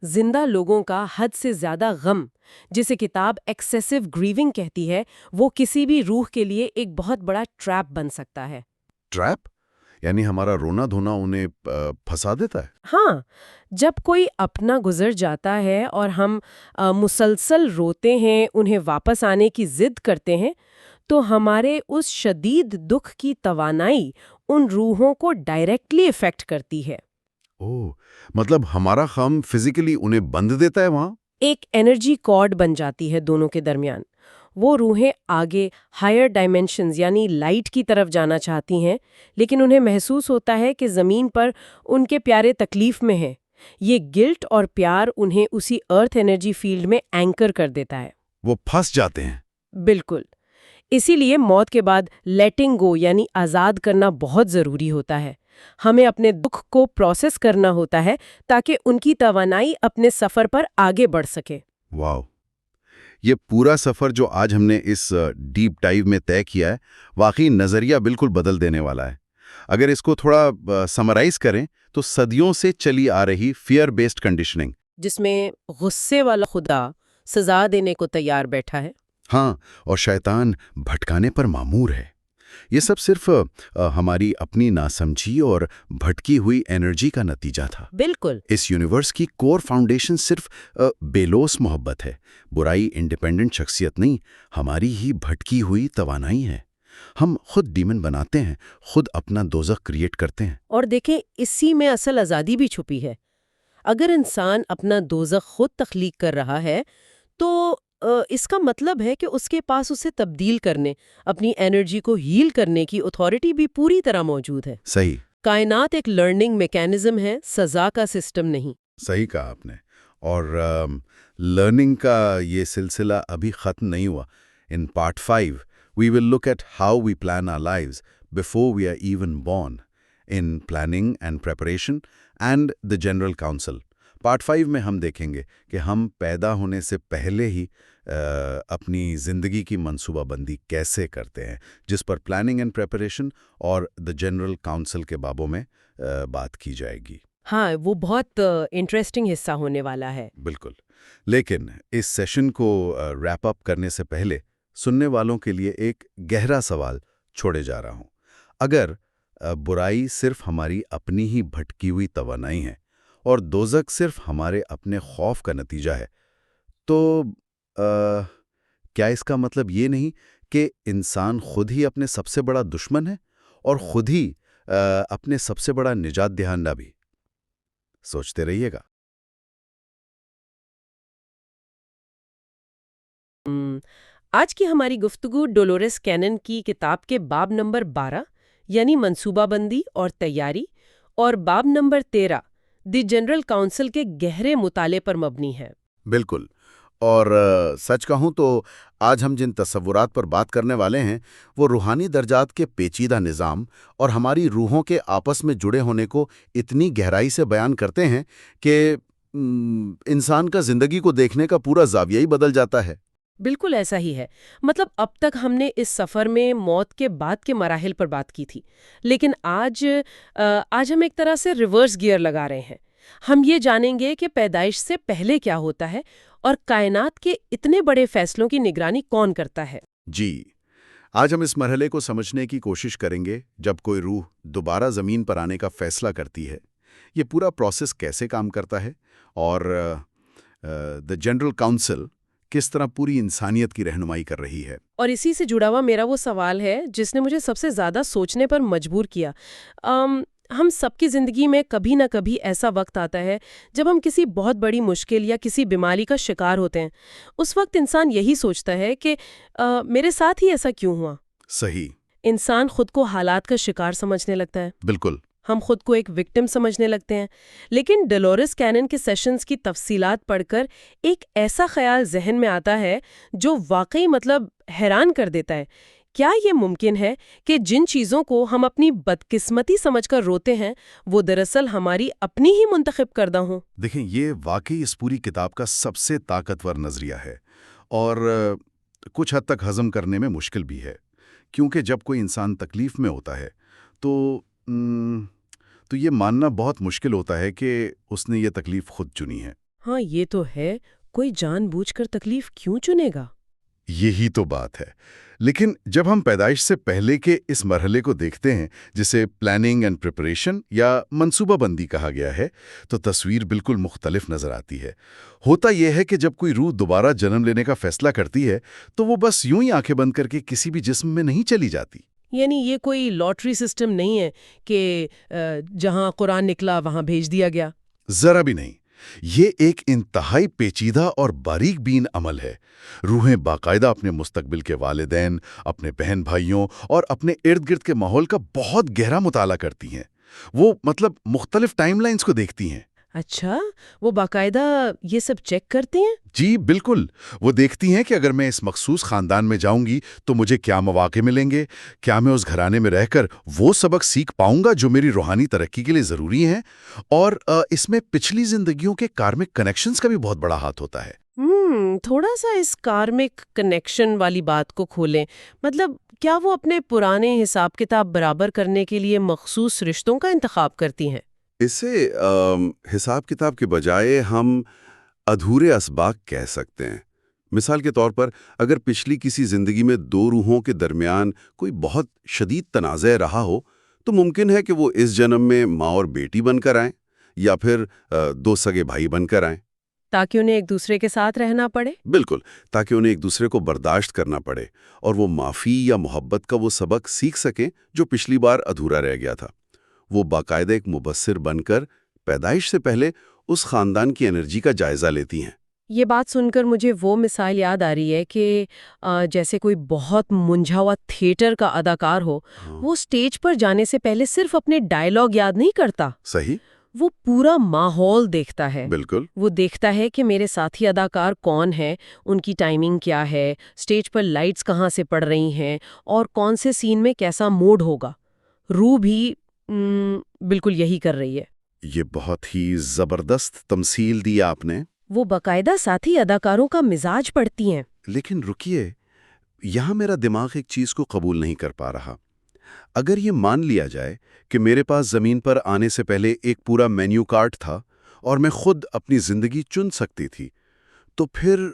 زندہ لوگوں کا حد سے زیادہ غم، جسے کتاب ایکسیسو گریونگ کہتی ہے، وہ کسی بھی روح کے لیے ایک بہت بڑا ٹریپ بن سکتا ہے۔ ٹریپ؟ یعنی ہمارا رونا دھونا انہیں پھنسا دیتا ہے؟ ہاں، جب کوئی اپنا گزر جاتا ہے اور ہم مسلسل روتے ہیں، انہیں واپس آنے کی ضد کرتے ہیں، تو ہمارے اس شدید دکھ کی توانائی ان روحوں کو ڈائریکٹلی افیکٹ کرتی ہے۔ اوہ، مطلب ہمارا غم فزیکلی انہیں بند دیتا ہے وہاں؟ ایک انرجی کارڈ بن جاتی ہے دونوں کے درمیان۔ وہ روحیں آگے ہائر ڈائمینشنز یعنی لائٹ کی طرف جانا چاہتی ہیں، لیکن انہیں محسوس ہوتا ہے کہ زمین پر ان کے پیارے تکلیف میں ہیں۔ یہ گلٹ اور پیار انہیں اسی ارتھ انرجی فیلڈ میں اینکر کر دیتا ہے۔ وہ پھنس جاتے ہیں۔ بالکل، اسی لیے موت کے بعد لیٹنگ گو یعنی آزاد کرنا بہت ضروری ہوتا ہے۔ ہمیں اپنے دکھ کو پروسیس کرنا ہوتا ہے تاکہ ان کی توانائی اپنے سفر پر آگے بڑھ سکے۔ واو، یہ پورا سفر جو آج ہم نے اس ڈیپ ڈائیو میں طے کیا ہے، واقعی نظریہ بالکل بدل دینے والا ہے۔ اگر اس کو تھوڑا سمرائز کریں تو صدیوں سے چلی آ رہی فیئر بیسڈ کنڈیشننگ، جس میں غصے والا خدا سزا دینے کو تیار بیٹھا ہے، ہاں، اور شیطان بھٹکانے پر مامور ہے، یہ سب صرف ہماری اپنی ناسمجھی اور بھٹکی ہوئی انرجی کا نتیجہ تھا۔ بالکل۔ اس یونیورس کی کور فاؤنڈیشن صرف بے لوث محبت ہے، برائی انڈیپینڈنٹ شخصیت نہیں، ہماری ہی بھٹکی ہوئی توانائی ہے۔ ہم خود ڈیمن بناتے ہیں، خود اپنا دوزخ کریٹ کرتے ہیں۔ اور دیکھیں اسی میں اصل آزادی بھی چھپی ہے۔ اگر انسان اپنا دوزخ خود تخلیق کر رہا ہے تو اس کا مطلب ہے کہ اس کے پاس اسے تبدیل کرنے، اپنی انرجی کو ہیل کرنے کی اتھارٹی بھی پوری طرح موجود ہے۔ صحیح، کائنات ایک لرننگ میکینزم ہے، سزا کا سسٹم نہیں۔ صحیح کہا آپ نے۔ اور لرننگ کا یہ سلسلہ ابھی ختم نہیں ہوا۔ In part 5 we will look at how we plan our lives before we are even born in planning and preparation and the general counsel۔ Part 5 میں ہم دیکھیں گے کہ ہم پیدا ہونے سے پہلے ہی اپنی زندگی کی منصوبہ بندی کیسے کرتے ہیں، جس پر پلاننگ اینڈ پریپریشن اور دا جنرل کاؤنسل کے بابوں میں بات کی جائے گی۔ ہاں، وہ بہت انٹرسٹنگ حصہ ہونے والا ہے۔ بالکل۔ لیکن اس سیشن کو ریپ اپ کرنے سے پہلے سننے والوں کے لیے ایک گہرا سوال چھوڑے جا رہا ہوں۔ اگر برائی صرف ہماری اپنی ہی بھٹکی ہوئی توانائی ہے اور دوزخ صرف ہمارے اپنے خوف کا نتیجہ ہے، تو کیا اس کا مطلب یہ نہیں کہ انسان خود ہی اپنے سب سے بڑا دشمن ہے اور خود ہی اپنے سب سے بڑا نجات دہندہ بھی؟ سوچتے رہیے گا۔ آج کی ہماری گفتگو ڈولورس کینن کی کتاب کے باب نمبر 12 یعنی منصوبہ بندی اور تیاری، اور باب نمبر 13 دی جنرل کاؤنسل کے گہرے مطالعے پر مبنی ہے۔ بالکل۔ اور سچ کہوں تو آج ہم جن تصورات پر بات کرنے والے ہیں وہ روحانی درجات کے پیچیدہ نظام اور ہماری روحوں کے آپس میں جڑے ہونے کو اتنی گہرائی سے بیان کرتے ہیں کہ انسان کا زندگی کو دیکھنے کا پورا زاویہ ہی بدل جاتا ہے۔ بالکل ایسا ہی ہے۔ مطلب اب تک ہم نے اس سفر میں موت کے بعد کے مراحل پر بات کی تھی، لیکن آج ہم ایک طرح سے ریورس گیئر لگا رہے ہیں۔ ہم یہ جانیں گے کہ پیدائش سے پہلے کیا ہوتا ہے اور کائنات کے اتنے بڑے فیصلوں کی نگرانی کون کرتا ہے۔ جی، آج ہم اس مرحلے کو سمجھنے کی کوشش کریں گے جب کوئی روح دوبارہ زمین پر آنے کا فیصلہ کرتی ہے، یہ پورا پروسیس کیسے کام کرتا ہے، اور دی جنرل کاؤنسل کس طرح پوری انسانیت کی رہنمائی کر رہی ہے۔ اور اسی سے جڑا ہوا میرا وہ سوال ہے جس نے مجھے سب سے زیادہ سوچنے پر مجبور کیا۔ ہم سب کی زندگی میں کبھی نہ کبھی ایسا وقت آتا ہے جب ہم کسی بہت بڑی مشکل یا کسی بیماری کا شکار ہوتے ہیں۔ اس وقت انسان یہی سوچتا ہے کہ میرے ساتھ ہی ایسا کیوں ہوا؟ صحیح۔ انسان خود کو حالات کا شکار سمجھنے لگتا ہے۔ بالکل۔ ہم خود کو ایک وکٹم سمجھنے لگتے ہیں۔ لیکن ڈولورس کینن کے سیشنز کی تفصیلات پڑھ کر ایک ایسا خیال ذہن میں آتا ہے جو واقعی حیران کر دیتا ہے۔ کیا یہ ممکن ہے کہ جن چیزوں کو ہم اپنی بدقسمتی سمجھ کر روتے ہیں وہ دراصل ہماری اپنی ہی منتخب کردہ ہوں؟ دیکھیں، یہ واقعی اس پوری کتاب کا سب سے طاقتور نظریہ ہے، اور کچھ حد تک ہضم کرنے میں مشکل بھی ہے، کیونکہ جب کوئی انسان تکلیف میں ہوتا ہے تو یہ ماننا بہت مشکل ہوتا ہے کہ اس نے یہ تکلیف خود چنی ہے۔ ہاں، یہ تو ہے۔ کوئی جان بوجھ کر تکلیف کیوں چنے گا؟ یہی تو بات ہے۔ لیکن جب ہم پیدائش سے پہلے کے اس مرحلے کو دیکھتے ہیں جسے پلاننگ اینڈ پریپریشن یا منصوبہ بندی کہا گیا ہے، تو تصویر بالکل مختلف نظر آتی ہے۔ ہوتا یہ ہے کہ جب کوئی روح دوبارہ جنم لینے کا فیصلہ کرتی ہے تو وہ بس یوں ہی آنکھیں بند کر کے کسی بھی جسم میں نہیں چلی جاتی۔ یعنی یہ کوئی لاٹری سسٹم نہیں ہے کہ جہاں قرآن نکلا وہاں بھیج دیا گیا؟ ذرا بھی نہیں۔ یہ ایک انتہائی پیچیدہ اور باریک بین عمل ہے۔ روحیں باقاعدہ اپنے مستقبل کے والدین، اپنے بہن بھائیوں اور اپنے ارد گرد کے ماحول کا بہت گہرا مطالعہ کرتی ہیں۔ وہ مختلف ٹائم لائنز کو دیکھتی ہیں۔ اچھا، وہ باقاعدہ یہ سب چیک کرتے ہیں؟ جی بالکل۔ وہ دیکھتی ہیں کہ اگر میں اس مخصوص خاندان میں جاؤں گی تو مجھے کیا مواقع ملیں گے، کیا میں اس گھرانے میں رہ کر وہ سبق سیکھ پاؤں گا جو میری روحانی ترقی کے لیے ضروری ہیں، اور اس میں پچھلی زندگیوں کے کارمک کنیکشنز کا بھی بہت بڑا ہاتھ ہوتا ہے۔ تھوڑا سا اس کارمک کنیکشن والی بات کو کھولیں۔ کیا وہ اپنے پرانے حساب کتاب برابر کرنے کے لیے مخصوص رشتوں کا انتخاب کرتی ہیں؟ اسے حساب کتاب کے بجائے ہم ادھورے اسباق کہہ سکتے ہیں۔ مثال کے طور پر اگر پچھلی کسی زندگی میں دو روحوں کے درمیان کوئی بہت شدید تنازع رہا ہو تو ممکن ہے کہ وہ اس جنم میں ماں اور بیٹی بن کر آئیں یا پھر دو سگے بھائی بن کر آئیں، تاکہ انہیں ایک دوسرے کے ساتھ رہنا پڑے؟ بالکل، تاکہ انہیں ایک دوسرے کو برداشت کرنا پڑے اور وہ معافی یا محبت کا وہ سبق سیکھ سکیں جو پچھلی بار ادھورا رہ گیا تھا۔ وہ باقاعدہ ایک مبصر بن کر پیدائش سے پہلے اس خاندان کی انرجی کا جائزہ لیتی ہیں۔ یہ بات سن کر مجھے وہ مثال یاد آ رہی ہے کہ جیسے کوئی بہت منجھا ہوا تھیٹر کا اداکار ہو، وہ سٹیج پر جانے سے پہلے صرف اپنے ڈائیلاگ یاد نہیں کرتا، صحیح؟ وہ پورا ماحول دیکھتا ہے۔ بالکل۔ وہ دیکھتا ہے کہ میرے ساتھی اداکار کون ہیں، ان کی ٹائمنگ کیا ہے، سٹیج پر لائٹس کہاں سے پڑ رہی ہیں اور کون سے سین میں کیسا موڈ ہوگا۔ روح بھی بالکل یہی کر رہی ہے۔ یہ بہت ہی زبردست تمثیل دی آپ نے۔ وہ باقاعدہ ساتھی اداکاروں کا مزاج پڑھتی ہیں۔ لیکن رکیے، یہاں میرا دماغ ایک چیز کو قبول نہیں کر پا رہا۔ اگر یہ مان لیا جائے کہ میرے پاس زمین پر آنے سے پہلے ایک پورا مینیو کارڈ تھا اور میں خود اپنی زندگی چن سکتی تھی، تو پھر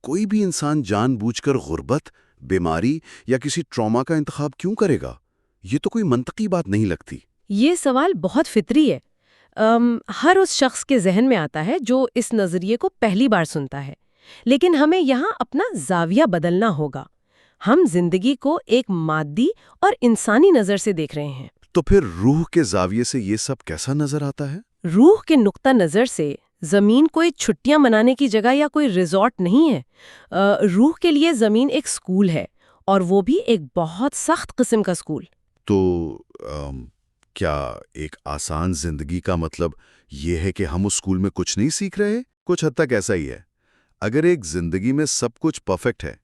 کوئی بھی انسان جان بوجھ کر غربت، بیماری یا کسی ٹراما کا انتخاب کیوں کرے گا؟ یہ تو کوئی منطقی بات نہیں لگتی۔ یہ سوال بہت فطری ہے۔ ہر اس شخص کے ذہن میں آتا ہے جو اس نظریے کو پہلی بار سنتا ہے، لیکن ہمیں یہاں اپنا زاویہ بدلنا ہوگا۔ ہم زندگی کو ایک مادی اور انسانی نظر سے دیکھ رہے ہیں۔ تو پھر روح کے زاویے سے یہ سب کیسا نظر آتا ہے؟ روح کے نقطہ نظر سے زمین کوئی چھٹیاں منانے کی جگہ یا کوئی ریزورٹ نہیں ہے۔ روح کے لیے زمین ایک سکول ہے، اور وہ بھی ایک بہت سخت قسم کا سکول۔ تو کیا ایک آسان زندگی کا مطلب یہ ہے کہ ہم اس اسکول میں کچھ نہیں سیکھ رہے؟ کچھ حد تک ایسا ہی ہے۔ اگر ایک زندگی میں سب کچھ پرفیکٹ ہے،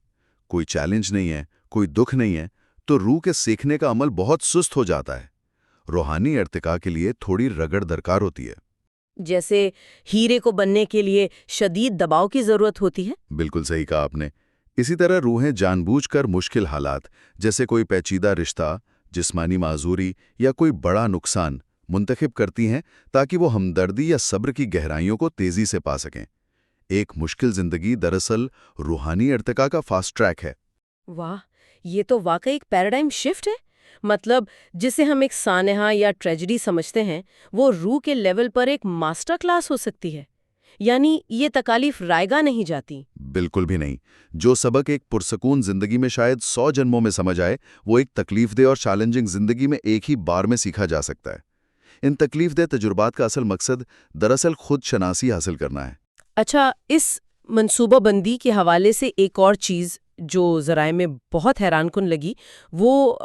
کوئی چیلنج نہیں ہے، کوئی دکھ نہیں ہے، تو روح کے سیکھنے کا عمل بہت سست ہو جاتا ہے۔ روحانی ارتقاء کے لیے تھوڑی رگڑ درکار ہوتی ہے۔ جیسے ہیرے کو بننے کے لیے شدید دباؤ کی ضرورت ہوتی ہے۔ بالکل صحیح کہا آپ نے۔ اسی طرح روحیں جان بوجھ کر مشکل حالات جیسے کوئی پیچیدہ رشتہ، جسمانی معذوری یا کوئی بڑا نقصان منتخب کرتی ہیں تاکہ وہ ہمدردی یا صبر کی گہرائیوں کو تیزی سے پا سکیں۔ ایک مشکل زندگی دراصل روحانی ارتقاء کا فاسٹ ٹریک ہے۔ واہ، یہ تو واقعی ایک پیراڈائم شفٹ ہے۔ مطلب جسے ہم ایک سانحہ یا ٹریجڈی سمجھتے ہیں، وہ روح کے لیول پر ایک ماسٹر کلاس ہو سکتی ہے۔ یعنی یہ تکالیف رائگاں نہیں جاتی۔ بالکل بھی نہیں۔ جو سبق ایک پرسکون زندگی میں شاید 100 جنموں میں سمجھ آئے، وہ ایک تکلیف دہ اور چیلنجنگ زندگی میں ایک ہی بار میں سیکھا جا سکتا ہے۔ ان تکلیف دہ تجربات کا اصل مقصد دراصل خود شناسی حاصل کرنا ہے۔ اچھا، اس منصوبہ بندی کے حوالے سے ایک اور چیز جو ذرائع میں بہت حیران کن لگی، وہ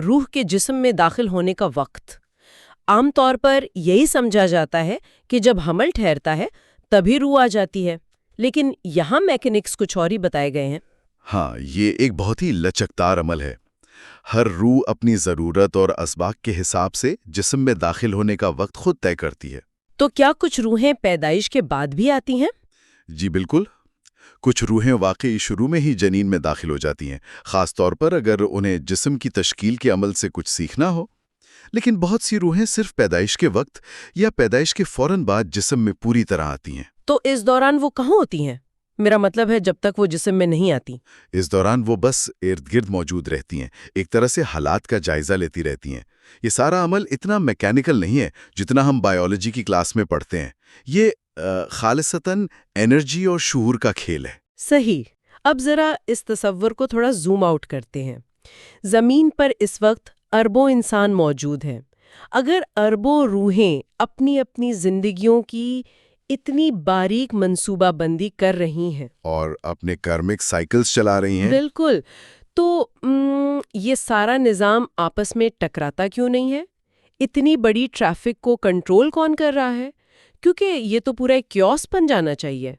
روح کے جسم میں داخل ہونے کا وقت۔ عام طور پر یہی سمجھا جاتا ہے کہ جب حمل ٹھہرتا ہے تبھی روح آ جاتی ہے، لیکن یہاں میکینکس کچھ اور ہی بتائے گئے ہیں۔ ہاں، یہ ایک بہت ہی لچکدار عمل ہے۔ ہر روح اپنی ضرورت اور اسباق کے حساب سے جسم میں داخل ہونے کا وقت خود طے کرتی ہے۔ تو کیا کچھ روحیں پیدائش کے بعد بھی آتی ہیں؟ جی بالکل۔ کچھ روحیں واقعی شروع میں ہی جنین میں داخل ہو جاتی ہیں، خاص طور پر اگر انہیں جسم کی تشکیل کے عمل سے کچھ سیکھنا ہو۔ لیکن بہت سی روحیں صرف پیدائش کے وقت یا پیدائش کے فوراً بعد جسم میں پوری طرح آتی ہیں۔ تو اس دوران وہ کہاں ہوتی ہیں؟ میرا مطلب ہے جب تک وہ جسم میں نہیں آتی۔ اس دوران وہ بس ارد گرد موجود رہتی ہیں، ایک طرح سے حالات کا جائزہ لیتی رہتی ہیں۔ یہ سارا عمل اتنا میکینیکل نہیں ہے جتنا ہم بائیولوجی کی کلاس میں پڑھتے ہیں۔ یہ خالصتاً انرجی اور شعور کا کھیل ہے۔ صحیح۔ اب ذرا اس تصور کو تھوڑا زوم آؤٹ کرتے ہیں۔ زمین پر اس وقت اربوں انسان موجود ہیں۔ اگر اربوں روحیں اپنی اپنی زندگیوں کی اتنی باریک منصوبہ بندی کر رہی ہیں اور اپنے کارمک سائیکلز چلا رہی ہیں، بالکل، تو یہ سارا نظام آپس میں ٹکراتا کیوں نہیں ہے؟ اتنی بڑی ٹریفک کو کنٹرول کون کر رہا ہے؟ کیونکہ یہ تو پورا ایک کیوس بن جانا چاہیے۔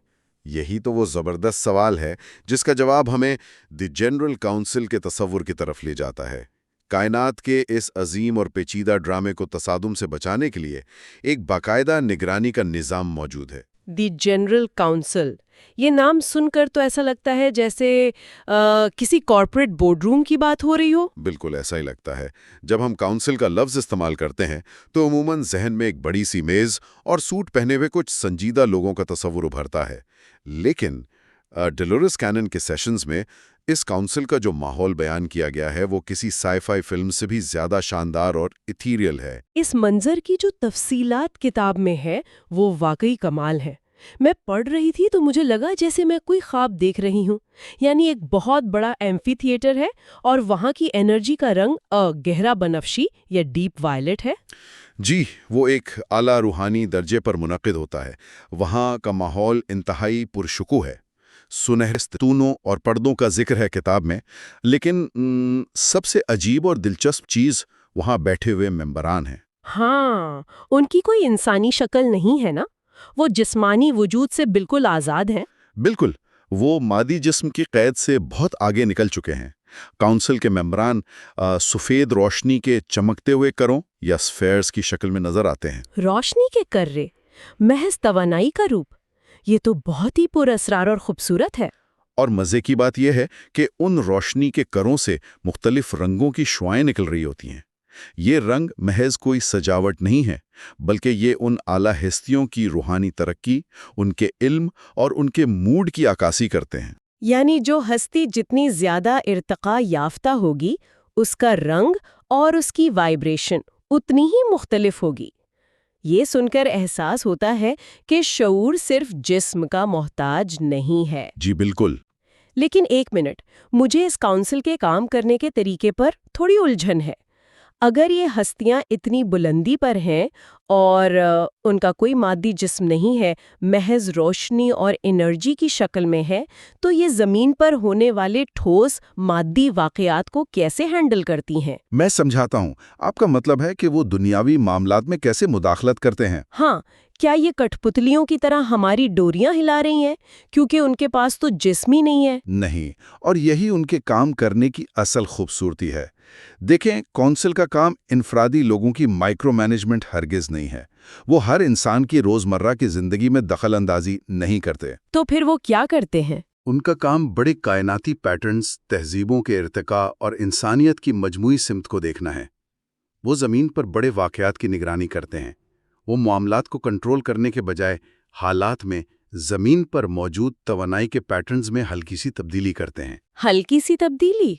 یہی تو وہ زبردست سوال ہے جس کا جواب ہمیں دی جنرل کاؤنسل کے تصور کی طرف لے جاتا ہے۔ کائنات کے اس عظیم اور پیچیدہ ڈرامے کو تصادم سے بچانے کے لیے ایک باقاعدہ نگرانی کا نظام موجود ہے۔ دی جنرل کاؤنسل، یہ نام سن کر تو ایسا لگتا ہے جیسے کسی کارپوریٹ بورڈ روم کی بات ہو رہی ہو۔ بالکل ایسا ہی لگتا ہے۔ جب ہم کاؤنسل کا لفظ استعمال کرتے ہیں تو عموماً ذہن میں ایک بڑی سی میز اور سوٹ پہنے ہوئے کچھ سنجیدہ لوگوں کا تصور ابھرتا ہے، لیکن ڈیلورس کینن کے سیشنز میں اس کاؤنسل کا جو ماحول بیان کیا گیا ہے وہ کسی سائی فائی فلم سے بھی زیادہ شاندار اور ایتھیریل ہے۔ اس منظر کی جو تفصیلات کتاب میں ہے وہ واقعی کمال ہے۔ میں پڑھ رہی تھی تو مجھے لگا جیسے میں کوئی خواب دیکھ رہی ہوں، یعنی ایک بہت بڑا ایمفی تھیٹر ہے اور وہاں کی انرجی کا رنگ گہرا بنفشی یا ڈیپ وائلٹ ہے۔ جی، وہ ایک اعلیٰ روحانی درجے پر منعقد ہوتا ہے۔ وہاں کا ماحول انتہائی پرشکوہ ہے۔ سنہرے ستونوں اور پردوں کا ذکر ہے کتاب میں، لیکن سب سے عجیب اور دلچسپ چیز وہاں بیٹھے ہوئے ممبران ہیں۔ ہاں، ان کی کوئی انسانی شکل نہیں ہے نا؟ وہ جسمانی وجود سے بالکل آزاد ہیں۔ بالکل، وہ مادی جسم کی قید سے بہت آگے نکل چکے ہیں۔ کاؤنسل کے ممبران سفید روشنی کے چمکتے ہوئے کروں یا سفیئرز کی شکل میں نظر آتے ہیں۔ روشنی کے کرے، محض توانائی کا روپ، یہ تو بہت ہی پر اسرار اور خوبصورت ہے۔ اور مزے کی بات یہ ہے کہ ان روشنی کے کروں سے مختلف رنگوں کی شعائیں نکل رہی ہوتی ہیں۔ یہ رنگ محض کوئی سجاوٹ نہیں ہے، بلکہ یہ ان اعلیٰ ہستیوں کی روحانی ترقی، ان کے علم اور ان کے موڈ کی عکاسی کرتے ہیں۔ یعنی جو ہستی جتنی زیادہ ارتقاء یافتہ ہوگی، اس کا رنگ اور اس کی وائبریشن اتنی ہی مختلف ہوگی۔ یہ سن کر احساس ہوتا ہے کہ شعور صرف جسم کا محتاج نہیں ہے۔ جی بالکل۔ لیکن ایک منٹ، مجھے اس کاؤنسل کے کام کرنے کے طریقے پر تھوڑی الجھن ہے۔ اگر یہ ہستیاں اتنی بلندی پر ہیں اور ان کا کوئی مادی جسم نہیں ہے، محض روشنی اور انرجی کی شکل میں ہے، تو یہ زمین پر ہونے والے ٹھوس مادی واقعات کو کیسے ہینڈل کرتی ہیں؟ میں سمجھاتا ہوں، آپ کا مطلب ہے کہ وہ دنیاوی معاملات میں کیسے مداخلت کرتے ہیں؟ ہاں، کیا یہ کٹھ پتلیوں کی طرح ہماری ڈوریاں ہلا رہی ہیں کیونکہ ان کے پاس تو جسم ہی نہیں ہے؟ نہیں، اور یہی ان کے کام کرنے کی اصل خوبصورتی ہے۔ دیکھیں، کونسل کا کام انفرادی لوگوں کی مائکرو مینجمنٹ ہرگز نہیں ہے۔ وہ ہر انسان کی روزمرہ کی زندگی میں دخل اندازی نہیں کرتے۔ تو پھر وہ کیا کرتے ہیں؟ ان کا کام بڑے کائناتی پیٹرنز، تہذیبوں کے ارتقاء اور انسانیت کی مجموعی سمت کو دیکھنا ہے۔ وہ زمین پر بڑے واقعات کی نگرانی کرتے ہیں۔ وہ معاملات کو کنٹرول کرنے کے بجائے حالات میں زمین پر موجود توانائی کے پیٹرنز میں ہلکی سی تبدیلی کرتے ہیں۔ ہلکی سی تبدیلی؟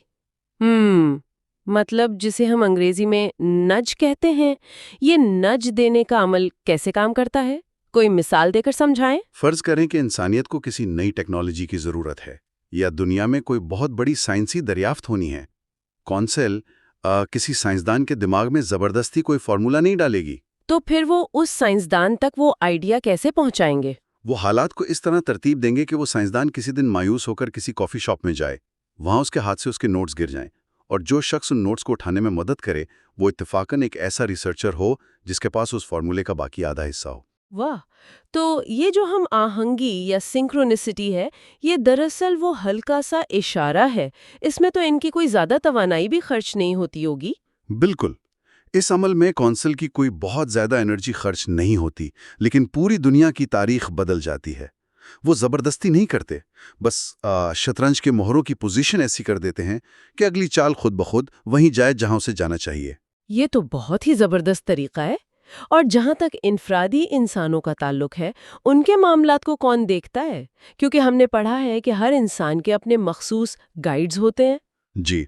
مطلب جسے ہم انگریزی میں نج کہتے ہیں۔ یہ نج دینے کا عمل کیسے کام کرتا ہے؟ کوئی مثال دے کر سمجھائیں۔ فرض کریں کہ انسانیت کو کسی نئی ٹیکنالوجی کی ضرورت ہے یا دنیا میں کوئی بہت بڑی سائنسی دریافت ہونی ہے۔ کونسل کسی سائنسدان کے دماغ میں زبردستی کوئی فارمولہ نہیں ڈالے گی۔ تو پھر وہ اس سائنسدان تک وہ آئیڈیا کیسے پہنچائیں گے؟ وہ حالات کو اس طرح ترتیب دیں گے کہ وہ سائنسدان کسی دن مایوس ہو کر کسی کافی شاپ میں جائے، وہاں اس کے ہاتھ سے اس کے نوٹس گر جائیں، اور جو شخص ان نوٹس کو اٹھانے میں مدد کرے وہ اتفاقاً ایک ایسا ریسرچر ہو جس کے پاس اس فارمولے کا باقی آدھا حصہ ہو۔ واہ! تو یہ جو ہم آہنگی یا سنکرونسٹی ہے، یہ دراصل وہ ہلکا سا اشارہ ہے۔ اس میں تو ان کی کوئی زیادہ توانائی بھی خرچ نہیں ہوتی ہوگی۔ بالکل، اس عمل میں کونسل کی کوئی بہت زیادہ انرجی خرچ نہیں ہوتی، لیکن پوری دنیا کی تاریخ بدل جاتی ہے۔ وہ زبردستی نہیں کرتے، بس شطرنج کے مہروں کی پوزیشن ایسی کر دیتے ہیں کہ اگلی چال خود بخود وہیں جائے جہاں اسے جانا چاہیے۔ یہ تو بہت ہی زبردست طریقہ ہے۔ اور جہاں تک انفرادی انسانوں کا تعلق ہے، ان کے معاملات کو کون دیکھتا ہے؟ کیونکہ ہم نے پڑھا ہے کہ ہر انسان کے اپنے مخصوص گائیڈز ہوتے ہیں۔ جی،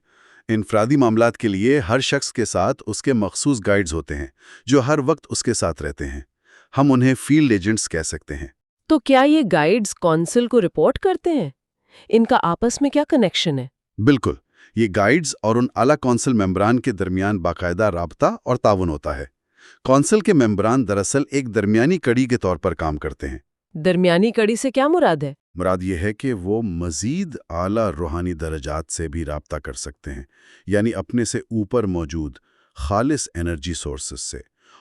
انفرادی معاملات کے لیے ہر شخص کے ساتھ اس کے مخصوص گائیڈز ہوتے ہیں جو ہر وقت اس کے ساتھ رہتے ہیں۔ ہم انہیں فیلڈ ایجنٹس کہہ سکتے ہیں۔ تو کیا یہ گائیڈز کونسل کو رپورٹ کرتے ہیں؟ ان کا آپس میں کیا کنیکشن ہے؟ بالکل، یہ گائیڈز اور ان اعلیٰ کونسل ممبران کے درمیان باقاعدہ رابطہ اور تعاون ہوتا ہے۔ کونسل کے ممبران دراصل ایک درمیانی کڑی کے طور پر کام کرتے ہیں۔ درمیانی کڑی سے کیا مراد ہے؟ مراد یہ ہے کہ وہ مزید اعلیٰ روحانی درجات سے بھی رابطہ کر سکتے ہیں، یعنی اپنے سے اوپر موجود خالص انرجی سورسز سے،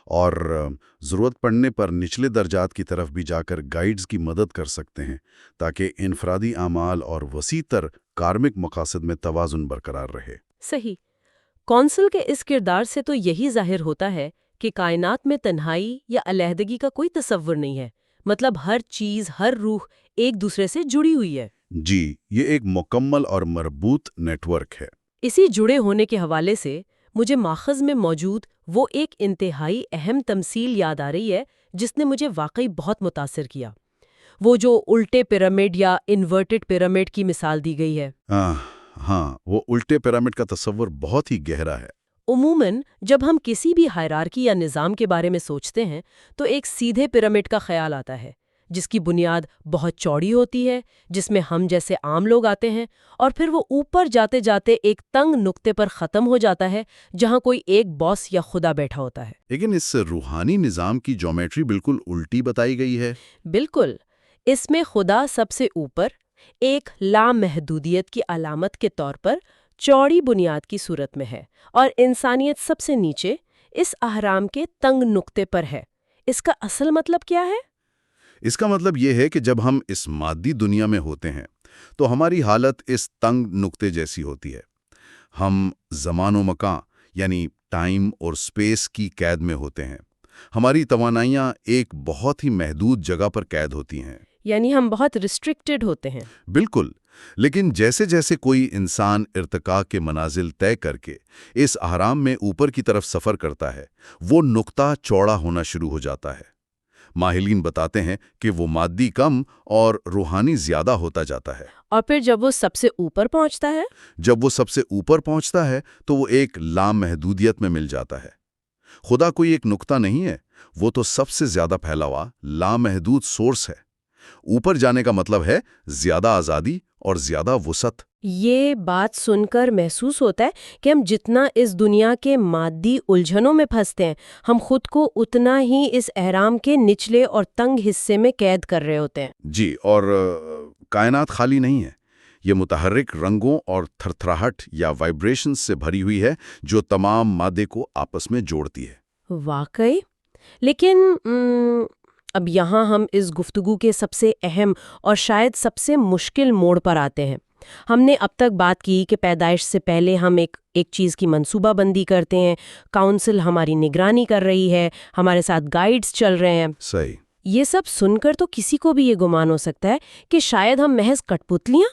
اور ضرورت پڑنے پر نچلے درجات کی طرف بھی جا کر گائیڈز کی مدد کر سکتے ہیں تاکہ انفرادی اعمال اور وسیع تر کارمک مقاصد میں توازن برقرار رہے۔ صحیح۔ کونسل کے اس کردار سے تو یہی ظاہر ہوتا ہے کہ کائنات میں تنہائی یا علیحدگی کا کوئی تصور نہیں ہے، مطلب ہر چیز، ہر روح ایک دوسرے سے جڑی ہوئی ہے۔ جی، یہ ایک مکمل اور مربوط نیٹ ورک ہے۔ اسی جڑے ہونے کے حوالے سے مجھے ماخذ میں موجود وہ ایک انتہائی اہم تمثیل یاد آ رہی ہے جس نے مجھے واقعی بہت متاثر کیا۔ وہ جو الٹے پیرامڈ یا انورٹڈ پیرامڈ کی مثال دی گئی ہے۔ ہاں، وہ الٹے پیرامڈ کا تصور بہت ہی گہرا ہے۔ عموماً جب ہم کسی بھی ہائرارکی یا نظام کے بارے میں سوچتے ہیں تو ایک سیدھے پیرامڈ کا خیال آتا ہے، جس کی بنیاد بہت چوڑی ہوتی ہے، جس میں ہم جیسے عام لوگ آتے ہیں، اور پھر وہ اوپر جاتے جاتے ایک تنگ نقطے پر ختم ہو جاتا ہے جہاں کوئی ایک باس یا خدا بیٹھا ہوتا ہے۔ لیکن اس روحانی نظام کی جیومیٹری بالکل الٹی بتائی گئی ہے۔ بالکل، اس میں خدا سب سے اوپر ایک لامحدودیت کی علامت کے طور پر چوڑی بنیاد کی صورت میں ہے، اور انسانیت سب سے نیچے اس اہرام کے تنگ نقطے پر ہے۔ اس کا اصل مطلب کیا ہے؟ اس کا مطلب یہ ہے کہ جب ہم اس مادی دنیا میں ہوتے ہیں تو ہماری حالت اس تنگ نقطے جیسی ہوتی ہے۔ ہم زمان و مکان یعنی ٹائم اور سپیس کی قید میں ہوتے ہیں۔ ہماری توانائیاں ایک بہت ہی محدود جگہ پر قید ہوتی ہیں۔ یعنی ہم بہت ریسٹرکٹڈ ہوتے ہیں۔ بالکل، لیکن جیسے جیسے کوئی انسان ارتقاء کے منازل طے کر کے اس اہرام میں اوپر کی طرف سفر کرتا ہے، وہ نقطہ چوڑا ہونا شروع ہو جاتا ہے۔ ماہرین بتاتے ہیں کہ وہ مادی کم اور روحانی زیادہ ہوتا جاتا ہے۔ اور پھر جب وہ سب سے اوپر پہنچتا ہے تو وہ ایک لامحدودیت میں مل جاتا ہے۔ خدا کوئی ایک نقطہ نہیں ہے، وہ تو سب سے زیادہ پھیلا ہوا لامحدود سورس ہے۔ اوپر جانے کا مطلب ہے زیادہ آزادی اور زیادہ وسعت۔ یہ بات سن کر محسوس ہوتا ہے کہ ہم جتنا اس دنیا کے مادی الجھنوں میں پھنستے ہیں، ہم خود کو اتنا ہی اس اہرام کے نچلے اور تنگ حصے میں قید کر رہے ہوتے ہیں۔ جی، اور کائنات خالی نہیں ہے۔ یہ متحرک رنگوں اور تھرتھراہٹ یا وائبریشن سے بھری ہوئی ہے جو تمام مادے کو آپس میں جوڑتی ہے۔ واقعی؟ لیکن اب یہاں ہم اس گفتگو کے سب سے اہم اور شاید سب سے مشکل موڑ پر آتے ہیں۔ ہم نے اب تک بات کی کہ پیدائش سے پہلے ہم ایک چیز کی منصوبہ بندی کرتے ہیں، کاؤنسل ہماری نگرانی کر رہی ہے، ہمارے ساتھ گائیڈز چل رہے ہیں۔ صحیح۔ یہ سب سن کر تو کسی کو بھی یہ گمان ہو سکتا ہے کہ شاید ہم محض کٹپتلیاں،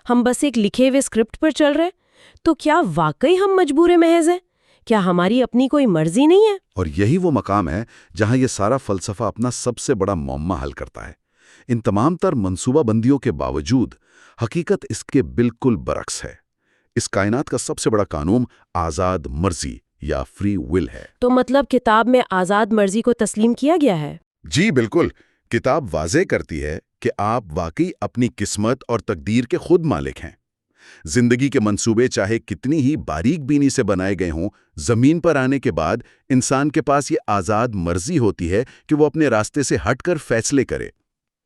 ہم بس ایک لکھے ہوئے اسکرپٹ پر چل رہے۔ تو کیا واقعی ہم مجبور محض ہیں؟ کیا ہماری اپنی کوئی مرضی نہیں ہے؟ اور یہی وہ مقام ہے جہاں یہ سارا فلسفہ اپنا سب سے بڑا معمہ حل کرتا ہے۔ ان تمام تر منصوبہ بندیوں کے باوجود حقیقت اس کے بالکل برعکس ہے۔ اس کائنات کا سب سے بڑا قانون آزاد مرضی یا فری ول ہے۔ تو مطلب کتاب میں آزاد مرضی کو تسلیم کیا گیا ہے؟ جی بالکل، کتاب واضح کرتی ہے کہ آپ واقعی اپنی قسمت اور تقدیر کے خود مالک ہیں۔ زندگی کے منصوبے چاہے کتنی ہی باریک بینی سے بنائے گئے ہوں، زمین پر آنے کے بعد انسان کے پاس یہ آزاد مرضی ہوتی ہے کہ وہ اپنے راستے سے ہٹ کر فیصلے کرے۔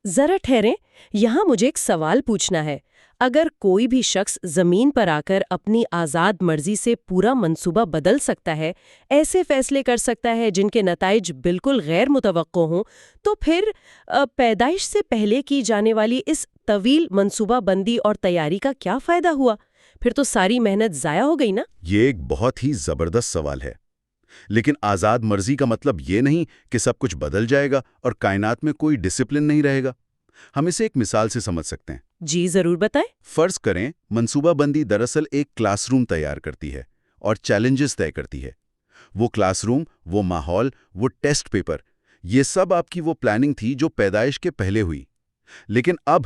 ذرا ٹھہریں، یہاں مجھے ایک سوال پوچھنا ہے۔ اگر کوئی بھی شخص زمین پر آ کر اپنی آزاد مرضی سے پورا منصوبہ بدل سکتا ہے، ایسے فیصلے کر سکتا ہے جن کے نتائج بالکل غیر متوقع ہوں، تو پھر پیدائش سے پہلے کی جانے والی اس طویل منصوبہ بندی اور تیاری کا کیا فائدہ ہوا؟ پھر تو ساری محنت ضائع ہو گئی نا؟ یہ ایک بہت ہی زبردست سوال ہے، لیکن آزاد مرضی کا مطلب یہ نہیں کہ سب کچھ بدل جائے گا اور کائنات میں کوئی ڈسپلن نہیں رہے گا۔ ہم اسے ایک مثال سے سمجھ سکتے ہیں۔ جی ضرور بتائیں۔ فرض کریں منصوبہ بندی دراصل ایک کلاس روم تیار کرتی ہے اور چیلنجز طے کرتی ہے۔ وہ کلاس روم، وہ ماحول، وہ ٹیسٹ پیپر، یہ سب آپ کی وہ پلاننگ تھی جو پیدائش کے پہلے ہوئی۔ لیکن اب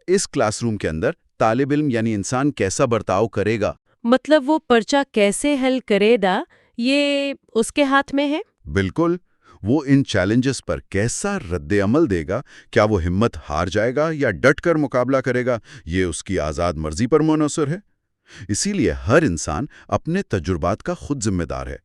اس کلاس روم کے اندر طالب علم یعنی انسان کیسا برتاؤ کرے گا، مطلب وہ پرچہ کیسے حل کرے گا، یہ اس کے ہاتھ میں ہے؟ بالکل، وہ ان چیلنجز پر کیسا رد عمل دے گا، کیا وہ ہمت ہار جائے گا یا ڈٹ کر مقابلہ کرے گا، یہ اس کی آزاد مرضی پر منحصر ہے۔ اسی لیے ہر انسان اپنے تجربات کا خود ذمہ دار ہے۔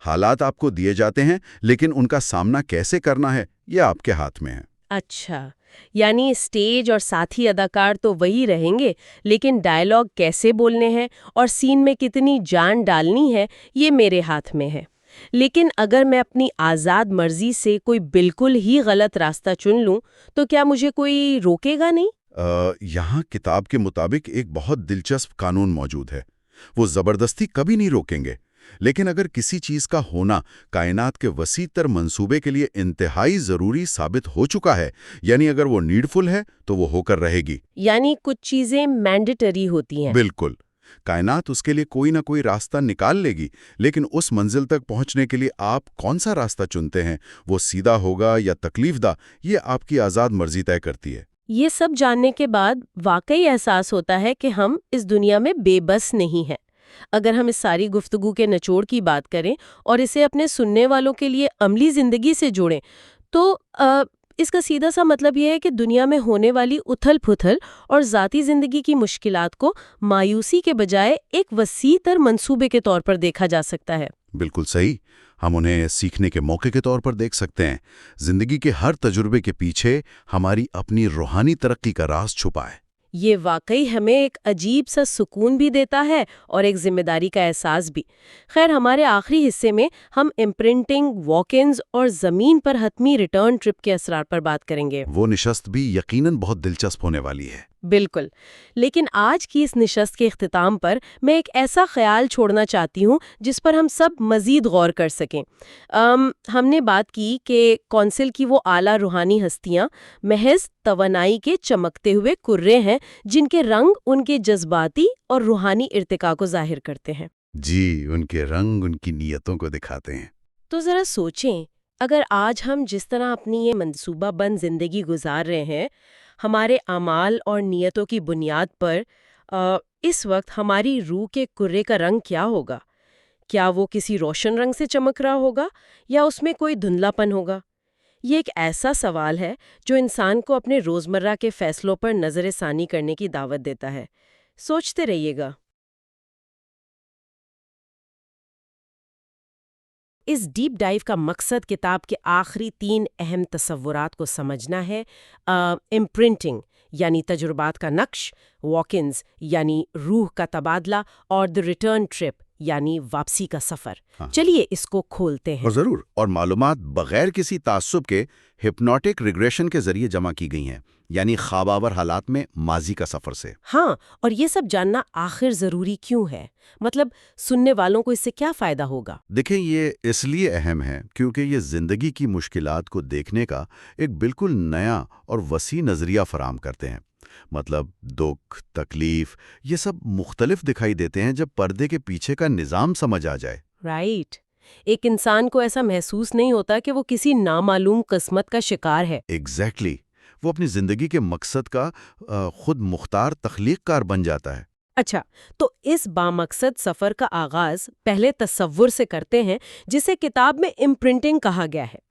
حالات آپ کو دیے جاتے ہیں، لیکن ان کا سامنا کیسے کرنا ہے یہ آپ کے ہاتھ میں ہے۔ اچھا، یعنی اسٹیج اور ساتھی اداکار تو وہی رہیں گے، لیکن ڈائیلاگ کیسے بولنے ہیں اور سین میں کتنی جان ڈالنی ہے یہ میرے ہاتھ میں ہے۔ لیکن اگر میں اپنی آزاد مرضی سے کوئی بالکل ہی غلط راستہ چن لوں تو کیا مجھے کوئی روکے گا نہیں؟ یہاں کتاب کے مطابق ایک بہت دلچسپ قانون موجود ہے۔ وہ زبردستی کبھی نہیں روکیں گے، لیکن اگر کسی چیز کا ہونا کائنات کے وسیع تر منصوبے کے لیے انتہائی ضروری ثابت ہو چکا ہے، یعنی اگر وہ نیڈفل ہے تو وہ ہو کر رہے گی۔ یعنی کچھ چیزیں مینڈیٹری ہوتی ہیں۔ بالکل، کائنات اس کے لیے کوئی نہ کوئی راستہ نکال لے گی، لیکن اس منزل تک پہنچنے کے لیے آپ کون سا راستہ چنتے ہیں، وہ سیدھا ہوگا یا تکلیف دہ، یہ آپ کی آزاد مرضی طے کرتی ہے۔ یہ سب جاننے کے بعد واقعی احساس ہوتا ہے کہ ہم اس دنیا میں بے بس نہیں ہیں۔ اگر ہم اس ساری گفتگو کے نچوڑ کی بات کریں اور اسے اپنے سننے والوں کے لیے عملی زندگی سے جوڑیں تو اس کا سیدھا سا مطلب یہ ہے کہ دنیا میں ہونے والی اتھل پھتل اور ذاتی زندگی کی مشکلات کو مایوسی کے بجائے ایک وسیع تر منصوبے کے طور پر دیکھا جا سکتا ہے۔ بالکل صحیح، ہم انہیں سیکھنے کے موقع کے طور پر دیکھ سکتے ہیں۔ زندگی کے ہر تجربے کے پیچھے ہماری اپنی روحانی ترقی کا راز چھپا ہے۔ یہ واقعی ہمیں ایک عجیب سا سکون بھی دیتا ہے اور ایک ذمہ داری کا احساس بھی۔ خیر، ہمارے آخری حصے میں ہم امپرنٹنگ، واک-انز اور زمین پر حتمی ریٹرن ٹرپ کے اثرات پر بات کریں گے۔ وہ نشست بھی یقیناً بہت دلچسپ ہونے والی ہے۔ بالکل، لیکن آج کی اس نشست کے اختتام پر میں ایک ایسا خیال چھوڑنا چاہتی ہوں جس پر ہم سب مزید غور کر سکیں۔ ہم نے بات کی کہ کونسل کی وہ اعلیٰ روحانی ہستیاں محض توانائی کے چمکتے ہوئے کرے ہیں جن کے رنگ ان کے جذباتی اور روحانی ارتقاء کو ظاہر کرتے ہیں۔ جی، ان کے رنگ ان کی نیتوں کو دکھاتے ہیں۔ تو ذرا سوچیں، اگر آج ہم جس طرح اپنی یہ منصوبہ بند زندگی گزار رہے ہیں، ہمارے اعمال اور نیتوں کی بنیاد پر اس وقت ہماری روح کے کرے کا رنگ کیا ہوگا؟ کیا وہ کسی روشن رنگ سے چمک رہا ہوگا یا اس میں کوئی دھندلا پن ہوگا؟ یہ ایک ایسا سوال ہے جو انسان کو اپنے روزمرہ کے فیصلوں پر نظر ثانی کرنے کی دعوت دیتا ہے۔ سوچتے رہیے گا۔ اس ڈیپ ڈائیو کا مقصد کتاب کے آخری 3 اہم تصورات کو سمجھنا ہے۔ امپرنٹنگ یعنی تجربات کا نقش، واک-انز یعنی روح کا تبادلہ، اور دی ریٹرن ٹرپ یعنی واپسی کا سفر۔ چلیے اس کو کھولتے ہیں۔ اور ضرور، اور معلومات بغیر کسی تعصب کے ہپنوٹک ریگریشن کے ذریعے جمع کی گئی ہیں، یعنی خواب آور حالات میں ماضی کا سفر سے۔ ہاں، اور یہ سب جاننا آخر ضروری کیوں ہے؟ مطلب سننے والوں کو اس سے کیا فائدہ ہوگا؟ دیکھیں، یہ اس لیے اہم ہے کیونکہ یہ زندگی کی مشکلات کو دیکھنے کا ایک بالکل نیا اور وسیع نظریہ فراہم کرتے ہیں۔ مطلب دکھ، تکلیف، یہ سب مختلف دکھائی دیتے ہیں جب پردے کے پیچھے کا نظام سمجھ آ جائے۔ رائٹ، ایک انسان کو ایسا محسوس نہیں ہوتا کہ وہ کسی نامعلوم قسمت کا شکار ہے۔ ایگزیکٹلی، وہ اپنی زندگی کے مقصد کا خود مختار تخلیق کار بن جاتا ہے۔ اچھا، تو اس بامقصد سفر کا آغاز پہلے تصور سے کرتے ہیں جسے کتاب میں امپرنٹنگ کہا گیا ہے۔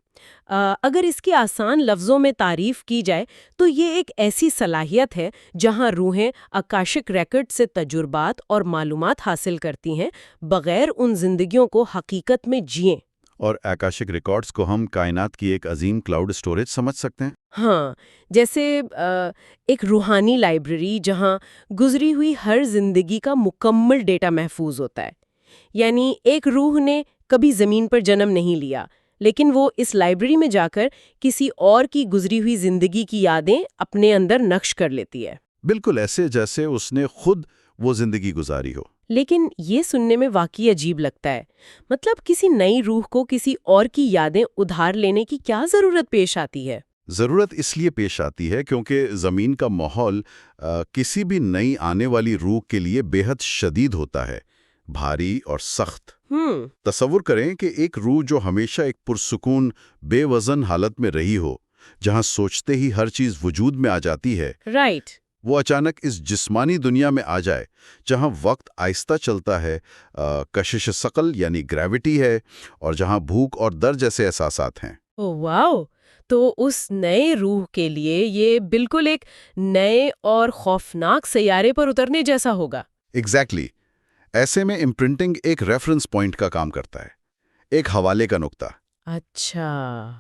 اگر اس کی آسان لفظوں میں تعریف کی جائے تو یہ ایک ایسی صلاحیت ہے جہاں روحیں اکاشک ریکارڈ سے تجربات اور معلومات حاصل کرتی ہیں بغیر ان زندگیوں کو حقیقت میں جئیں۔ اور اکاشک ریکارڈز کو ہم کائنات کی ایک عظیم کلاؤڈ اسٹوریج سمجھ سکتے ہیں۔ ہاں، جیسے ایک روحانی لائبریری جہاں گزری ہوئی ہر زندگی کا مکمل ڈیٹا محفوظ ہوتا ہے۔ یعنی ایک روح نے کبھی زمین پر جنم نہیں لیا، لیکن وہ اس لائبریری میں جا کر کسی اور کی گزری ہوئی زندگی کی یادیں اپنے اندر نقش کر لیتی ہے۔ بالکل ایسے جیسے اس نے خود وہ زندگی گزاری ہو۔ لیکن یہ سننے میں واقعی عجیب لگتا ہے۔ مطلب کسی نئی روح کو کسی اور کی یادیں ادھار لینے کی کیا ضرورت پیش آتی ہے؟ ضرورت اس لیے پیش آتی ہے کیونکہ زمین کا ماحول کسی بھی نئی آنے والی روح کے لیے بے حد شدید ہوتا ہے، بھاری اور سخت۔ تصور کریں کہ ایک روح جو ہمیشہ ایک پرسکون، بے وزن حالت میں رہی ہو، جہاں سوچتے ہی ہر چیز وجود میں آ جاتی ہے، رائٹ، وہ اچانک اس جسمانی دنیا میں آ جائے جہاں وقت آہستہ چلتا ہے، کشش ثقل یعنی گریوٹی ہے، اور جہاں بھوک اور درد جیسے احساسات ہیں۔ اوہ واو! تو اس نئے روح کے لیے یہ بالکل ایک نئے اور خوفناک سیارے پر اترنے جیسا ہوگا۔ ایگزیکٹلی، ایسے میں امپرنٹنگ ایک ریفرنس پوائنٹ کا کام کرتا ہے، ایک حوالے کا نقطہ۔ اچھا،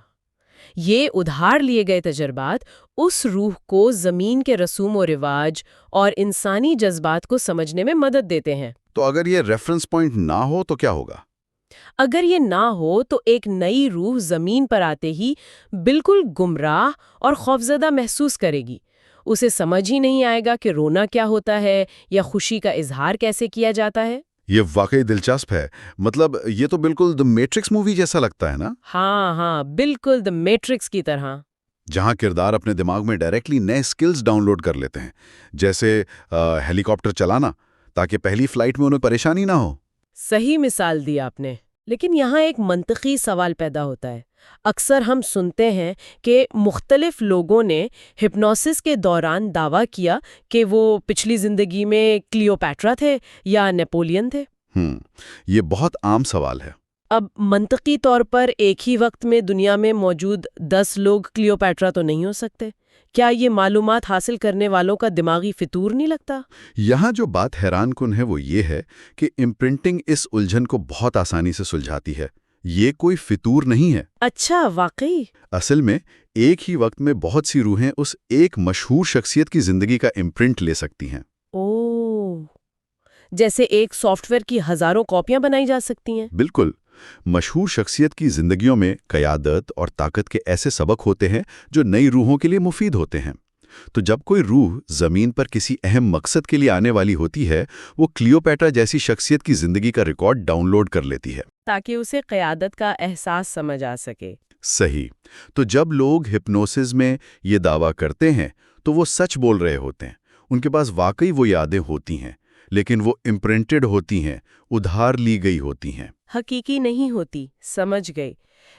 یہ ادھار لیے گئے تجربات اس روح کو زمین کے رسوم و رواج اور انسانی جذبات کو سمجھنے میں مدد دیتے ہیں۔ تو اگر یہ ریفرنس پوائنٹ نہ ہو تو کیا ہوگا؟ اگر یہ نہ ہو تو ایک نئی روح زمین پر آتے ہی بالکل گمراہ اور خوفزدہ محسوس کرے گی۔ اسے سمجھ ہی نہیں آئے گا کہ رونا کیا ہوتا ہے یا خوشی کا اظہار کیسے کیا جاتا ہے۔ یہ واقعی دلچسپ ہے۔ مطلب یہ تو بالکل دی میٹرکس مووی جیسا لگتا ہے نا؟ ہاں، بالکل دی میٹرکس کی طرح۔ جہاں کردار اپنے دماغ میں ڈائریکٹلی نئے سکلز ڈاؤن لوڈ کر لیتے ہیں، جیسے ہیلی کاپٹر چلانا، تاکہ پہلی فلائٹ میں انہیں پریشانی نہ ہو۔ صحیح مثال دی آپ نے، لیکن یہاں ایک منطقی سوال پیدا ہوتا ہے۔ اکثر ہم سنتے ہیں کہ مختلف لوگوں نے ہپنوسس کے دوران دعویٰ کیا کہ وہ پچھلی زندگی میں کلیوپیٹرا تھے یا نیپولین تھے۔ یہ بہت عام سوال ہے۔ اب منطقی طور پر ایک ہی وقت میں دنیا میں موجود 10 لوگ کلیوپیٹرا تو نہیں ہو سکتے۔ کیا یہ معلومات حاصل کرنے والوں کا دماغی فطور نہیں لگتا؟ یہاں جو بات حیران کن ہے وہ یہ ہے کہ امپرنٹنگ اس الجھن کو بہت آسانی سے سلجھاتی ہے۔ یہ کوئی فطور نہیں ہے۔ اچھا، واقعی؟ اصل میں ایک ہی وقت میں بہت سی روحیں اس ایک مشہور شخصیت کی زندگی کا امپرنٹ لے سکتی ہیں۔ جیسے ایک سافٹ ویئر کی ہزاروں کاپیاں بنائی جا سکتی ہیں۔ بالکل۔ مشہور شخصیت کی زندگیوں میں قیادت اور طاقت کے ایسے سبق ہوتے ہیں جو نئی روحوں کے لیے مفید ہوتے ہیں۔ تو جب کوئی روح زمین پر کسی اہم مقصد کے لیے آنے والی ہوتی ہے، وہ کلیوپیٹرا جیسی شخصیت کی زندگی کا ریکارڈ ڈاؤن لوڈ کر لیتی ہے، تاکہ اسے قیادت کا احساس سمجھ آ سکے۔ صحیح۔ تو جب لوگ ہپنوسس میں یہ دعویٰ کرتے ہیں تو وہ سچ بول رہے ہوتے ہیں۔ ان کے پاس واقعی وہ یادیں ہوتی ہیں، لیکن وہ امپرنٹڈ ہوتی ہیں، ادھار لی گئی ہوتی ہیں، حقیقی نہیں ہوتی۔ سمجھ گئی۔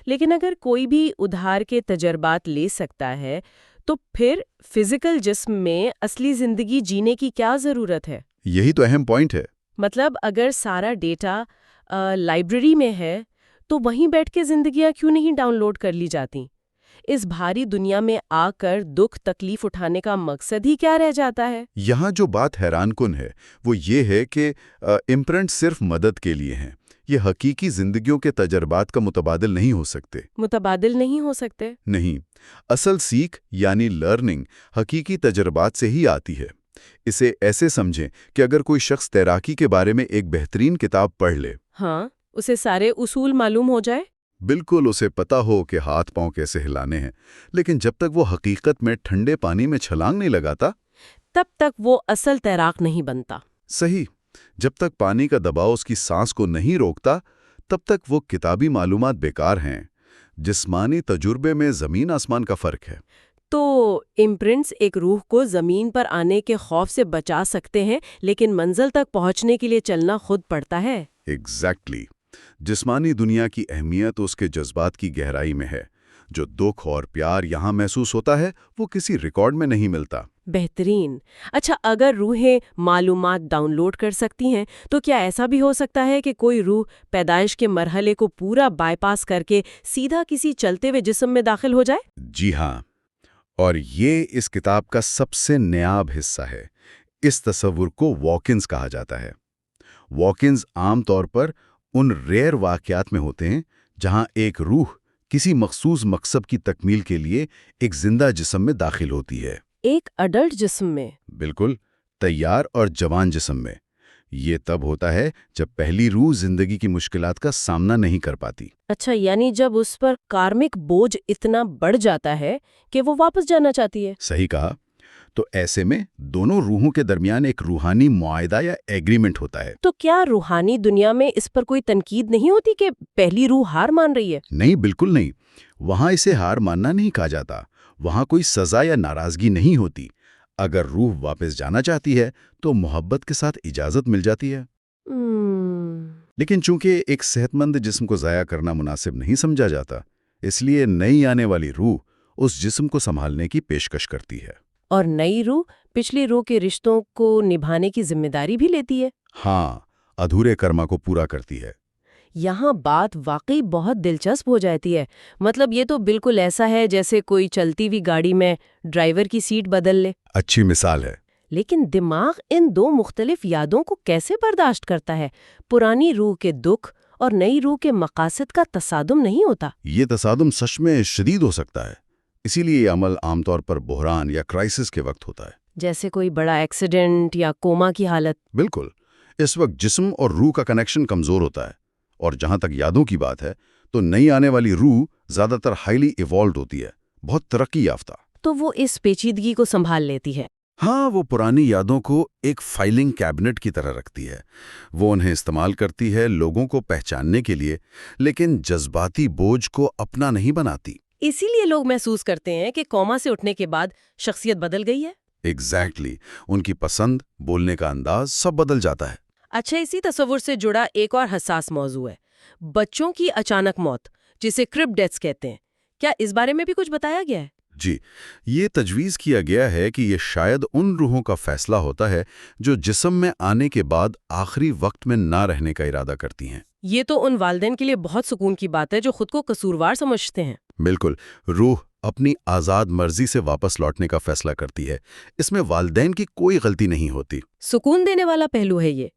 لیکن اگر کوئی بھی ادھار کے تجربات لے سکتا ہے تو پھر فزیکل جسم میں اصلی زندگی جینے کی کیا ضرورت ہے؟ یہی تو اہم پوائنٹ ہے۔ مطلب اگر سارا ڈیٹا لائبریری میں ہے تو وہیں بیٹھ کے زندگیاں کیوں نہیں ڈاؤن لوڈ کر لی جاتی؟ اس بھاری دنیا میں آ کر دکھ تکلیف اٹھانے کا مقصد ہی کیا رہ جاتا ہے؟ یہاں جو بات حیران کن ہے وہ یہ ہے کہ امپرنٹ صرف مدد کے لیے ہیں۔ یہ حقیقی زندگیوں کے تجربات کا متبادل نہیں ہو سکتے۔ متبادل نہیں ہو سکتے؟ نہیں، اصل سیکھ یعنی لرننگ حقیقی تجربات سے ہی آتی ہے۔ اسے ایسے سمجھیں کہ اگر کوئی شخص تیراکی کے بارے میں ایک بہترین کتاب پڑھ لے، ہاں، اسے سارے اصول معلوم ہو جائے، بالکل اسے پتا ہو کہ ہاتھ پاؤں کیسے ہلانے ہیں، لیکن جب تک وہ حقیقت میں ٹھنڈے پانی میں چھلانگ نہیں لگاتا، تب تک وہ اصل تیراک نہیں بنتا۔ صحیح، جب تک پانی کا دباؤ اس کی سانس کو نہیں روکتا، تب تک وہ کتابی معلومات بیکار ہیں۔ جسمانی تجربے میں زمین آسمان کا فرق ہے۔ تو امپرنٹس ایک روح کو زمین پر آنے کے خوف سے بچا سکتے ہیں، لیکن منزل تک پہنچنے کے لیے چلنا خود پڑتا ہے۔ ایگزیکٹلی۔ جسمانی دنیا کی اہمیت اس کے جذبات کی گہرائی میں ہے۔ جو دکھ اور پیار یہاں محسوس ہوتا ہے وہ کسی ریکارڈ میں نہیں ملتا۔ بہترین۔ اچھا، اگر روحیں معلومات ڈاؤن لوڈ کر سکتی ہیں تو کیا ایسا بھی ہو سکتا ہے کہ کوئی روح پیدائش کے مرحلے کو پورا بائی پاس کر کے سیدھا کسی چلتے ہوئے جسم میں داخل ہو جائے؟ جی ہاں، اور یہ اس کتاب کا سب سے نایاب حصہ ہے۔ اس تصور کو واکنز کہا جاتا ہے۔ واکنز عام طور پر ان ریئر واقعات میں ہوتے ہیں جہاں ایک روح کسی مخصوص مقصد کی تکمیل کے لیے ایک زندہ جسم میں داخل ہوتی ہے۔ ایک اڈلٹ جسم میں؟ بالکل، تیار اور جوان جسم میں۔ یہ تب ہوتا ہے جب پہلی روح زندگی کی مشکلات کا سامنا نہیں کر پاتی۔ اچھا، یعنی جب اس پر کارمک بوجھ اتنا بڑھ جاتا ہے کہ وہ واپس جانا چاہتی ہے۔ صحیح کہا۔ تو ایسے میں دونوں روحوں کے درمیان ایک روحانی معاہدہ یا ایگریمنٹ ہوتا ہے۔ تو کیا روحانی دنیا میں اس پر کوئی تنقید نہیں ہوتی کہ پہلی روح ہار مان رہی ہے؟ نہیں، بالکل نہیں۔ وہاں اسے ہار ماننا نہیں کہا جاتا۔ وہاں کوئی سزا یا ناراضگی نہیں ہوتی۔ اگر روح واپس جانا چاہتی ہے تو محبت کے ساتھ اجازت مل جاتی ہے۔ لیکن چونکہ ایک صحت مند جسم کو ضائع کرنا مناسب نہیں سمجھا جاتا، اس لیے نئی آنے والی روح اس جسم کو سنبھالنے کی پیشکش کرتی ہے۔ اور نئی روح پچھلی روح کے رشتوں کو نبھانے کی ذمہ داری بھی لیتی ہے۔ ہاں، ادھورے کرما کو پورا کرتی ہے۔ یہاں بات واقعی بہت دلچسپ ہو جاتی ہے۔ مطلب یہ تو بالکل ایسا ہے جیسے کوئی چلتی ہوئی گاڑی میں ڈرائیور کی سیٹ بدل لے۔ اچھی مثال ہے۔ لیکن دماغ ان دو مختلف یادوں کو کیسے برداشت کرتا ہے؟ پرانی روح کے دکھ اور نئی روح کے مقاصد کا تصادم نہیں ہوتا؟ یہ تصادم سچ میں شدید ہو سکتا ہے۔ اسی لیے یہ عمل عام طور پر بحران یا کرائسس کے وقت ہوتا ہے۔ جیسے کوئی بڑا ایکسیڈنٹ یا کوما کی حالت۔ بالکل، اس وقت جسم اور روح کا کنیکشن کمزور ہوتا ہے۔ اور جہاں تک یادوں کی بات ہے تو نئی آنے والی روح زیادہ تر ہائیلی ایوالوڈ ہوتی ہے، بہت ترقی یافتہ۔ تو وہ اس پیچیدگی کو سنبھال لیتی ہے۔ ہاں، وہ پرانی یادوں کو ایک فائلنگ کیبنٹ کی طرح رکھتی ہے۔ وہ انہیں استعمال کرتی ہے لوگوں کو پہچاننے کے لیے، لیکن جذباتی بوجھ کو اپنا نہیں بناتی۔ اسی لیے لوگ محسوس کرتے ہیں کہ کوما سے اٹھنے کے بعد شخصیت بدل گئی ہے۔ ایگزیکٹلی ان کی پسند، بولنے کا انداز سب بدل جاتا ہے۔ اچھا، اسی تصور سے جڑا ایک اور حساس موضوع ہے بچوں کی اچانک موت، جسے کرپ ڈیتھس کہتے ہیں۔ کیا اس بارے میں بھی کچھ بتایا گیا ہے؟ جی، یہ تجویز کیا گیا ہے کہ یہ شاید ان روحوں کا فیصلہ ہوتا ہے جو جسم میں آنے کے بعد آخری وقت میں نہ رہنے کا ارادہ کرتی ہیں۔ یہ تو ان والدین کے لیے بہت سکون کی بات ہے جو خود کو قصوروار سمجھتے ہیں۔ بالکل، روح اپنی آزاد مرضی سے واپس لوٹنے کا فیصلہ کرتی ہے، اس میں والدین کی کوئی غلطی نہیں ہوتی۔ سکون دینے والا پہلو ہے یہ۔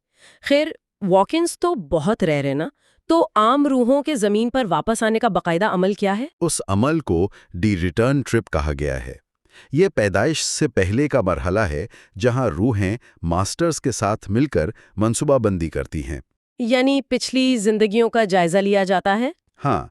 خیر، واکنز تو بہت ریئر ہے نا، تو عام روحوں کے زمین پر واپس آنے کا باقاعدہ عمل کیا ہے؟ اس عمل کو ڈی ریٹرن ٹرپ کہا گیا ہے۔ یہ پیدائش سے پہلے کا مرحلہ ہے جہاں روحیں ماسٹرز کے ساتھ مل کر منصوبہ بندی کرتی ہیں۔ یعنی پچھلی زندگیوں کا جائزہ لیا جاتا ہے؟ ہاں،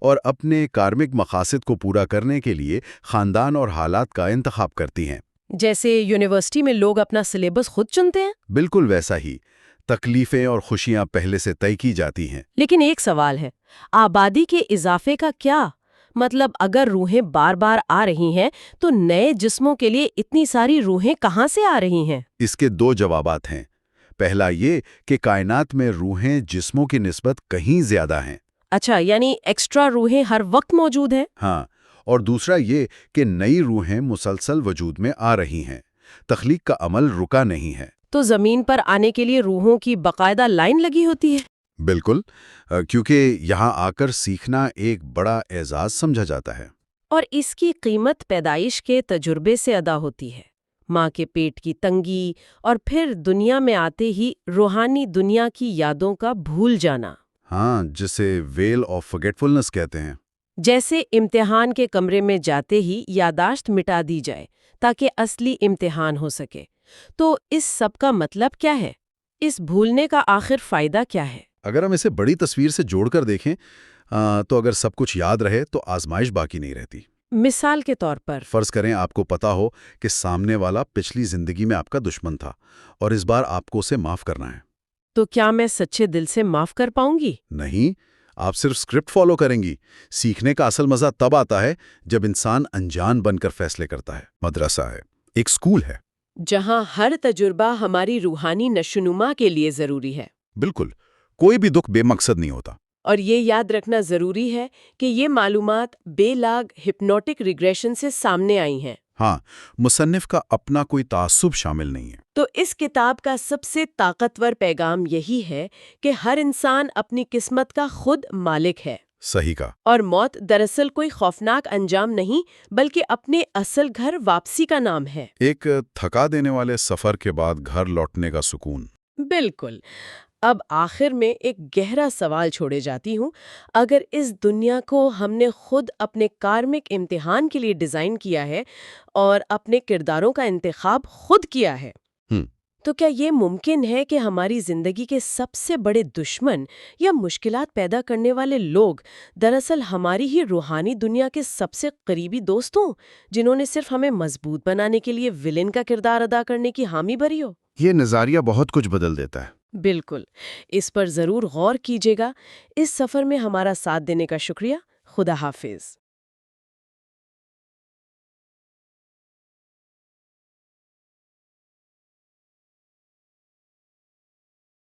اور اپنے کارمک مقاصد کو پورا کرنے کے لیے خاندان اور حالات کا انتخاب کرتی ہیں۔ جیسے یونیورسٹی میں لوگ اپنا سلیبس خود چنتے ہیں؟ بالکل ویسا ہی، تکلیفیں اور خوشیاں پہلے سے طے کی جاتی ہیں۔ لیکن ایک سوال ہے، آبادی کے اضافے کا کیا؟ مطلب اگر روحیں بار بار آ رہی ہیں تو نئے جسموں کے لیے اتنی ساری روحیں کہاں سے آ رہی ہیں؟ اس کے دو جوابات ہیں۔ پہلا یہ کہ کائنات میں روحیں جسموں کی نسبت کہیں زیادہ ہیں۔ اچھا، یعنی ایکسٹرا روحیں ہر وقت موجود ہیں؟ ہاں، اور دوسرا یہ کہ نئی روحیں مسلسل وجود میں آ رہی ہیں۔ تخلیق کا عمل رکا نہیں ہے۔ تو زمین پر آنے کے لیے روحوں کی باقاعدہ لائن لگی ہوتی ہے؟ بالکل، کیونکہ یہاں آ کر سیکھنا ایک بڑا اعزاز سمجھا جاتا ہے۔ اور اس کی قیمت پیدائش کے تجربے سے ادا ہوتی ہے، ماں کے پیٹ کی تنگی اور پھر دنیا میں آتے ہی روحانی دنیا کی یادوں کا بھول جانا۔ ہاں، جسے ویل آف فرگیٹفulness کہتے ہیں۔ جیسے امتحان کے کمرے میں جاتے ہی یادداشت مٹا دی جائے تاکہ اصلی امتحان ہو سکے۔ تو اس سب کا مطلب کیا ہے؟ اس بھولنے کا آخر فائدہ کیا ہے؟ اگر ہم اسے بڑی تصویر سے جوڑ کر دیکھیں تو اگر سب کچھ یاد رہے تو آزمائش باقی نہیں رہتی۔ مثال کے طور پر فرض کریں آپ کو پتا ہو کہ سامنے والا پچھلی زندگی میں آپ کا دشمن تھا اور اس بار آپ کو اسے معاف کرنا ہے۔ تو کیا میں سچے دل سے معاف کر پاؤں گی؟ نہیں، آپ صرف اسکرپٹ فالو کریں گی۔ سیکھنے کا اصل مزہ تب آتا ہے جب انسان انجان بن کر فیصلے کرتا ہے۔ مدرسہ ہے، ایک اسکول ہے۔ جہاں ہر تجربہ ہماری روحانی نشوونما کے لیے ضروری ہے۔ بالکل، کوئی بھی دکھ بے مقصد نہیں ہوتا۔ اور یہ یاد رکھنا ضروری ہے کہ یہ معلومات بے لاگ ہپنوٹک ریگریشن سے سامنے آئی ہیں۔ ہاں، مصنف کا اپنا کوئی تعصب شامل نہیں ہے۔ تو اس کتاب کا سب سے طاقتور پیغام یہی ہے کہ ہر انسان اپنی قسمت کا خود مالک ہے۔ صحیح کا۔ اور موت دراصل کوئی خوفناک انجام نہیں بلکہ اپنے اصل گھر واپسی کا نام ہے۔ ایک تھکا دینے والے سفر کے بعد گھر لوٹنے کا سکون۔ بالکل۔ اب آخر میں ایک گہرا سوال چھوڑے جاتی ہوں، اگر اس دنیا کو ہم نے خود اپنے کارمک امتحان کے لیے ڈیزائن کیا ہے اور اپنے کرداروں کا انتخاب خود کیا ہے، تو کیا یہ ممکن ہے کہ ہماری زندگی کے سب سے بڑے دشمن یا مشکلات پیدا کرنے والے لوگ دراصل ہماری ہی روحانی دنیا کے سب سے قریبی دوست ہوں، جنہوں نے صرف ہمیں مضبوط بنانے کے لیے ولن کا کردار ادا کرنے کی حامی بھری ہو؟ یہ نظریہ بہت کچھ بدل دیتا ہے۔ بالکل، اس پر ضرور غور کیجیے گا۔ اس سفر میں ہمارا ساتھ دینے کا شکریہ۔ خدا حافظ۔